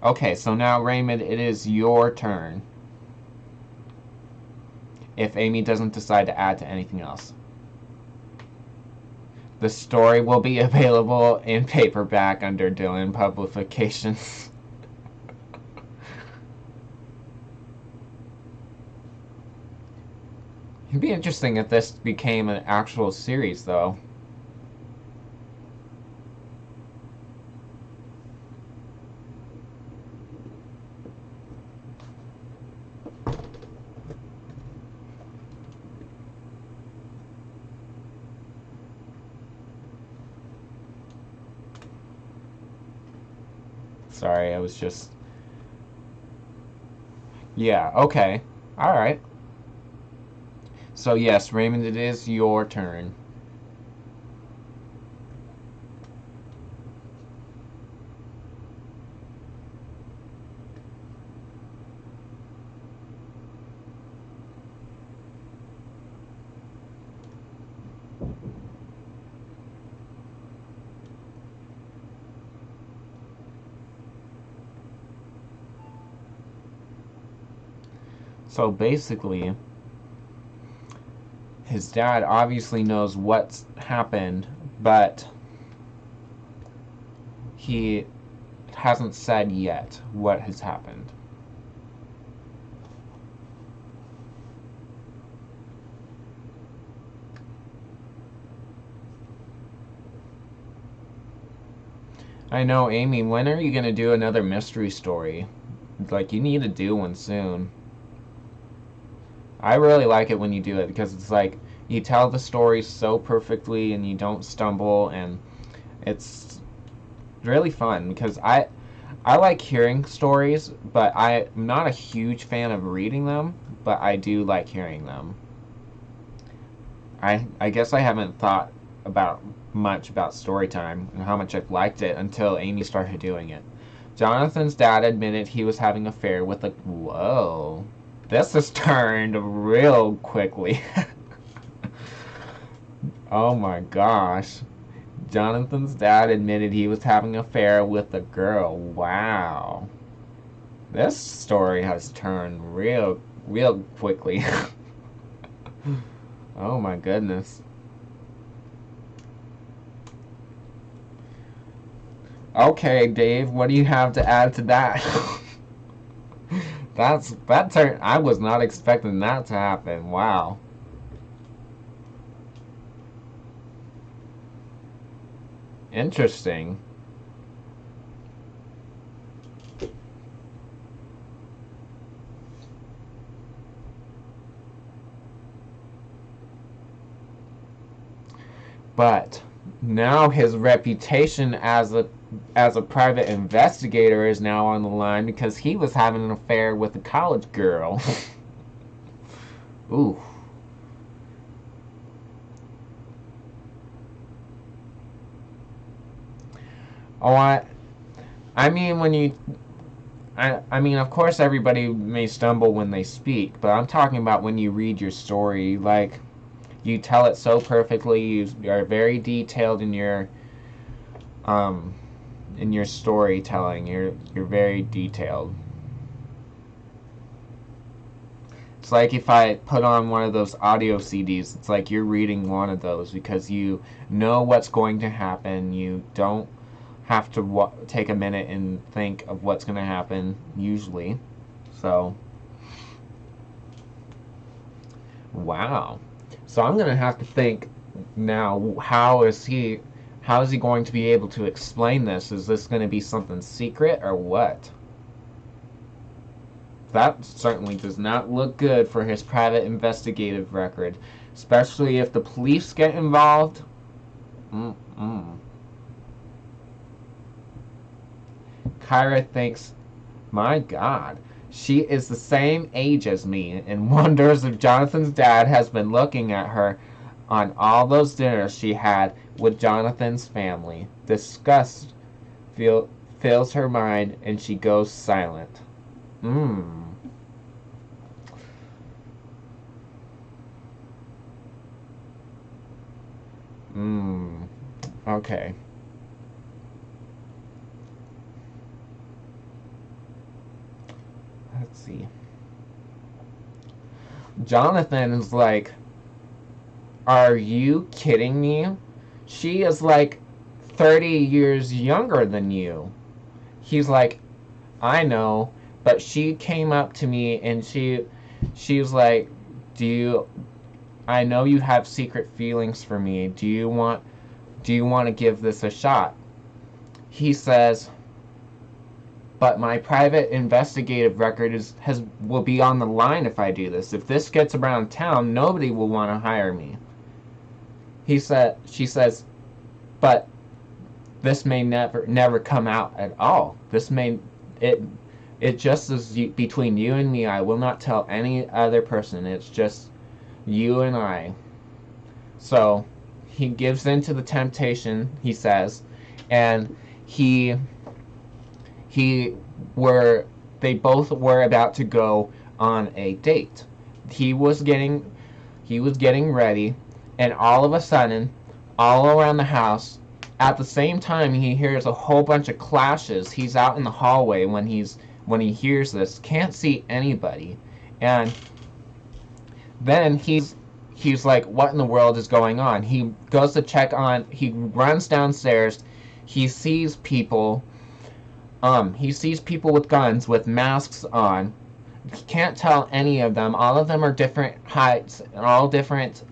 Okay, so now Raymond, it is your turn. If Amy doesn't decide to add to anything else. The story will be available in paperback under Dylan Publications. It'd be interesting if this became an actual series, though. Sorry, I was just... Yeah, okay. Alright. So yes, Raymond, it is your turn. So basically, his dad obviously knows what's happened, but he hasn't said yet what has happened. I know, Amy, when are you going to do another mystery story? Like, you need to do one soon. I really like it when you do it because it's like you tell the story so perfectly and you don't stumble, and it's really fun because I like hearing stories, but I'm not a huge fan of reading them, but I do like hearing them. I guess I haven't thought about much about story time and how much I've liked it until Amy started doing it. Jonathan's dad admitted he was having an affair with a... Whoa. This has turned real quickly. Oh my gosh. Jonathan's dad admitted he was having an affair with a girl. Wow. This story has turned real quickly. Oh my goodness. Okay, Dave, what do you have to add to that? That turn. I was not expecting that to happen. Wow. Interesting. But now his reputation as a private investigator is now on the line because he was having an affair with a college girl. Ooh. Oh, I mean when you I mean, of course everybody may stumble when they speak, but I'm talking about when you read your story, like you tell it so perfectly, you are very detailed um in your storytelling. You're very detailed. It's like if I put on one of those audio CDs, it's like you're reading one of those because you know what's going to happen. You don't have to take a minute and think of what's going to happen, usually. So, wow. So I'm going to have to think now, how is he going to be able to explain this? Is this going to be something secret or what? That certainly does not look good for his private investigative record, especially if the police get involved. Kyra thinks, my God, she is the same age as me, and wonders if Jonathan's dad has been looking at her on all those dinners she had with Jonathan's family. Disgust fills her mind, and she goes silent. Okay. Let's see. Jonathan is like, are you kidding me? She is like 30 years younger than you. He's like, I know, but she came up to me and she's like, I know you have secret feelings for me. Do you want to give this a shot? He says, but my private investigative record will be on the line if I do this. If this gets around town, nobody will want to hire me. She says, but this may never come out at all. It just is between you and me. I will not tell any other person. It's just you and I. So he gives in to the temptation, he says, and they both were about to go on a date. He was getting ready, and all of a sudden, all around the house, at the same time, he hears a whole bunch of clashes. He's out in the hallway when he hears this, can't see anybody, and then he's like, what in the world is going on? He goes to check on, he runs downstairs, he sees people with guns with masks on. He can't tell any of them. All of them are different heights and all different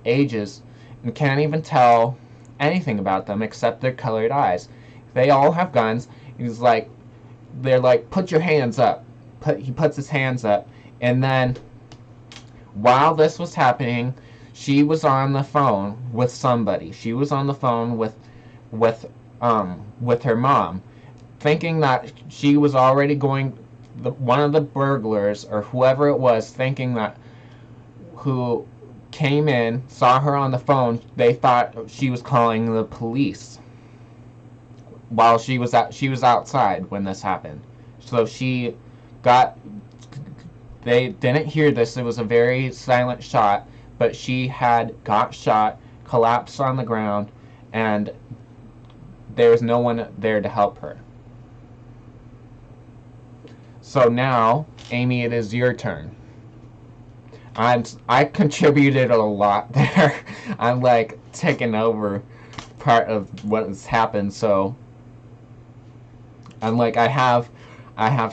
ages, and can't even tell anything about them except their colored eyes. They all have guns. They're like, put your hands up. He puts his hands up, and then while this was happening, she was on the phone with somebody. She was on the phone with her mom, thinking that she was already going. One of the burglars or whoever it was, thinking that who came in, saw her on the phone, they thought she was calling the police. While she was outside when this happened, so they didn't hear this. It was a very silent shot, but she had got shot, collapsed on the ground, and there was no one there to help her. So now, Amy, it is your turn. I contributed a lot there. I'm like taking over part of what has happened, so I'm like, I have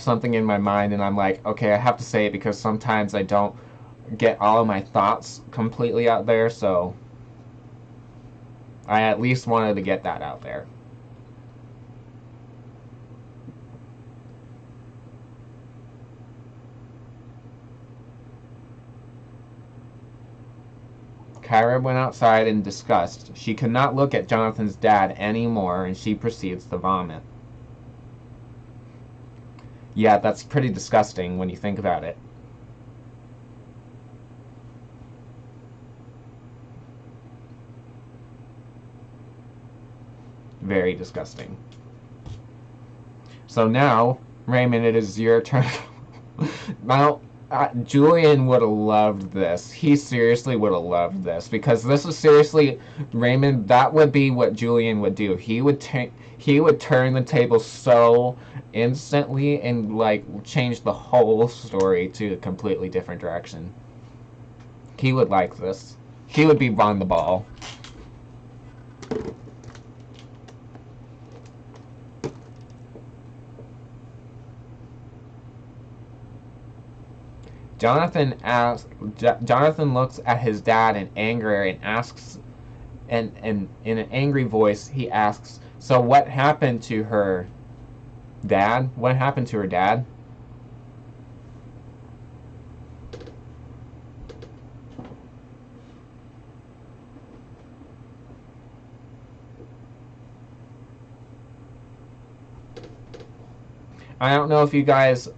something in my mind, and I'm like, okay, I have to say it because sometimes I don't get all of my thoughts completely out there, so I at least wanted to get that out there. Kyra went outside in disgust. She could not look at Jonathan's dad anymore, and she proceeds to vomit. Yeah, that's pretty disgusting when you think about it. Very disgusting. So now, Raymond, it is your turn. Now, Julian would have loved this. He seriously would have loved this because this is seriously Raymond. That would be what Julian would do. He would turn the table so instantly and like change the whole story to a completely different direction. He would like this. He would be on the ball. Jonathan looks at his dad in anger and asks, and in an angry voice, he asks, "So what happened to her, Dad? What happened to her, Dad?" I don't know if you guys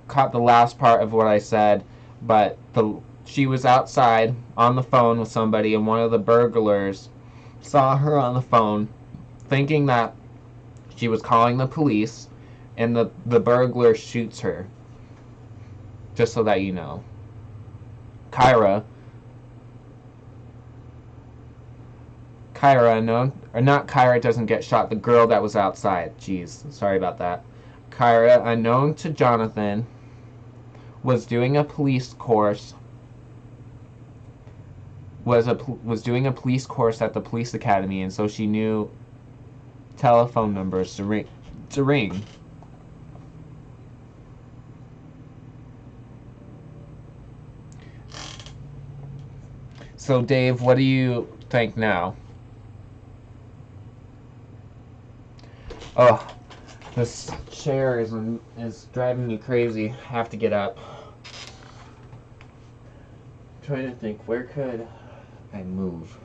caught the last part of what I said, but she was outside on the phone with somebody, and one of the burglars saw her on the phone, thinking that she was calling the police, and the burglar shoots her. Just so that you know, Kyra, no, or not Kyra doesn't get shot. The girl that was outside. Jeez, sorry about that. Kyra, unknown to Jonathan, was doing a police course was doing a police course at the police academy, and so she knew telephone numbers to ring. So Dave, what do you think now? Oh, this chair is driving me crazy. I have to get up. I'm trying to think, where could I move?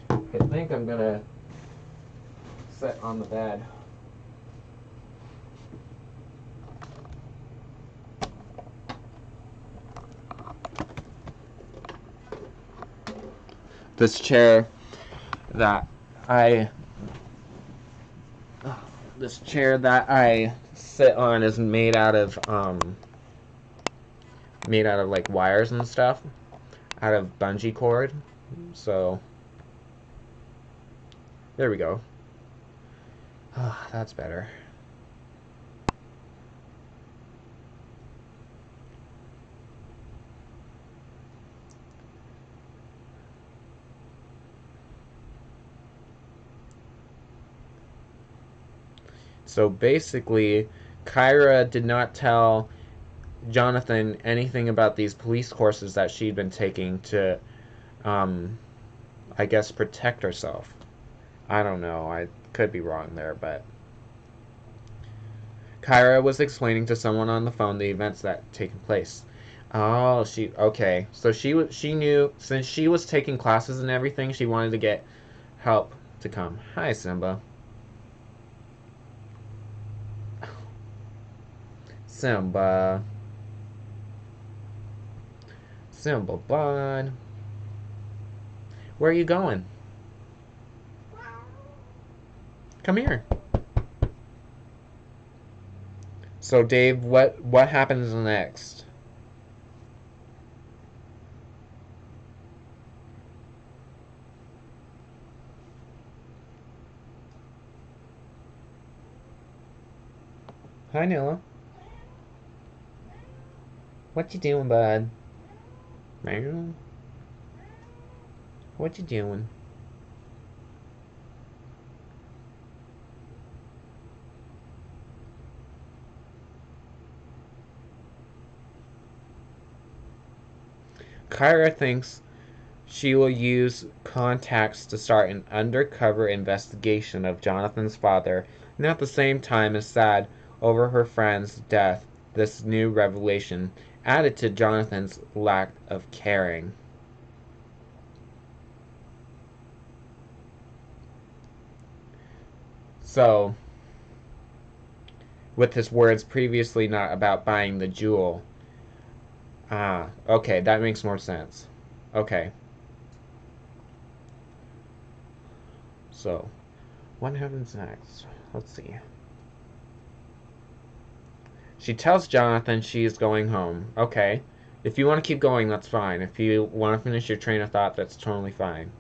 I think I'm gonna sit on the bed. This chair that I sit on is made out of like wires and stuff, out of bungee cord. So there we go. Oh, that's better. So basically, Kyra did not tell Jonathan anything about these police courses that she'd been taking to, I guess, protect herself. I don't know. I could be wrong there, but Kyra was explaining to someone on the phone the events that had taken place. Oh, okay. So she knew since she was taking classes and everything, she wanted to get help to come. Hi, Simba. Simba. Simba bud. Where are you going? Come here. So Dave, what happens next? Hi, Nilla. What you doing, bud? What you doing? Kyra thinks she will use contacts to start an undercover investigation of Jonathan's father, and at the same time is sad over her friend's death. This new revelation added to Jonathan's lack of caring. So, with his words previously not about buying the jewel. Ah, okay, that makes more sense. Okay. So, what happens next? let's see. She tells Jonathan she's going home. Okay. If you want to keep going, that's fine. If you want to finish your train of thought, that's totally fine.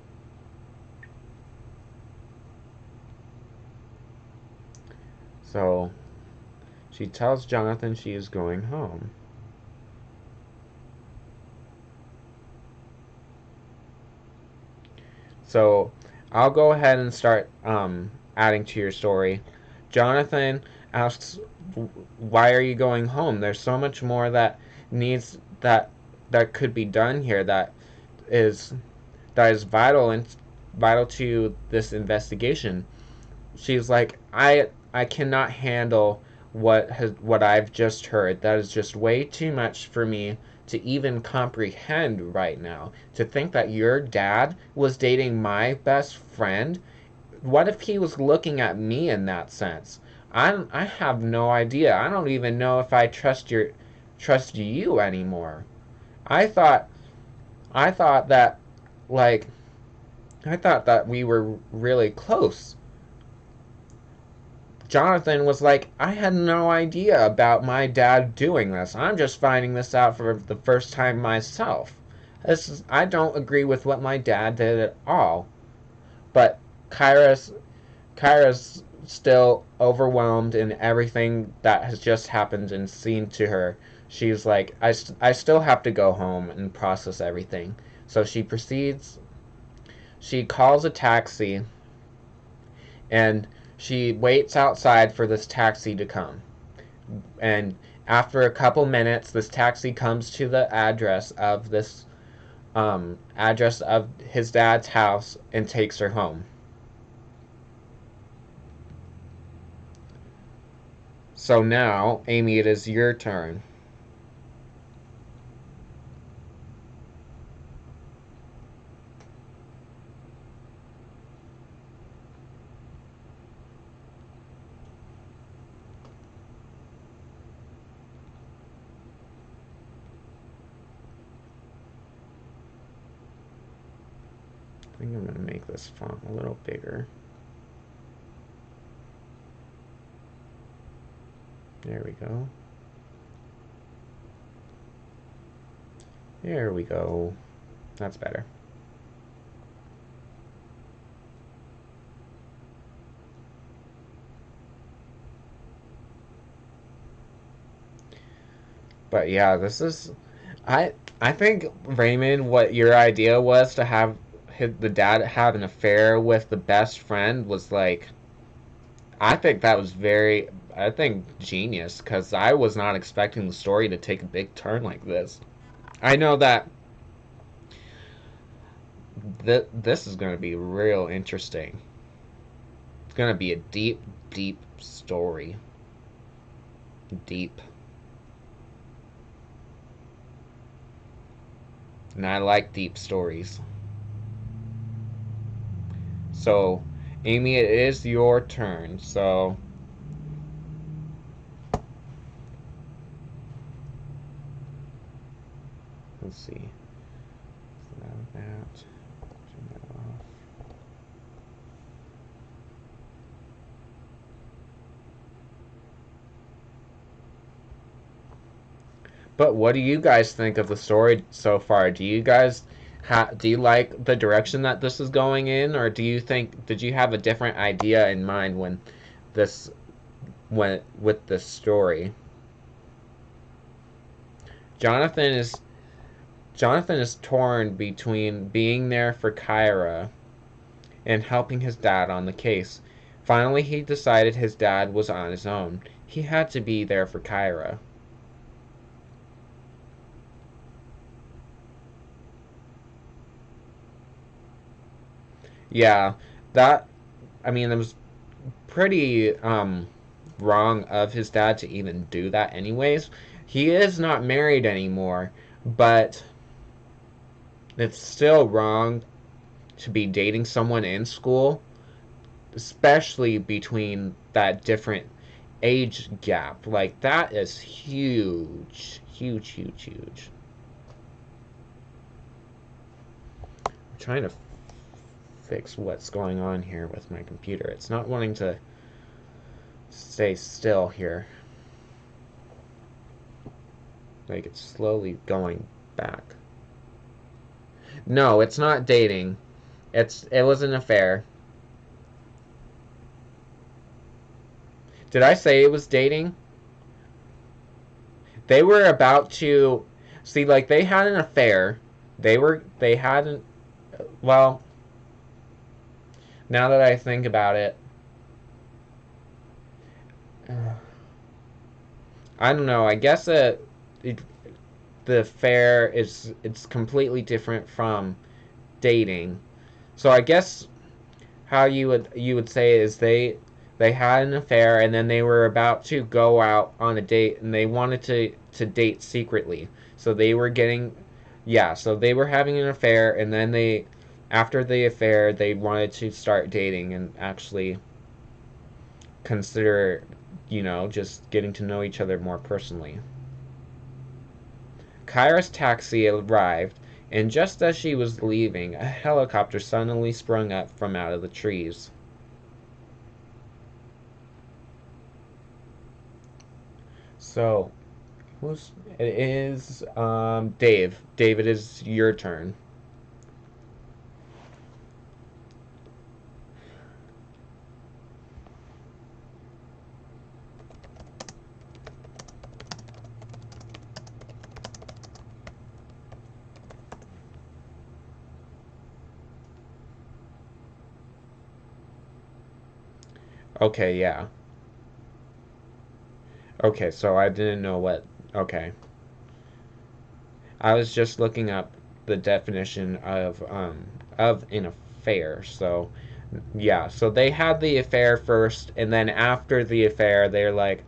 So, she tells Jonathan she is going home. So, I'll go ahead and start adding to your story. Jonathan asks, "Why are you going home? There's so much more that needs that could be done here. Is that is vital and vital to this investigation." She's like, I cannot handle what I've just heard. That is just way too much for me to even comprehend right now. To think that your dad was dating my best friend. What if he was looking at me in that sense? I have no idea. I don't even know if I trust you anymore. I thought I thought that like I thought that we were really close. Jonathan was like, I had no idea about my dad doing this. I'm just finding this out for the first time myself. I don't agree with what my dad did at all. But Kyra's Kyra's still overwhelmed in everything that has just happened and seen to her. She's like, I still have to go home and process everything. So she proceeds, she calls a taxi and she waits outside for this taxi to come. And after a couple minutes, this taxi comes to the address of his dad's house and takes her home. So now, Amy, it is your turn. I think I'm going to make this font a little bigger. There we go. There we go. That's better. But yeah, this is I think Raymond, what your idea was to have the dad have an affair with the best friend was like I think that was very I think genius because I was not expecting the story to take a big turn like this. I know that this is going to be real interesting. It's going to be a deep, deep story. Deep. And I like deep stories. So, Amy, it is your turn. So, let's see. That. Turn that off. But what do you guys think of the story so far? Do you guys do you like the direction that this is going in, or did you have a different idea in mind when this went with this story? Jonathan is Jonathan is torn between being there for Kyra and helping his dad on the case. Finally, he decided his dad was on his own. He had to be there for Kyra. Yeah, that I mean, it was pretty wrong of his dad to even do that anyways. He is not married anymore, but it's still wrong to be dating someone in school, especially between that different age gap. Like that is huge. Huge, huge, huge. I'm trying to fix what's going on here with my computer. It's not wanting to stay still here. Like, it's slowly going back. No, it's not dating. It was an affair. Did I say it was dating? They were about to see, like, they had an affair. They hadn't, well, now that I think about it, I don't know. I guess the affair it's completely different from dating. So I guess how you would say is they had an affair and then they were about to go out on a date and they wanted to date secretly. So they were getting, yeah, so they were having an affair and then they after the affair they wanted to start dating and actually consider, just getting to know each other more personally. Kyra's taxi arrived, and just as she was leaving, a helicopter suddenly sprung up from out of the trees. So, it is Dave. Dave, it is your turn. Okay, yeah. Okay, so I didn't know what. Okay. I was just looking up the definition of an affair. So, yeah. So they had the affair first, and then after the affair, they're like,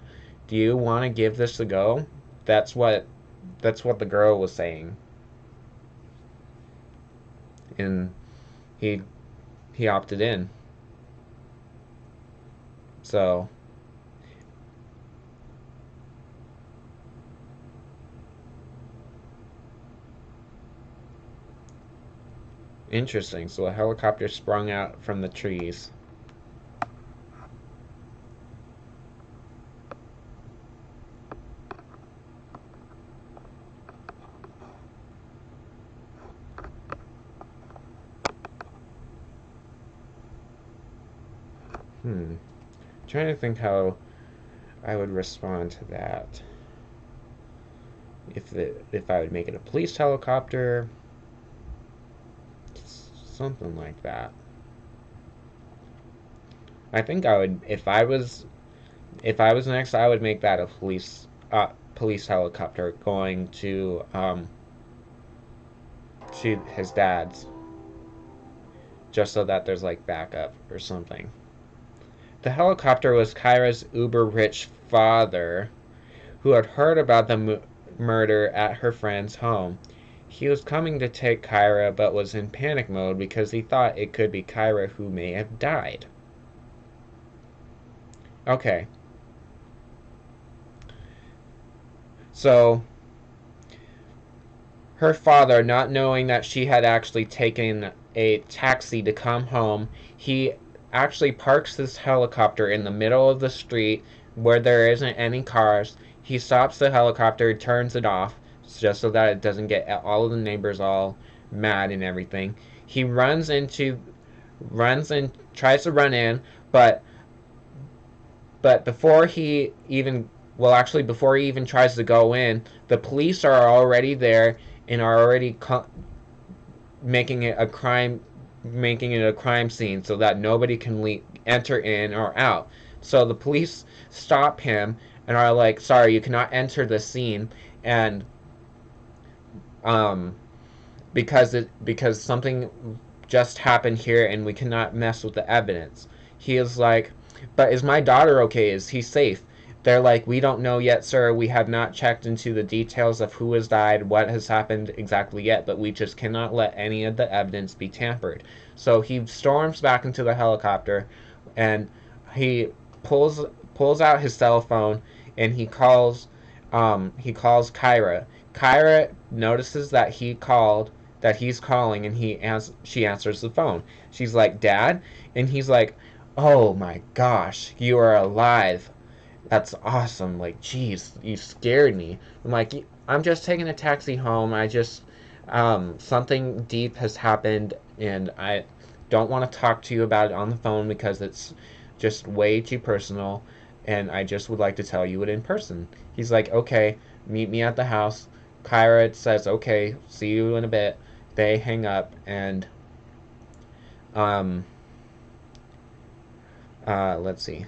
"Do you want to give this a go?" That's what that's what the girl was saying, and he he opted in. So interesting. So a helicopter sprung out from the trees. Hmm. Trying to think how I would respond to that. If I would make it a police helicopter, something like that. I think I would if I was next, I would make that a police helicopter going to his dad's, just so that there's like backup or something. The helicopter was Kyra's uber rich father, who had heard about the murder at her friend's home. He was coming to take Kyra, but was in panic mode because he thought it could be Kyra who may have died. Okay. So, her father, not knowing that she had actually taken a taxi to come home, he actually parks this helicopter in the middle of the street where there isn't any cars. He stops the helicopter, turns it off, just so that it doesn't get all of the neighbors all mad and everything. He runs and tries to run in, but before he even actually before he even tries to go in, the police are already there and are already making it a crime scene so that nobody can enter in or out. So the police stop him and are like, "Sorry, you cannot enter the scene," and um because something just happened here and we cannot mess with the evidence. He is like, "But is my daughter okay? Is he safe?" They're like, "We don't know yet, sir. We have not checked into the details of who has died, what has happened exactly yet, but we just cannot let any of the evidence be tampered." So he storms back into the helicopter and he pulls out his cell phone and he calls Kyra. Kyra notices that he's calling, and she answers the phone. She's like, "Dad?" And he's like, "Oh my gosh, you are alive." That's awesome. Like, geez, you scared me. I'm like, I'm just taking a taxi home. Something deep has happened, and I don't want to talk to you about it on the phone because it's just way too personal, and I just would like to tell you it in person. He's like, okay, meet me at the house. Kyra says, okay, see you in a bit. They hang up, and, um, let's see.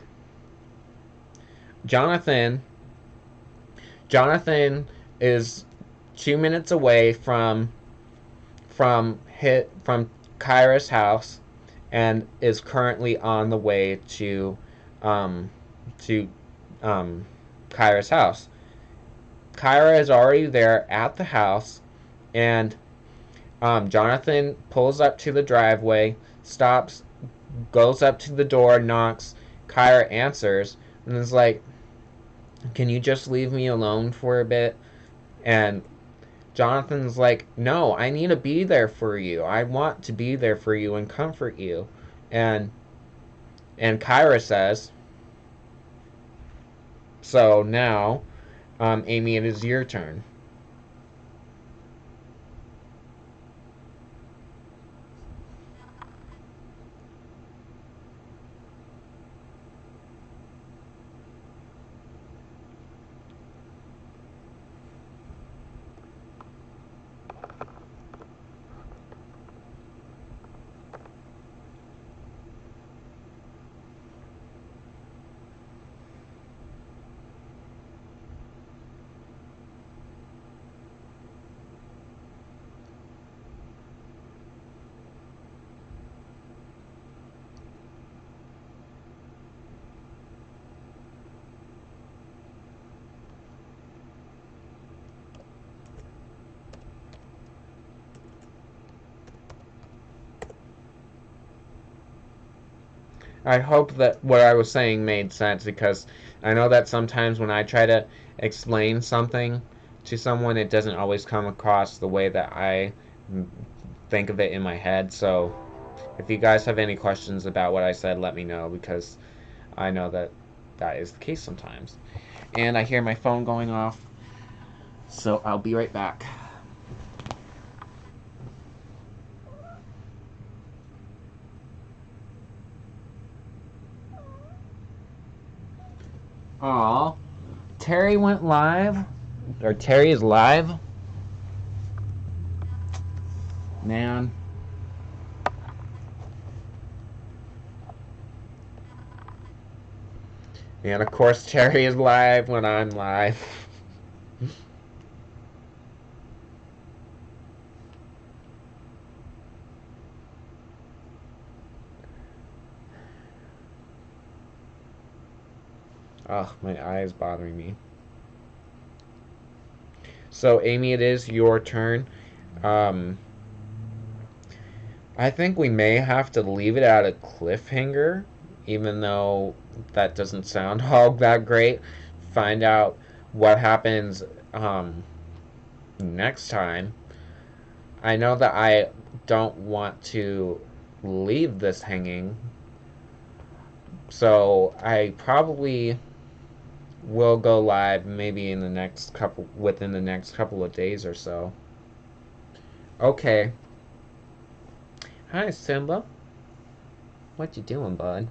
Jonathan Jonathan is 2 minutes away from Kyra's house and is currently on the way um to um Kyra's house. Kyra is already there at the house, and Jonathan pulls up to the driveway, stops, goes up to the door, knocks. Kyra answers and is like, "Can you just leave me alone for a bit?" And Jonathan's like, "No, I need to be there for you. I want to be there for you and comfort you." And Kyra says, "So now, Amy, it is your turn." I hope that what I was saying made sense, because I know that sometimes when I try to explain something to someone, it doesn't always come across the way that I think of it in my head. So if you guys have any questions about what I said, let me know, because I know that that is the case sometimes. And I hear my phone going off, so I'll be right back. Aw, Terry went live? Or Terry is live? Man. And of course, Terry is live when I'm live. Oh, my eye is bothering me. So, Amy, it is your turn. Um, I think we may have to leave it at a cliffhanger, even though that doesn't sound all that great. Find out what happens next time. I know that I don't want to leave this hanging, so I probably will go live maybe within the next couple of days or so. Okay. Hi, Simba. What you doing, bud?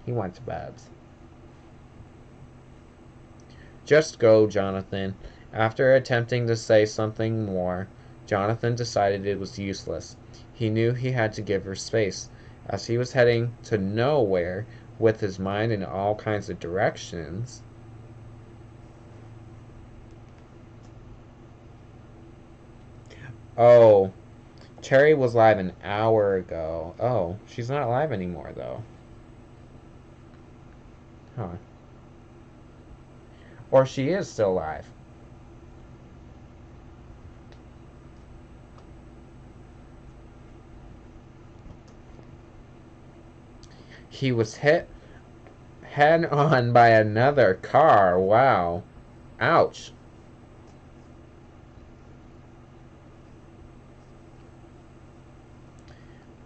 He wants babs. Just go, Jonathan. After attempting to say something more, Jonathan decided it was useless. He knew he had to give her space, as he was heading to nowhere with his mind in all kinds of directions. Oh, Cherry was live an hour ago. Oh, she's not live anymore, though. Huh. Or she is still live. He was hit head on by another car. Wow. Ouch.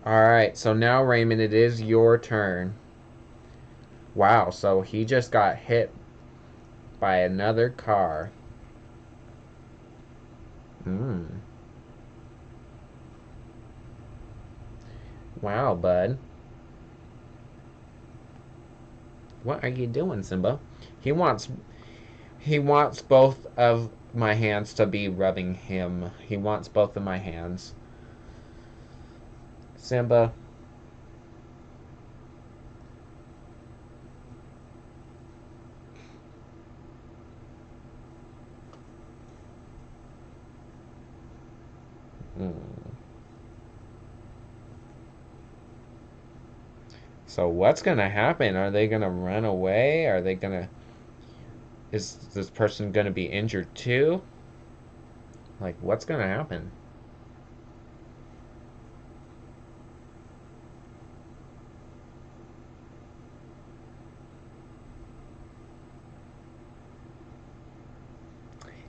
Alright, so now, Raymond, it is your turn. Wow, so he just got hit by another car. Hmm. Wow, bud. What are you doing, Simba? He wants he wants both of my hands to be rubbing him. He wants both of my hands. Simba. Hmm. So what's gonna happen? Are they gonna run away? Are they gonna is this person gonna be injured too? Like what's gonna happen?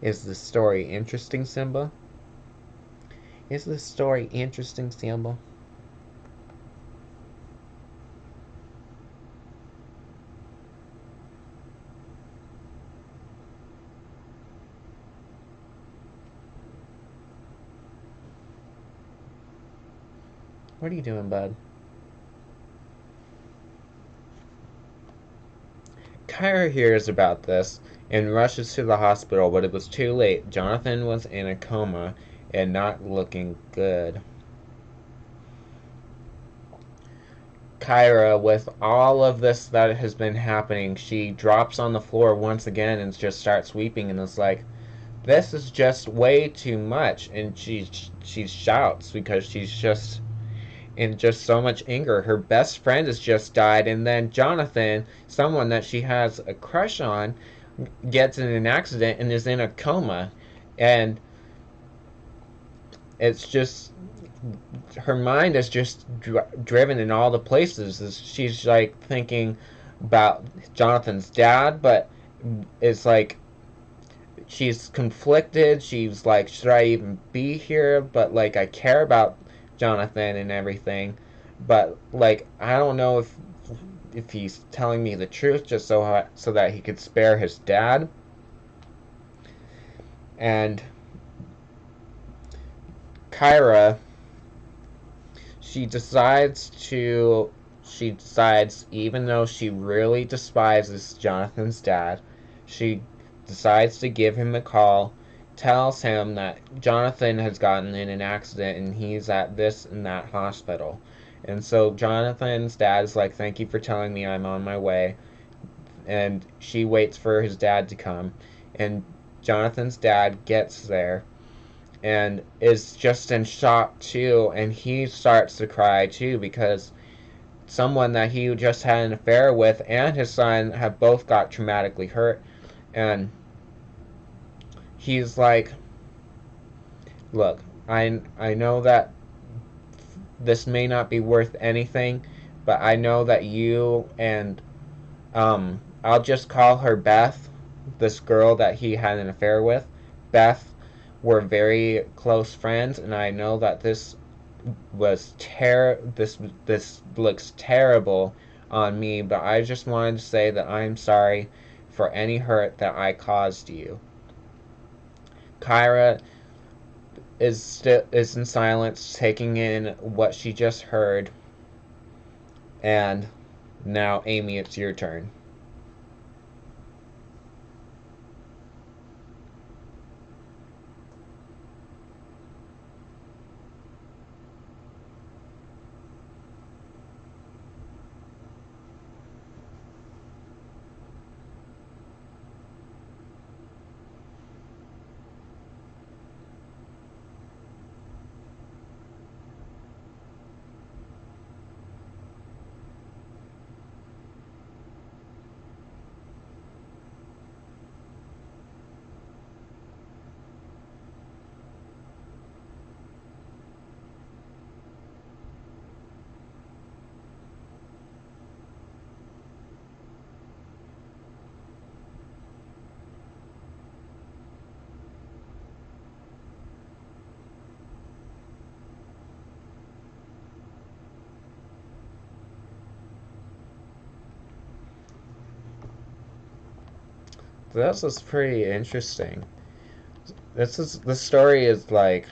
Is the story interesting, Simba? Is this story interesting, Simba? What are you doing, bud? Kyra hears about this and rushes to the hospital, but it was too late. Jonathan was in a coma and not looking good. Kyra, with all of this that has been happening, she drops on the floor once again and just starts weeping and is like, "This is just way too much." And she shouts because she's just in just so much anger. Her best friend has just died, and then Jonathan, someone that she has a crush on, gets in an accident and is in a coma. And it's just her mind is just driven in all the places. She's like thinking about Jonathan's dad, but it's like she's conflicted. She's like, should I even be here? But like, I care about Jonathan and everything. But like, I don't know if he's telling me the truth just so that he could spare his dad. And Kyra, she decides to she decides, even though she really despises Jonathan's dad, she decides to give him a call, tells him that Jonathan has gotten in an accident and he's at this and that hospital. And so Jonathan's dad is like, thank you for telling me, I'm on my way. And she waits for his dad to come. And Jonathan's dad gets there and is just in shock too, and he starts to cry too because someone that he just had an affair with and his son have both got traumatically hurt. And he's like, look, I know that this may not be worth anything, but I know that you and I'll just call her Beth, this girl that he had an affair with. Beth were very close friends, and I know that this looks terrible on me, but I just wanted to say that I'm sorry for any hurt that I caused you. Kyra is in silence, taking in what she just heard. And now, Amy, it's your turn. this is pretty interesting. This story is like,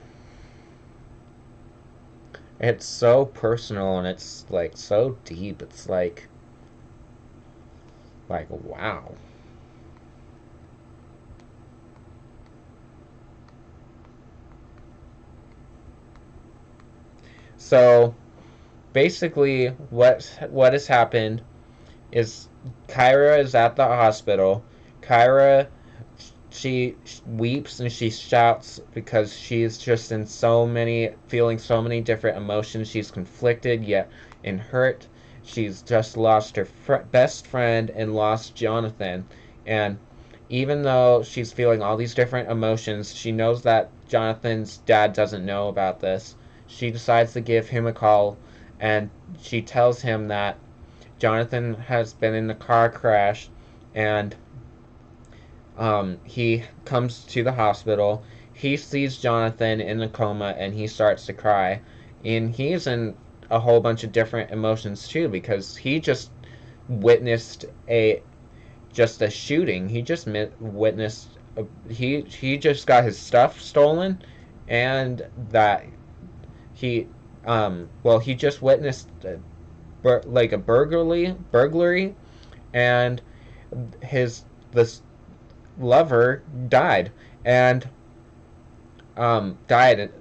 it's so personal and it's like so deep. It's like wow. So basically, what has happened is Kyra is at the hospital. Kyra, she weeps and she shouts because she's just in feeling so many different emotions. She's conflicted yet in hurt. She's just lost her best friend and lost Jonathan. And even though she's feeling all these different emotions, she knows that Jonathan's dad doesn't know about this. She decides to give him a call and she tells him that Jonathan has been in a car crash and he comes to the hospital. He sees Jonathan in a coma and he starts to cry. And he's in a whole bunch of different emotions too because he just witnessed a shooting. He just witnessed he just got his stuff stolen, and that he he just witnessed like a burglary, and his this lover died, and died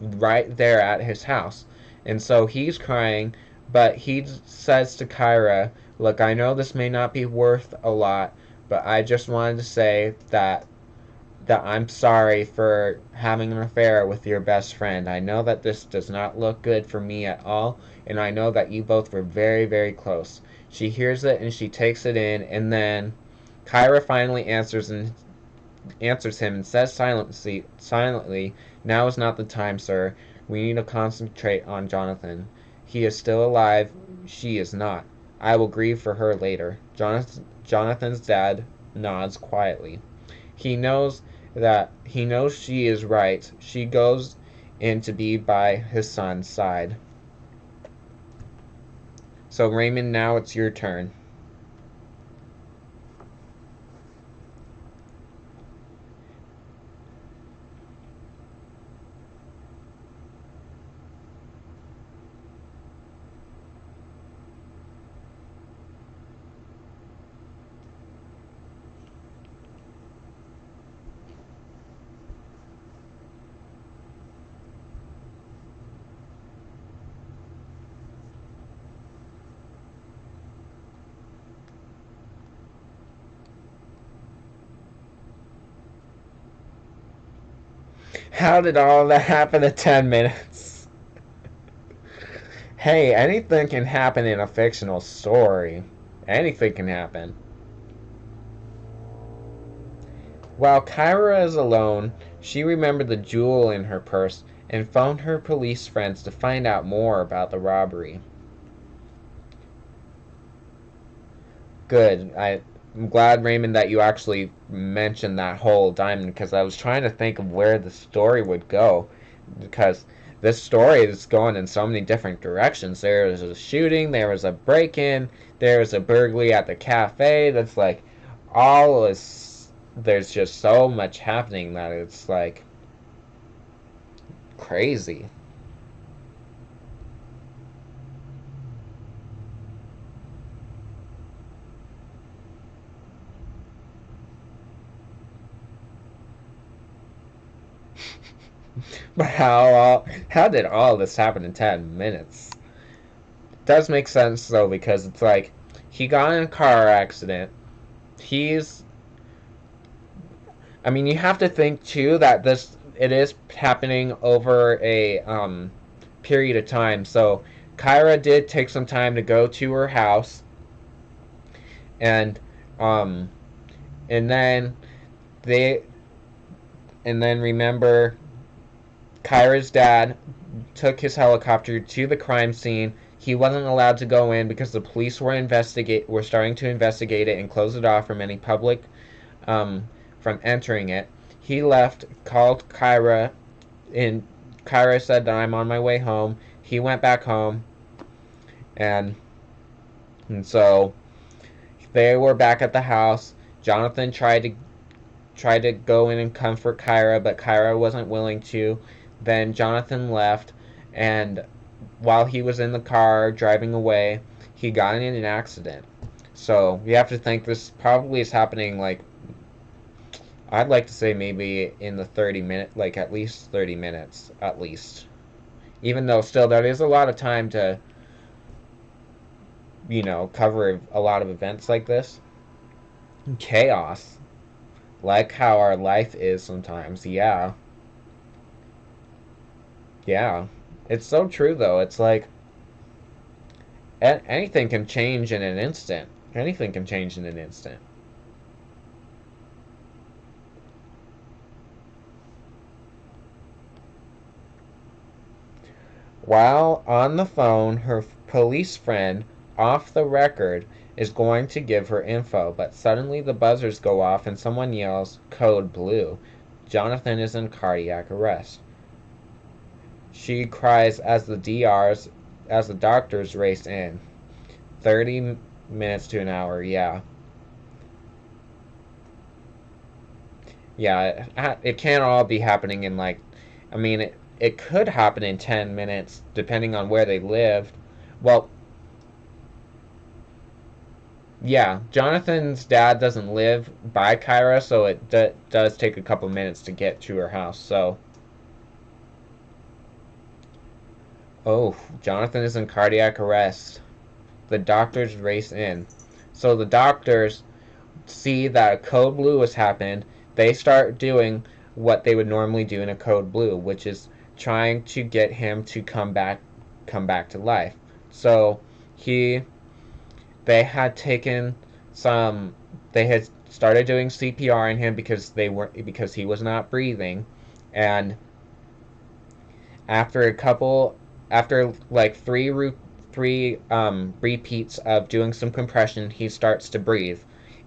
right there at his house. And so he's crying, but he says to Kyra, "Look, I know this may not be worth a lot, but I just wanted to say that I'm sorry for having an affair with your best friend. I know that this does not look good for me at all, and I know that you both were very, very close." She hears it and she takes it in, and then Kyra finally answers him and says silently, "Now is not the time, sir. We need to concentrate on Jonathan. He is still alive. She is not. I will grieve for her later." Jonathan's dad nods quietly. He knows she is right. She goes in to be by his son's side. So Raymond, now it's your turn. How did all that happen in 10 minutes? Hey, anything can happen in a fictional story. Anything can happen. While Kyra is alone, she remembered the jewel in her purse and phoned her police friends to find out more about the robbery. Good. I'm glad, Raymond, that you actually mentioned that whole diamond because I was trying to think of where the story would go because this story is going in so many different directions. There was a shooting, there was a break-in, there was a burglary at the cafe. That's like all is there's just so much happening that it's like crazy. But how did all this happen in 10 minutes? It does make sense though because it's like he got in a car accident. He's I mean, you have to think too that this it is happening over a period of time. So Kyra did take some time to go to her house, and um and then they and then remember Kyra's dad took his helicopter to the crime scene. He wasn't allowed to go in because the police were starting to investigate it and close it off from any public um, from entering it. He left, called Kyra, and Kyra said that I'm on my way home. He went back home, and so they were back at the house. Jonathan tried to go in and comfort Kyra, but Kyra wasn't willing to. Then Jonathan left, and while he was in the car driving away, he got in an accident. So you have to think this probably is happening, like, I'd like to say maybe in the 30-minute, like at least 30 minutes, at least. Even though still that is a lot of time to, cover a lot of events like this. Chaos. Like how our life is sometimes, yeah. Yeah. It's so true, though. It's like anything can change in an instant. Anything can change in an instant. While on the phone, her police friend, off the record, is going to give her info, but suddenly the buzzers go off and someone yells, "Code Blue." Jonathan is in cardiac arrest. She cries as the doctors race in. 30 minutes to an hour, yeah. Yeah, it can't all be happening in, like, I mean, it could happen in 10 minutes, depending on where they lived. Well, yeah, Jonathan's dad doesn't live by Kyra, so it does take a couple minutes to get to her house, so. Oh, Jonathan is in cardiac arrest. The doctors race in. So the doctors see that a code blue has happened. They start doing what they would normally do in a code blue, which is trying to get him to come back to life. So he they had taken some they had started doing CPR on him because he was not breathing, and after like three repeats of doing some compression, he starts to breathe,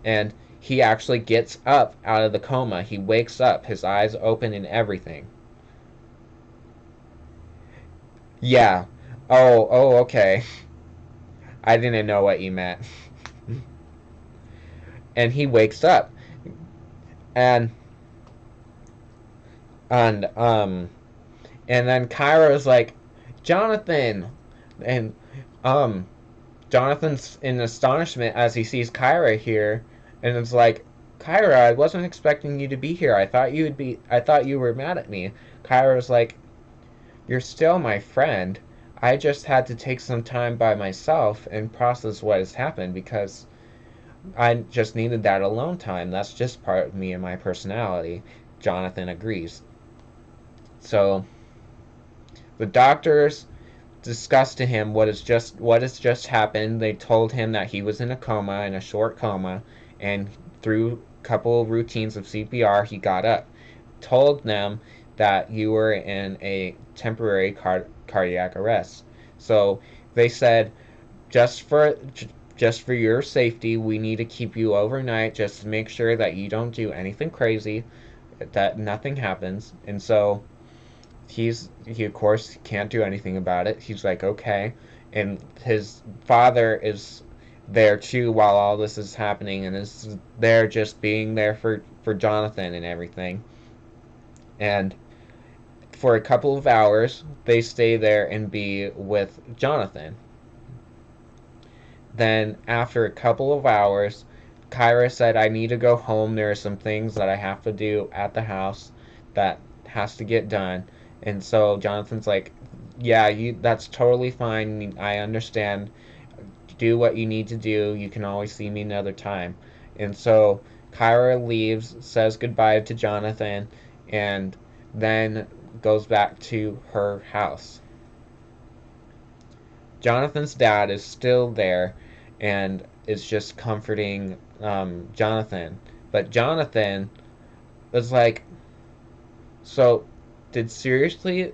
and he actually gets up out of the coma. He wakes up, his eyes open and everything. Yeah. Oh, okay. I didn't know what you meant. And he wakes up, and and um and then Kyra's like, "Jonathan," and um Jonathan's in astonishment as he sees Kyra here, and it's like, "Kyra, I wasn't expecting you to be here. I thought you were mad at me." Kyra's like, "You're still my friend. I just had to take some time by myself and process what has happened because I just needed that alone time. That's just part of me and my personality." Jonathan agrees. So the doctors discussed to him what has just happened. They told him that he was in a coma, in a short coma, and through a couple of routines of CPR, he got up. Told them that you were in a temporary cardiac arrest. So they said, just for just for your safety, we need to keep you overnight just to make sure that you don't do anything crazy, that nothing happens. And so he of course can't do anything about it. He's like, okay. And his father is there too while all this is happening, and is there just being there for Jonathan and everything. And for a couple of hours they stay there and be with Jonathan. Then after a couple of hours, Kyra said, "I need to go home. There are some things that I have to do at the house that has to get done." And so Jonathan's like, "Yeah, that's totally fine. I understand. Do what you need to do. You can always see me another time." And so Kyra leaves, says goodbye to Jonathan, and then goes back to her house. Jonathan's dad is still there and is just comforting Jonathan. But Jonathan was like, "So, did seriously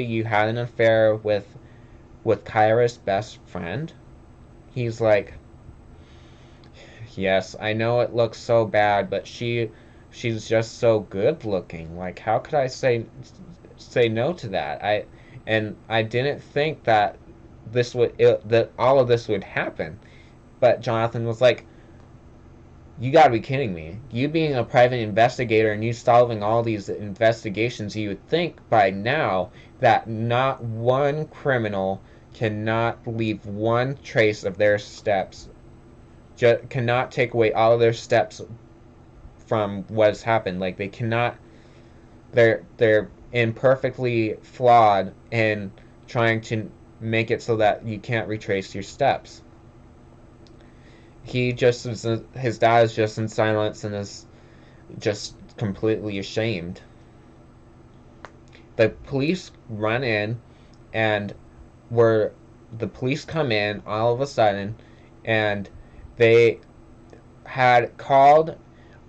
you had an affair with Kyra's best friend?" He's like, "Yes, I know it looks so bad, but she's just so good looking. Like, how could I say no to that? I didn't think that that all of this would happen." But Jonathan was like, You gotta be kidding me. You being a private investigator and you solving all these investigations, you would think by now that not one criminal cannot leave one trace of their steps, cannot take away all of their steps from what has happened. Like they cannot, they're imperfectly flawed in trying to make it so that you can't retrace your steps. He just is, his dad is just in silence and is just completely ashamed. The police run in, and where the police come in all of a sudden, and they had called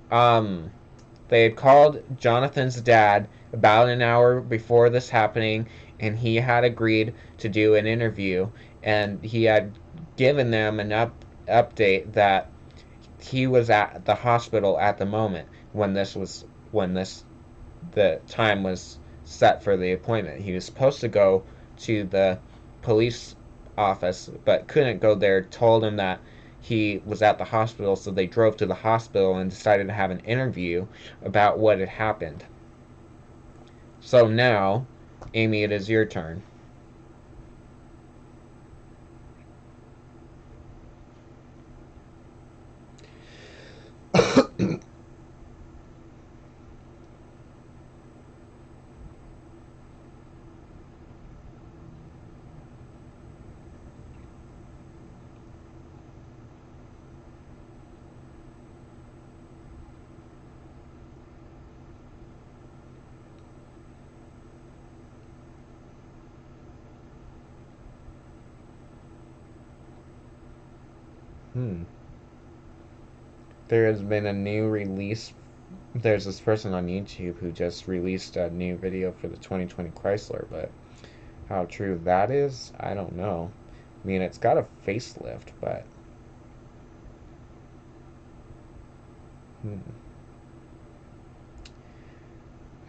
um they had called Jonathan's dad about an hour before this happening, and he had agreed to do an interview, and he had given them an update that he was at the hospital at the moment when this the time was set for the appointment. He was supposed to go to the police office but couldn't go there, told him that he was at the hospital, so they drove to the hospital and decided to have an interview about what had happened. So now, Amy, it is your turn. Hmm. There has been a new release. There's this person on YouTube who just released a new video for the 2020 Chrysler, but how true that is, I don't know. I mean, it's got a facelift, but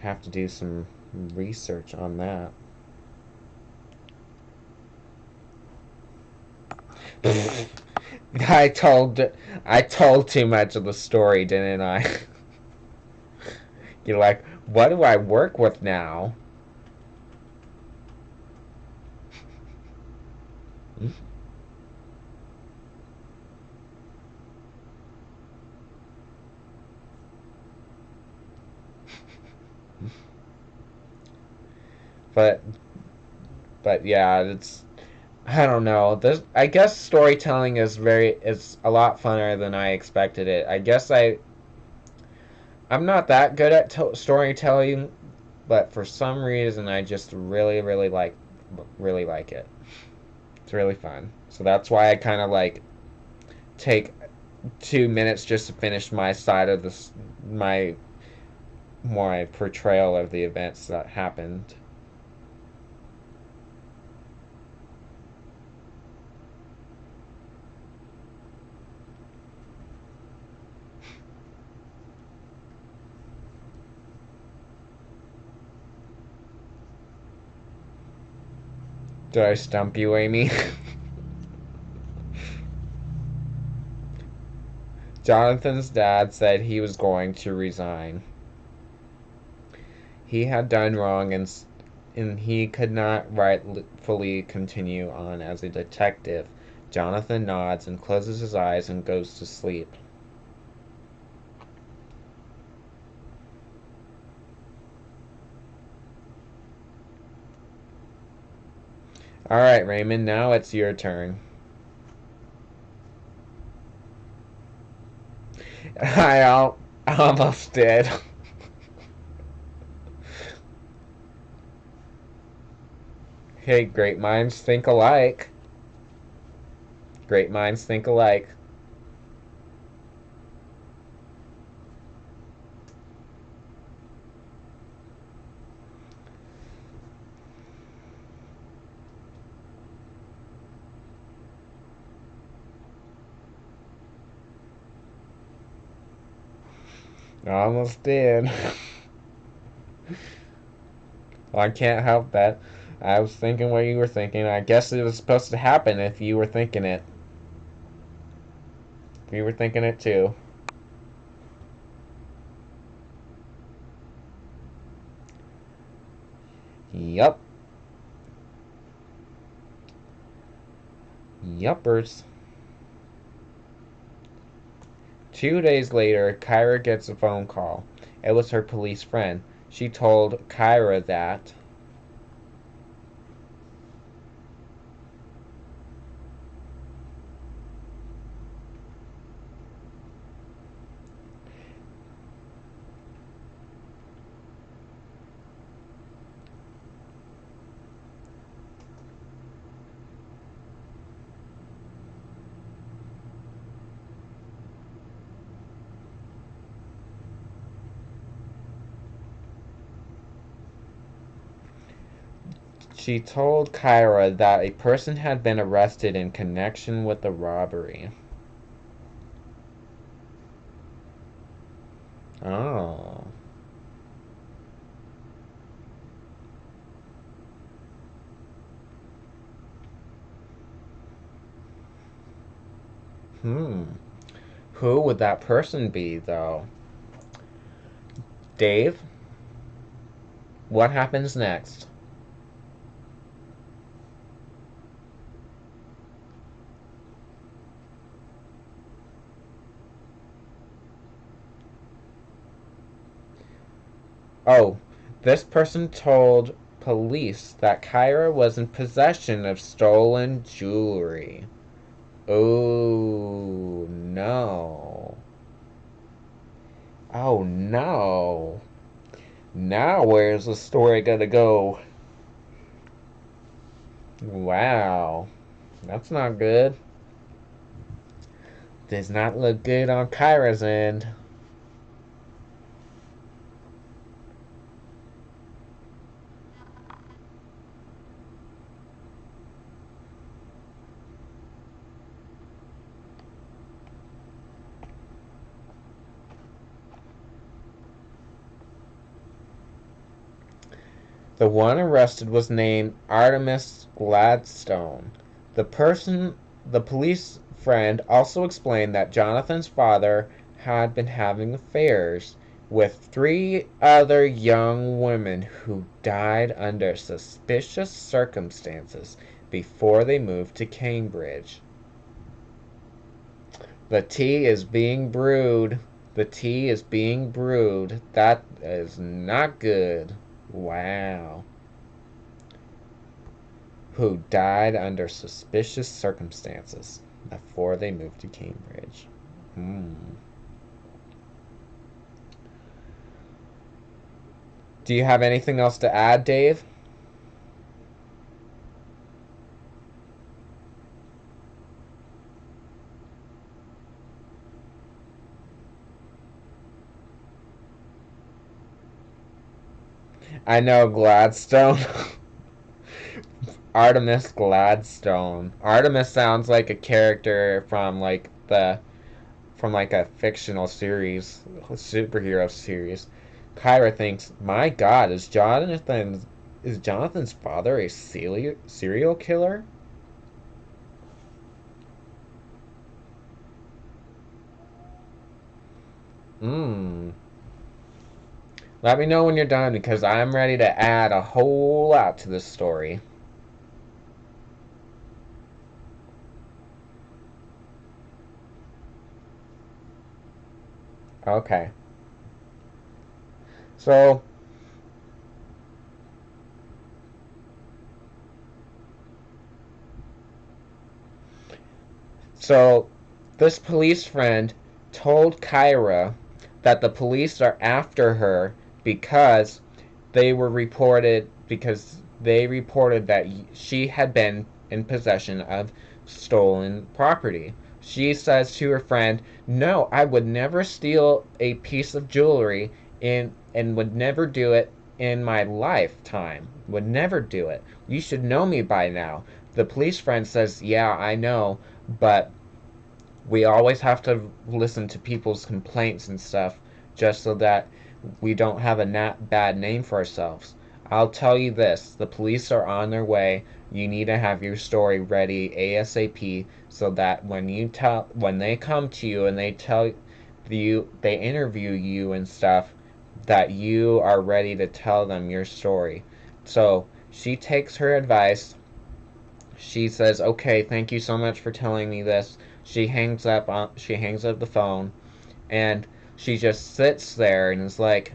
have to do some research on that. I told I told too much of the story, didn't I? You're like, what do I work with now? But yeah, it's, I don't know. This, I guess storytelling is a lot funner than I expected it. I guess I'm not that good at storytelling, but for some reason I just really like it. It's really fun. So that's why I kind of like take 2 minutes just to finish my side of this, my portrayal of the events that happened. Did I stump you, Amy? Jonathan's dad said he was going to resign. He had done wrong, and he could not rightfully continue on as a detective. Jonathan nods and closes his eyes and goes to sleep. All right, Raymond, now it's your turn. I almost did. Hey, great minds think alike. Great minds think alike. I almost did. Well, I can't help that. I was thinking what you were thinking. I guess it was supposed to happen if you were thinking it. If you were thinking it too. Yup. Yuppers. 2 days later, Kyra gets a phone call. It was her police friend. She told Kyra that she told Kyra that a person had been arrested in connection with the robbery. Oh. Hmm. Who would that person be, though? Dave? What happens next? Oh, this person told police that Kyra was in possession of stolen jewelry. Oh, no. Oh, no. Now where's the story gonna go? Wow. That's not good. Does not look good on Kyra's end. The one arrested was named Artemis Gladstone. The police friend also explained that Jonathan's father had been having affairs with 3 other young women who died under suspicious circumstances before they moved to Cambridge. The tea is being brewed. The tea is being brewed. That is not good. Wow. Who died under suspicious circumstances before they moved to Cambridge. Hmm. Do you have anything else to add, Dave? I know Gladstone. Artemis Gladstone. Artemis sounds like a character from like a fictional series, a superhero series. Kyra thinks, "My God, is Jonathan's father a serial killer?" Hmm. Let me know when you're done because I'm ready to add a whole lot to this story. Okay. So, so this police friend told Kyra that the police are after her because they reported that she had been in possession of stolen property. She says to her friend, "No, I would never steal a piece of jewelry in and would never do it in my lifetime. Would never do it. You should know me by now." The police friend says, "Yeah, I know, but we always have to listen to people's complaints and stuff just so that we don't have a bad name for ourselves. I'll tell you this, the police are on their way. You need to have your story ready ASAP so that when they come to you and they interview you and stuff, that you are ready to tell them your story. So she takes her advice. She says, "Okay, thank you so much for telling me this." She hangs up the phone, and she just sits there and is like,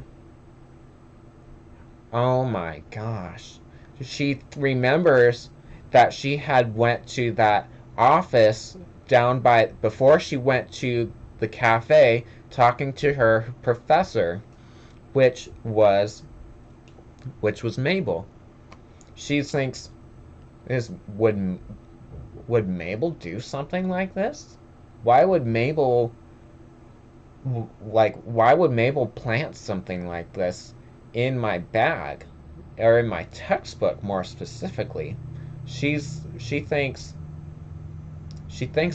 "Oh my gosh." She remembers that she had went to that office down by before she went to the cafe talking to her professor, which was which was Mabel. She thinks, is would Mabel do something like this? Why would Mabel why would Mabel plant something like this in my bag, or in my textbook more specifically? She thinks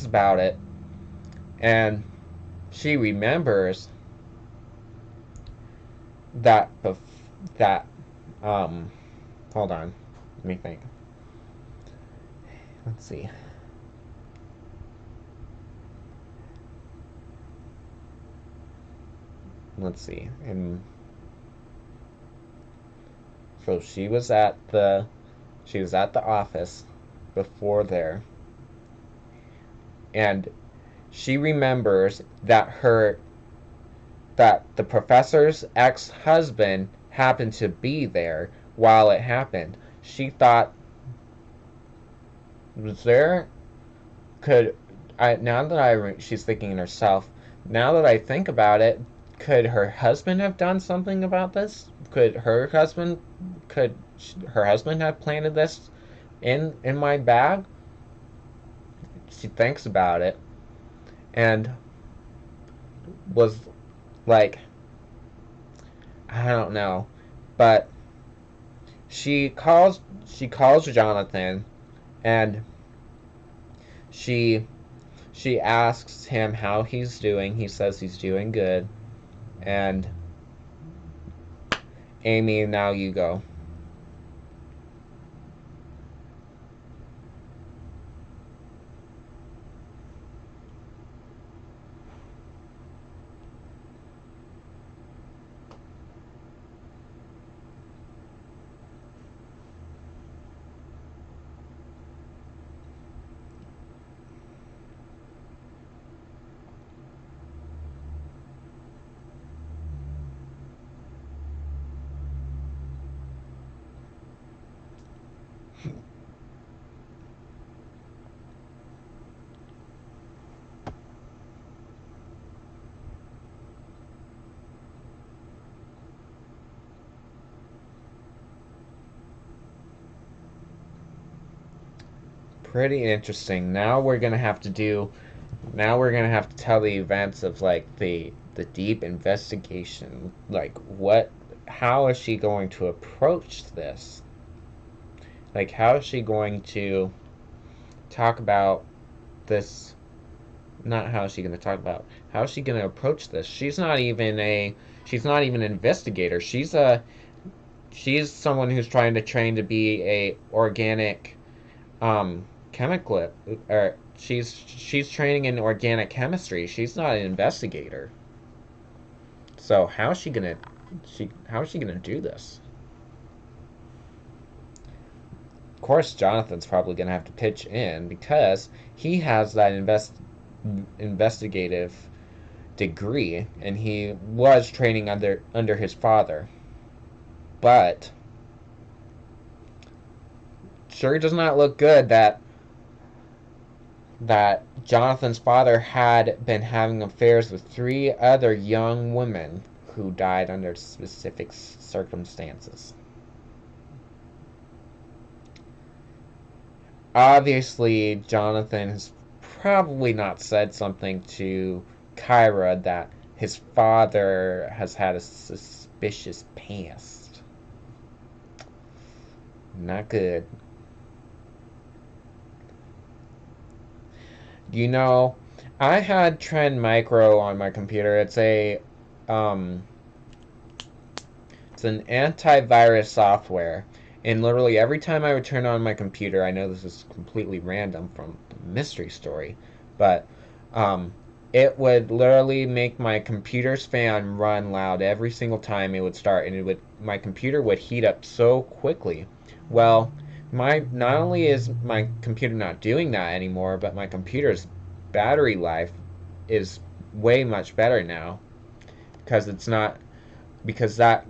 about it, and she remembers that that um hold on, let me think. Let's see. Let's see. And so she was at the office before there, and she remembers that the professor's ex-husband happened to be there while it happened. She thought, was there could I now that I she's thinking in herself, now that I think about it, could her husband have done something about this? Could her husband have planted this in my bag? She thinks about it, and was like, I don't know, but she calls Jonathan, and she she asks him how he's doing. He says he's doing good. And Amy, now you go. Pretty interesting. Now we're gonna have to tell the events of like the deep investigation. Like what how is she going to approach this? Like how is she going to talk about this? Not how is she going to talk about, how is she going to approach this? She's not even an investigator. She's someone who's trying to train to be a organic chemical, or she's training in organic chemistry. She's not an investigator. So how is she gonna do this? Of course, Jonathan's probably gonna have to pitch in because he has that investigative degree, and he was training under his father. But sure does not look good that Jonathan's father had been having affairs with three other young women who died under specific circumstances. Obviously, Jonathan has probably not said something to Kyra that his father has had a suspicious past. Not good. You know, I had Trend Micro on my computer. Um it's an antivirus software. And literally every time I would turn on my computer, I know this is completely random from the mystery story, but um it would literally make my computer's fan run loud every single time it would start, and my computer would heat up so quickly. Well, not only is my computer not doing that anymore, but my computer's battery life is way much better now because it's not because that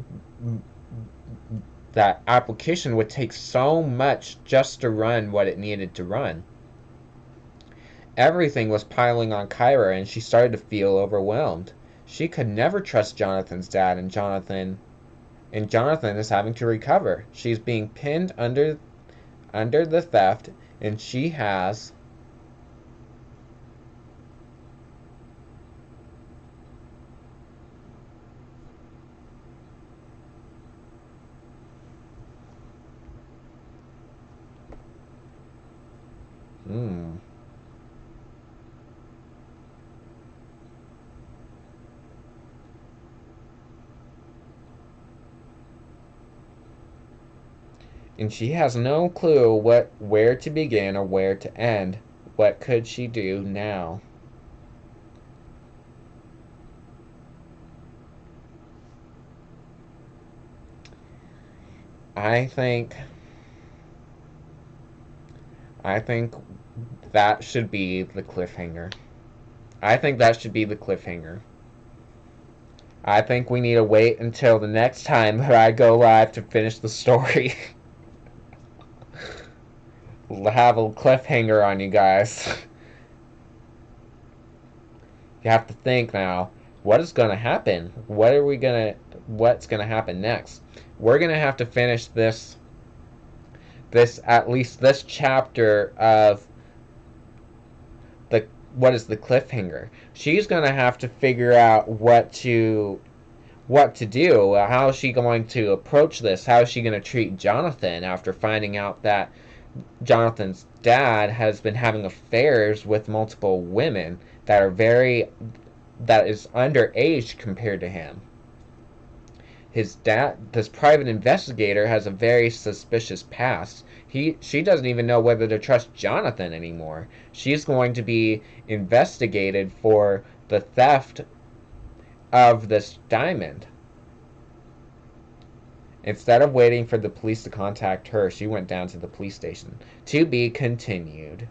application would take so much just to run what it needed to run. Everything was piling on Kyra, and she started to feel overwhelmed. She could never trust Jonathan's dad, and Jonathan is having to recover. She's being pinned under the theft, and she has hmm. And she has no clue where to begin or where to end. What could she do now? I think I think that should be the cliffhanger. I think that should be the cliffhanger. I think we need to wait until the next time that I go live to finish the story. Have a cliffhanger on you guys. You have to think now. What is going to happen? What's going to happen next? We're going to have to finish at least this chapter of the what is the cliffhanger. She's going to have to figure out what to do. How is she going to approach this? How is she going to treat Jonathan after finding out that Jonathan's dad has been having affairs with multiple women that is underage compared to him. His dad, this private investigator, has a very suspicious past. She doesn't even know whether to trust Jonathan anymore. She's going to be investigated for the theft of this diamond. Instead of waiting for the police to contact her, she went down to the police station. To be continued.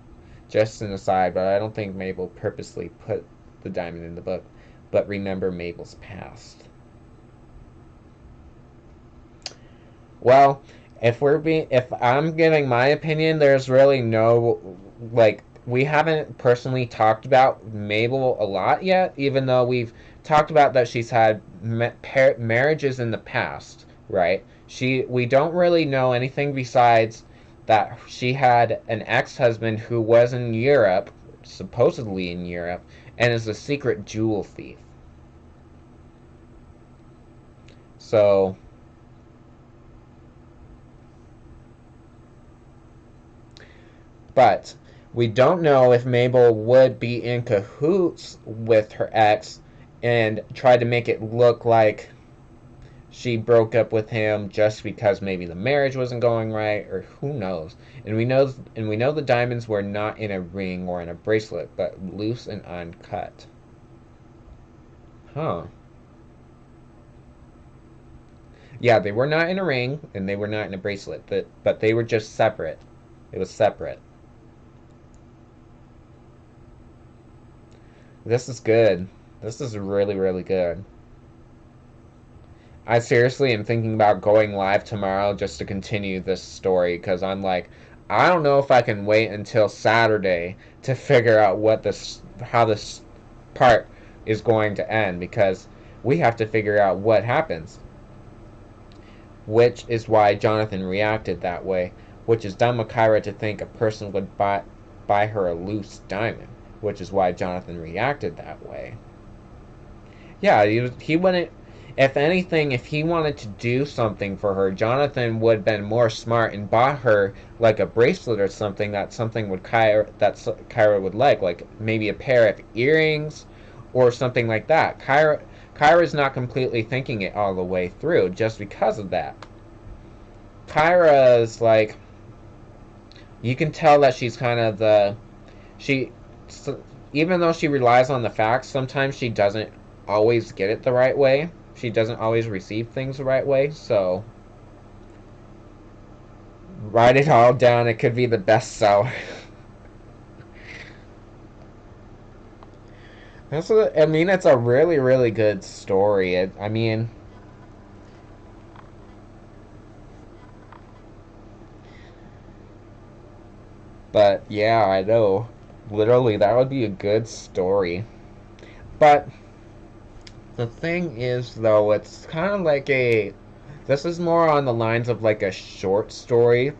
Just an aside, but I don't think Mabel purposely put the diamond in the book. But remember Mabel's past. Well, if I'm giving my opinion, there's really no, we haven't personally talked about Mabel a lot yet, even though we've talked about that she's had marriages in the past, right? We don't really know anything besides that she had an ex-husband who was in Europe, supposedly in Europe, and is a secret jewel thief. So but we don't know if Mabel would be in cahoots with her ex and try to make it look like she broke up with him just because maybe the marriage wasn't going right, or who knows. And we know the diamonds were not in a ring or in a bracelet, but loose and uncut. Huh. Yeah, they were not in a ring and they were not in a bracelet, but they were just separate. It was separate. This is good. This is really, really good. I seriously am thinking about going live tomorrow just to continue this story because I'm like, I don't know if I can wait until Saturday to figure out how this part is going to end because we have to figure out what happens. Which is why Jonathan reacted that way, which is dumb of Kyra to think a person would buy her a loose diamond, which is why Jonathan reacted that way. Yeah, he wouldn't. If anything, if he wanted to do something for her, Jonathan would have been more smart and bought her like a bracelet or something that Kyra would like maybe a pair of earrings or something like that. Kyra's not completely thinking it all the way through just because of that. Kyra's like, you can tell that she's kind of even though she relies on the facts, sometimes she doesn't always get it the right way. she doesn't always receive things the right way. So write it all down. It could be the bestseller. I mean, it's a really, really good story. I mean, but yeah, I know. Literally, that would be a good story. But the thing is, though, it's kind of like a. This is more on the lines of like a short story.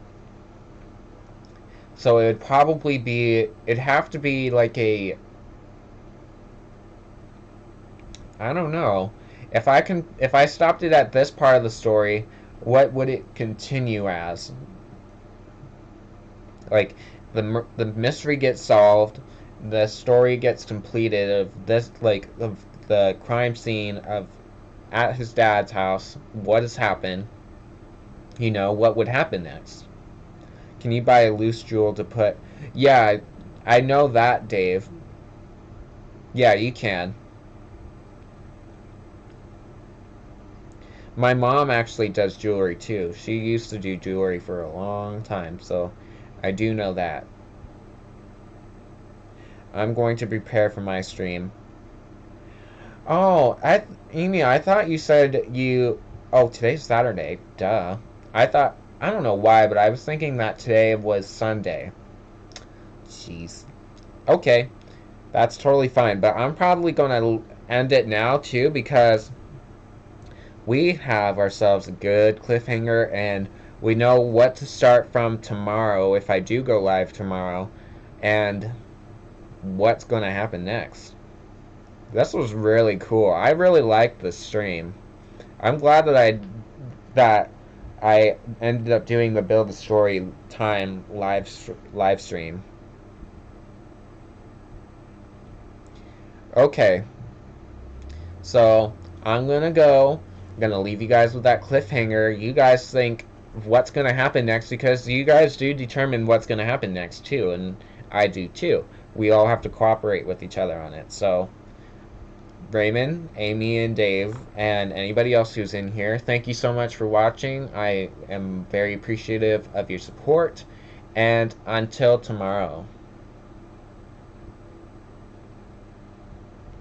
So it would probably be. It'd have to be like a. I don't know. If I stopped it at this part of the story, what would it continue as? Like, the mystery gets solved, the story gets completed of this, like, of the crime scene of at his dad's house. What has happened? What would happen next? Can you buy a loose jewel to put? Yeah, I know that, Dave. Yeah, you can. My mom actually does jewelry too. She used to do jewelry for a long time, so I do know that. I'm going to prepare for my stream. Oh, Amy, I thought you said you. Oh, today's Saturday. Duh. I don't know why, but I was thinking that today was Sunday. Jeez. Okay, that's totally fine, but I'm probably gonna end it now too because we have ourselves a good cliffhanger and we know what to start from tomorrow if I do go live tomorrow and what's gonna happen next. This was really cool. I really liked the stream. I'm glad that I ended up doing the Build a Story time live stream. Okay, so I'm gonna go. I'm gonna leave you guys with that cliffhanger. You guys think what's gonna happen next because you guys do determine what's gonna happen next too, and I do too. We all have to cooperate with each other on it. So Raymond, Amy, and Dave, and anybody else who's in here, thank you so much for watching. I am very appreciative of your support, and until tomorrow.